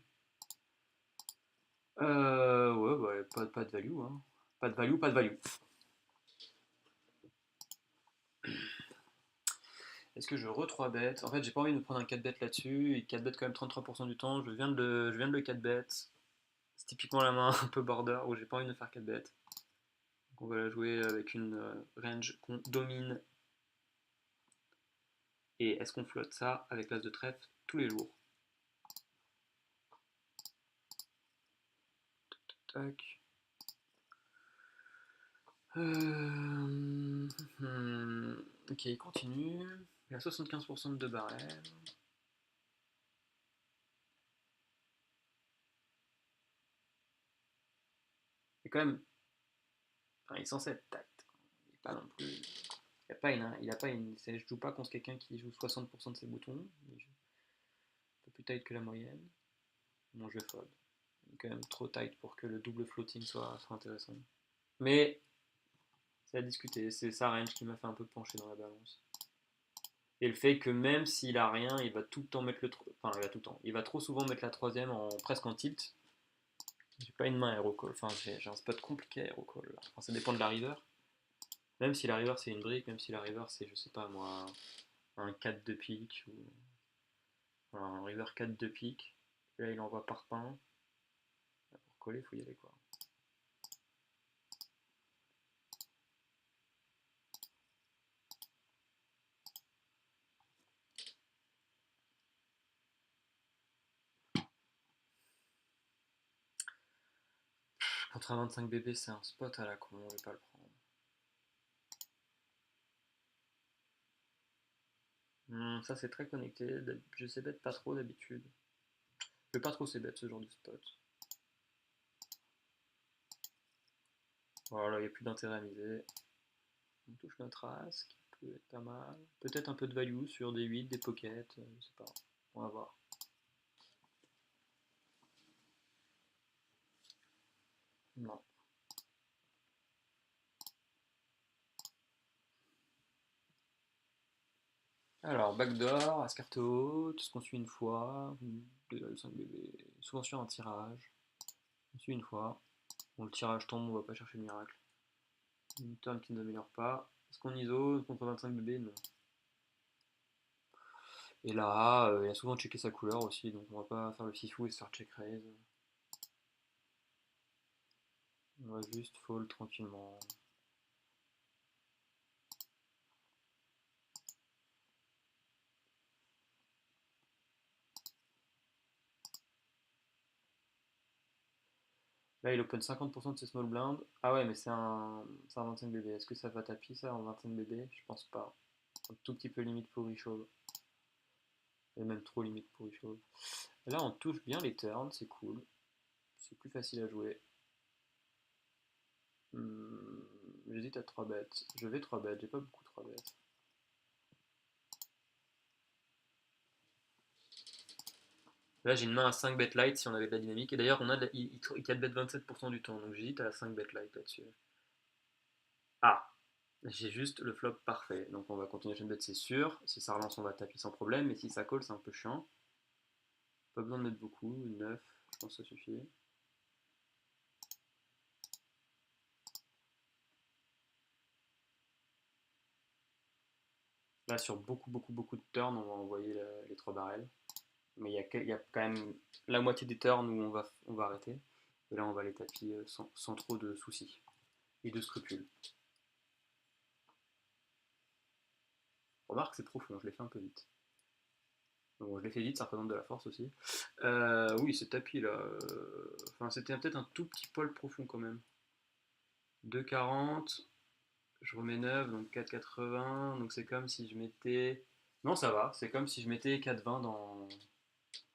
[SPEAKER 1] Ouais, bah, pas de value, hein. Pas de value, pas de value. Est-ce que je re-3 bêtes? En fait, j'ai pas envie de me prendre un 4 bêtes là-dessus. Et 4 bêtes quand même 33% du temps. Je viens de le 4 bêtes. C'est typiquement la main un peu border où j'ai pas envie de faire 4 bêtes. Donc on va la jouer avec une range qu'on domine. Et est-ce qu'on flotte ça avec l'as de trèfle tous les jours? Tac. Euh, Ok, il continue. Il a 75% de barrel. C'est quand même. Enfin, il est censé être tact. Il est pas non plus. Il a pas une. Je joue pas contre quelqu'un qui joue 60% de ses boutons. Il joue un peu plus tight que la moyenne. Bon, je fold. Il est quand même trop tight pour que le double floating soit intéressant. Mais c'est à discuter. C'est sa range qui m'a fait un peu pencher dans la balance. Et le fait que même s'il a rien, il va tout le temps mettre le. Enfin, il va tout le temps. Il va trop souvent mettre la troisième presque en tilt. J'ai pas une main aero call. Enfin, j'ai un spot compliqué à aero call. Enfin, ça dépend de la river. Même si la river c'est une brique, même si la river c'est, je sais pas moi, un 4 de pique ou un river 4 de pique. Et là, il envoie par pain. Pour coller, il faut y aller quoi. Contre un 25 bébé, c'est un spot à la con, je vais pas le prendre. Ça c'est très connecté, je sais bet pas trop d'habitude. Je vais pas trop c'est bet ce genre de spot. Voilà, il n'y a plus d'intérêt à miser. On touche notre as, qui peut être pas mal. Peut-être un peu de value sur des 8, des pockets, je sais pas. On va voir. Non. Alors, backdoor, as carte haute, ce qu'on suit une fois, 2,5 bébé, souvent sur un tirage. On suit une fois. Bon, le tirage tombe, on va pas chercher le miracle. Une turn qui ne améliore pas. Est-ce qu'on ISO contre 25 bébés? Non. Et là, il a souvent checké sa couleur aussi, donc on va pas faire le fifou et se faire check raise. On va juste fold tranquillement. Là, il open 50% de ses small blinds. Ah ouais, mais c'est un 25 bébé. Est-ce que ça va tapis ça en 25 bébé? Je pense pas. Un tout petit peu limite pour reshove. Et même trop limite pour reshove. Là, on touche bien les turns, c'est cool. C'est plus facile à jouer. J'hésite à 3 bêtes. Je vais 3 bêtes, j'ai pas beaucoup 3 bêtes. Là, j'ai une main à 5 bet light si on avait de la dynamique. Et d'ailleurs, on a il 4 bet 27% du temps. Donc j'hésite à la 5 bet light là-dessus. Ah, j'ai juste le flop parfait. Donc on va continuer à bet, c'est sûr. Si ça relance, on va taper sans problème. Mais si ça colle, c'est un peu chiant. Pas besoin de mettre beaucoup. 9, je pense que ça suffit. Là, sur beaucoup de turns, on va envoyer les 3 barrels. Mais il y a quand même la moitié des turns où on va arrêter. Et là, on va les tapis sans trop de soucis et de scrupules. Remarque, c'est profond, je l'ai fait un peu vite. Bon, je l'ai fait vite, ça représente de la force aussi. Oui, ce tapis là, enfin, c'était peut-être un tout petit poil profond quand même. 2,40, je remets 9, donc 4,80, donc c'est comme si je mettais. Non, ça va, c'est comme si je mettais 4,20 dans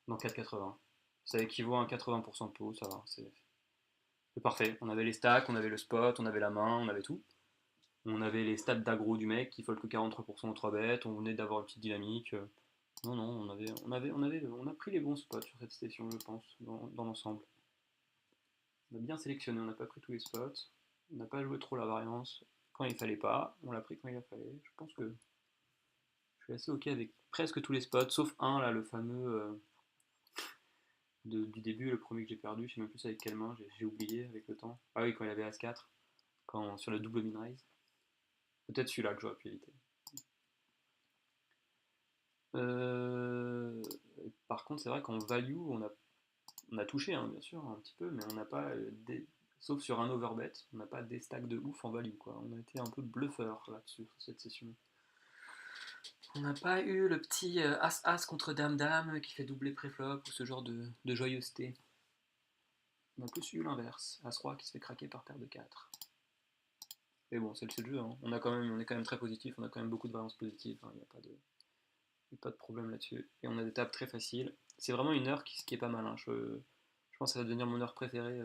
[SPEAKER 1] 4,80. Ça équivaut à un 80% de pot, ça va, c'est parfait. On avait les stacks, on avait le spot, on avait la main, on avait tout. On avait les stats d'aggro du mec qui fold que 43% aux 3 bêtes, on venait d'avoir une petite dynamique. Non, non, on a pris les bons spots sur cette session, je pense, dans l'ensemble. On a bien sélectionné, on n'a pas pris tous les spots, on n'a pas joué trop la variance quand il fallait pas, on l'a pris quand il a fallu. Je pense que je suis assez ok avec presque tous les spots, sauf un là, le fameux du début, le premier que j'ai perdu, je sais même plus avec quelle main, j'ai oublié avec le temps. Ah oui, quand il avait As-4, sur le double min-raise. Peut-être celui-là que j'aurais pu éviter. Par contre, c'est vrai qu'en value, on a touché, hein, bien sûr, un petit peu, mais on n'a pas sauf sur un overbet, on n'a pas des stacks de ouf en value, quoi. On a été un peu bluffeur là-dessus, sur cette session. On n'a pas eu le petit As-As contre Dame-Dame qui fait doubler préflop ou ce genre de joyeuseté. On a plus eu l'inverse, As-Roi qui se fait craquer par paire de 4. Mais bon, c'est le jeu, hein. On est quand même très positif, on a quand même beaucoup de variances positives, hein. Il n'y a pas de problème là-dessus. Et on a des tables très faciles. C'est vraiment une heure qui est pas mal, hein. Je pense que ça va devenir mon heure préférée,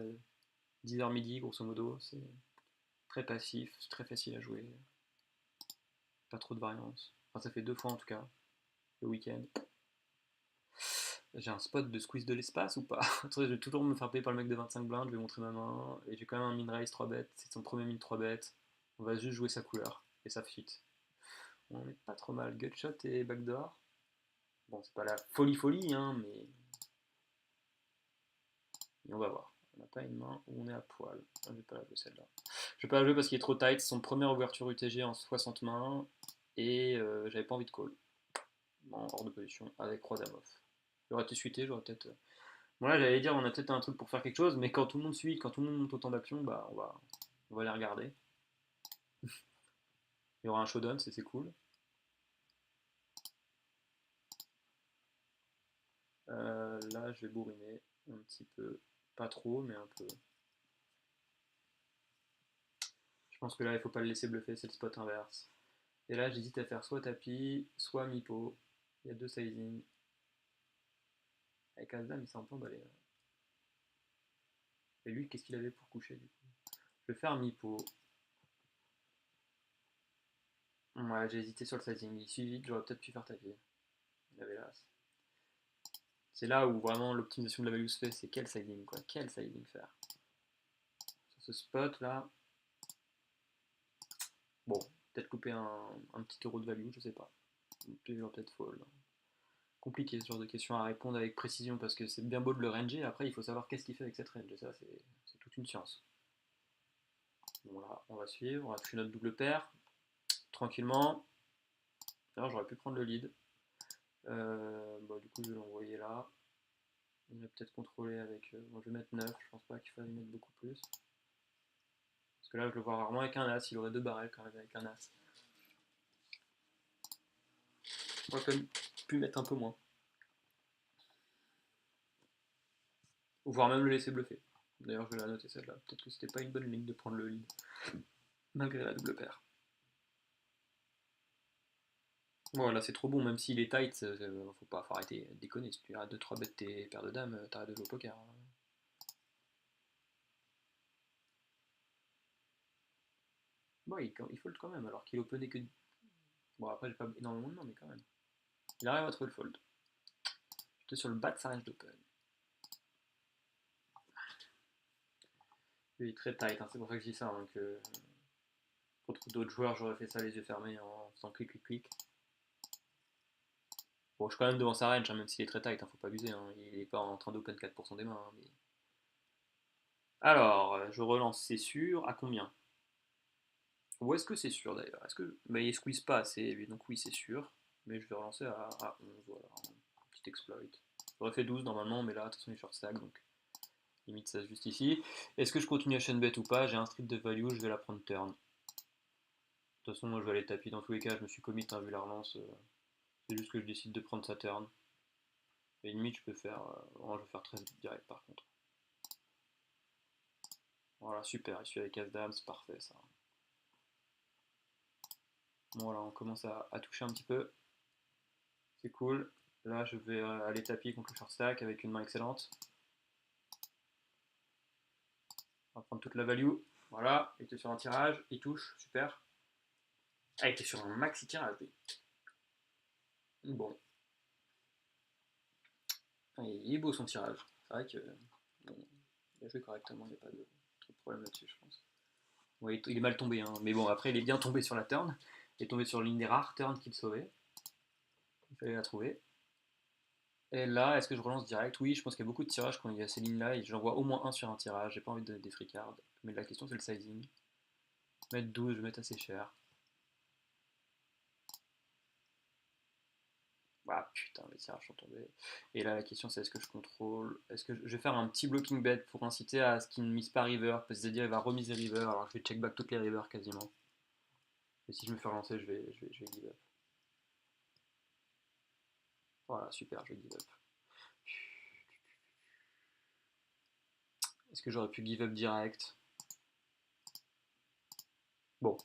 [SPEAKER 1] 10h midi, grosso modo. C'est très passif, c'est très facile à jouer. Pas trop de variance. Enfin, ça fait 2 fois en tout cas, le week-end. J'ai un spot de squeeze de l'espace ou pas? Je vais toujours me faire payer par le mec de 25 blindes, je vais montrer ma main. Et j'ai quand même un min raise 3 bêtes, c'est son premier min 3 bêtes. On va juste jouer sa couleur, et ça fit. On est pas trop mal. Gutshot et backdoor. Bon, c'est pas la folie, hein, mais on va voir. On n'a pas une main où on est à poil. Je vais pas la jouer celle-là. Je vais pas la jouer parce qu'il est trop tight. C'est son première ouverture UTG en 60 mains. Et j'avais pas envie de call. En hors de position avec Roi Dame off. J'aurais été suité, j'aurais peut-être. Bon là j'allais dire on a peut-être un truc pour faire quelque chose, mais quand tout le monde suit, quand tout le monde monte autant d'actions, bah on va les regarder. Il y aura un showdown, c'est cool. Là je vais bourriner un petit peu. Pas trop, mais un peu. Je pense que là, il faut pas le laisser bluffer, c'est le spot inverse. Et là, j'hésite à faire soit tapis, soit mi-pot. Il y a deux sizing. Avec As-Dame, il s'est un peu emballé. Et lui, qu'est-ce qu'il avait pour coucher du coup? Je vais faire mi-pot. Ouais, j'ai hésité sur le sizing. Il suffit vite, j'aurais peut-être pu faire tapis. Il avait l'As. C'est là où vraiment l'optimisation de la value se fait, c'est quel sizing quoi, quel sizing faire. Sur ce spot là, bon, peut-être couper un petit euro de value, je sais pas. Puis j'aurais peut-être fold. Compliqué ce genre de questions à répondre avec précision parce que c'est bien beau de le ranger, après il faut savoir qu'est-ce qu'il fait avec cette range, et ça c'est toute une science. Bon là, on va suivre, on va toucher notre double paire, tranquillement. D'ailleurs j'aurais pu prendre le lead. Bon, du coup je vais l'envoyer là. On va peut-être contrôler avec... bon, je vais mettre 9, je pense pas qu'il faille mettre beaucoup plus. Parce que là je le vois rarement avec un As, il aurait deux barrels quand même avec un As. On aurait quand même pu mettre un peu moins. Ou voire même le laisser bluffer. D'ailleurs je vais la noter celle-là, peut-être que c'était pas une bonne ligne de prendre le lead. Malgré la double paire. Voilà, c'est trop bon, même s'il est tight, faut arrêter de déconner. Si tu arrêtes de 3 bêtes tes paires de dames, t'arrêtes de jouer au poker. Bon, il fold quand même, alors qu'il openait que. Bon, après, j'ai pas énormément de mains, mais quand même. Il arrive à trouver le fold. J'étais sur le bas de sa range d'open. Il est très tight, hein, c'est pour ça que je dis ça. Hein, que contre d'autres joueurs, j'aurais fait ça les yeux fermés en faisant clic, clic, clic. Bon, je suis quand même devant sa range, hein, même s'il est très tight, hein, faut pas abuser. Hein, il est pas en train d'open 4% des mains. Hein, mais... Alors, je relance, c'est sûr. À combien? Ou est-ce que c'est sûr d'ailleurs? Est-ce que... Mais il squeeze pas assez, lui, donc oui, c'est sûr. Mais je vais relancer à 11, voilà. Un petit exploit. J'aurais fait 12 normalement, mais là, de toute façon, il short stack, donc limite ça se justifie. Est-ce que je continue à bet ou pas? J'ai un strip de value, je vais la prendre turn. De toute façon, moi je vais aller tapis dans tous les cas, je me suis commit, hein, vu la relance. C'est juste que je décide de prendre sa turn. Et limite, je peux faire. Je vais faire 13 direct par contre. Voilà, super, il suit avec As-Dame, c'est parfait ça. Bon, voilà, on commence à toucher un petit peu. C'est cool. Là, je vais aller tapis contre le short stack avec une main excellente. On va prendre toute la value. Voilà, il était sur un tirage, il touche, super. Ah, il était sur un maxi tirage, lui. Bon. Il est beau son tirage. C'est vrai que. Bon, il a joué correctement, il n'y a pas de trop de problème là-dessus, je pense. Ouais, il est mal tombé, hein. Mais bon, après, il est bien tombé sur la turn. Il est tombé sur l'une des rares turns qu'il sauvait. Il fallait la trouver. Et là, est-ce que je relance direct? Oui, je pense qu'il y a beaucoup de tirages quand il y a ces lignes-là, et j'en vois au moins un sur un tirage. J'ai pas envie de donner des free cards. Mais la question, c'est le sizing. Mettre 12, je vais mettre assez cher. Ah putain, les tirages sont tombés. Et là, la question, c'est est-ce que je contrôle? Est-ce que je vais faire un petit blocking bet pour inciter à ce qu'il ne mise pas river? Parce que c'est-à-dire, il va remiser river, alors je vais check back toutes les rivers quasiment. Et si je me fais relancer, je vais give up. Voilà, super, je give up. Est-ce que j'aurais pu give up direct? Bon,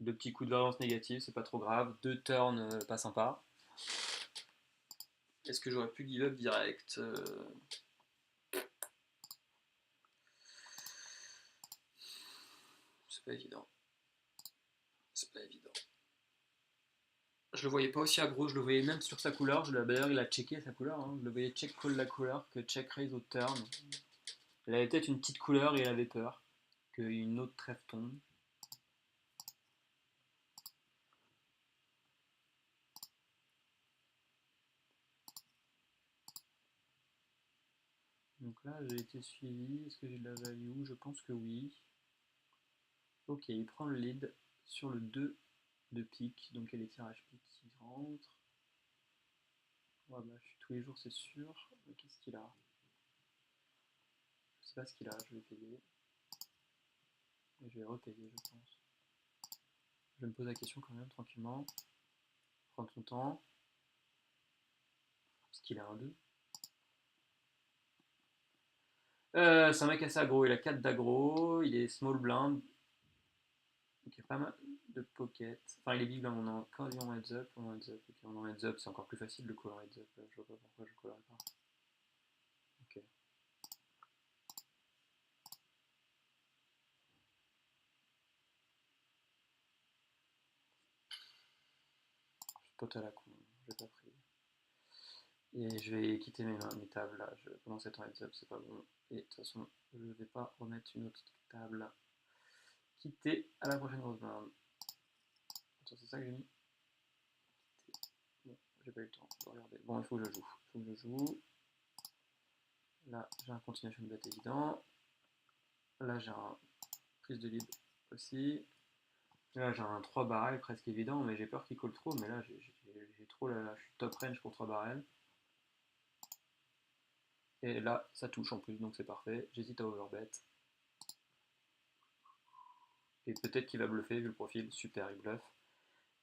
[SPEAKER 1] deux petits coups de variance négative, c'est pas trop grave. Deux turns, pas sympa. Est-ce que j'aurais pu give up direct? C'est pas évident. C'est pas évident. Je le voyais pas aussi aggro, je le voyais même sur sa couleur. D'ailleurs, il a checké sa couleur. Hein. Je le voyais check call la couleur que check raise au turn. Il avait peut-être une petite couleur et il avait peur qu'une autre trèfle tombe. Donc là, j'ai été suivi. Est-ce que j'ai de la value? Je pense que oui. Ok, il prend le lead sur le 2 de pique. Donc il y a les tirages pique qui rentrent. Ouais, bah, je suis tous les jours, c'est sûr. Mais qu'est-ce qu'il a? Je sais pas ce qu'il a, je vais payer. Et je vais repayer, je pense. Je me pose la question quand même, tranquillement. Prendre son temps. Parce qu'il a un 2. C'est un mec assez aggro, il a 4 d'aggro, il est small blind. Donc il y a pas mal de pocket. Enfin, il est big là, on est quasi en heads up. Ok, on est en heads up, c'est encore plus facile de call en heads up. Je vois pas pourquoi je collerais pas. Ok. Je pote à la con, j'ai pas pris. Et je vais quitter mes tables là. Je commence à être en heads up, c'est pas bon. Et de toute façon, je vais pas remettre une autre table. Quitter à la prochaine grosse blinde. Attends, c'est ça que j'ai mis. Bon, j'ai pas eu le temps de regarder. Bon, il faut que je joue. Il faut que je joue. Là, j'ai un continuation de bet évident. Là, j'ai un prise de lead aussi. Là, j'ai un 3 barrels presque évident, mais j'ai peur qu'il colle trop. Mais là, j'ai trop je suis top range pour 3 barrels. Et là, ça touche en plus, donc c'est parfait. J'hésite à overbet. Et peut-être qu'il va bluffer vu le profil. Super, il bluffe.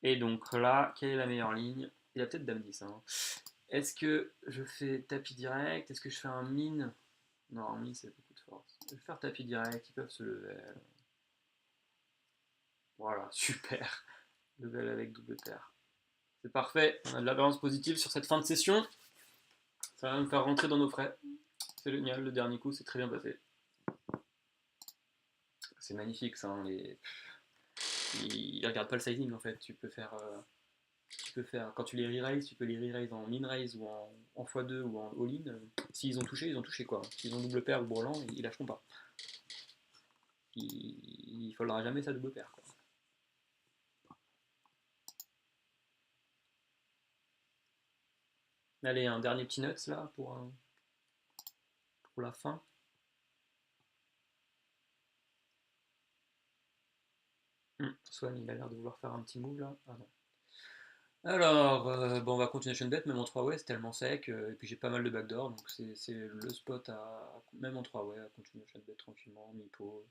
[SPEAKER 1] Et donc là, quelle est la meilleure ligne? Il y a peut-être dame 10. Hein. Est-ce que je fais tapis direct? Est-ce que je fais un min? Non, un min, c'est beaucoup de force. Je vais faire tapis direct, ils peuvent se lever. Voilà, super. Level avec double paire. C'est parfait, on a de la balance positive sur cette fin de session. Ça va nous faire rentrer dans nos frais. C'est génial, le dernier coup, c'est très bien passé. C'est magnifique, ça. Hein, il regarde pas le sizing en fait. Tu peux faire quand tu les re-raise, tu peux les re-raise en min-raise ou en x2 ou en all-in. S'ils ont touché, ils ont touché quoi. S'ils ont double paire ou brelan, ils lâcheront pas. Il foldra jamais sa double paire. Quoi. Allez, un dernier petit nuts là pour la fin. Swan, il a l'air de vouloir faire un petit move là. Ah non. Alors, bon, on va continuation bet, même en 3 way, c'est tellement sec, et puis j'ai pas mal de backdoor, donc c'est le spot même en 3 way, à continuation bet tranquillement, mi-pot,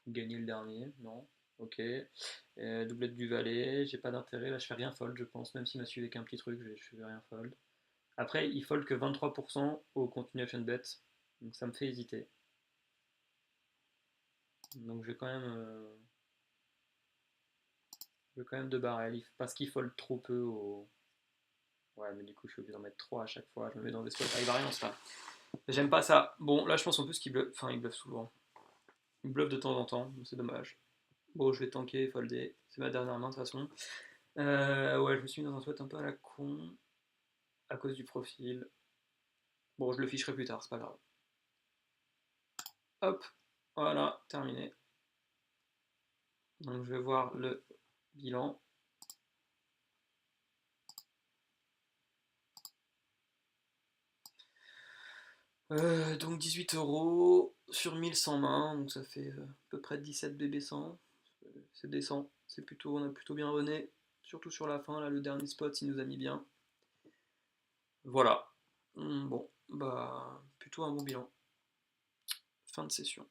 [SPEAKER 1] gagner le dernier, non, ok, doublette du valet, j'ai pas d'intérêt, là je fais rien fold, je pense, même s'il m'a suivi avec un petit truc, je vais rien fold. Après, il fold que 23% au continuation bet, donc ça me fait hésiter. Donc je vais quand même 2 barrels, parce qu'il fold trop peu au... Ouais, mais du coup, je suis obligé d'en mettre 3 à chaque fois. Je me mets dans des spots avec variance là. J'aime pas ça. Bon, là, je pense en plus qu'il bluffe. Enfin, il bluffe souvent. Il bluffe de temps en temps, c'est dommage. Bon, je vais tanker, folder. C'est ma dernière main de toute façon. Ouais, je me suis mis dans un spot un peu à la con. À cause du profil. Bon, je le ficherai plus tard, c'est pas grave. Hop, voilà, terminé. Donc, je vais voir le bilan. Donc 18 € sur 1100 mains, donc ça fait à peu près 17 BB 100. C'est décent, on a plutôt bien rené, surtout sur la fin, là le dernier spot il nous a mis bien. Voilà. Bon, bah plutôt un bon bilan. Fin de session.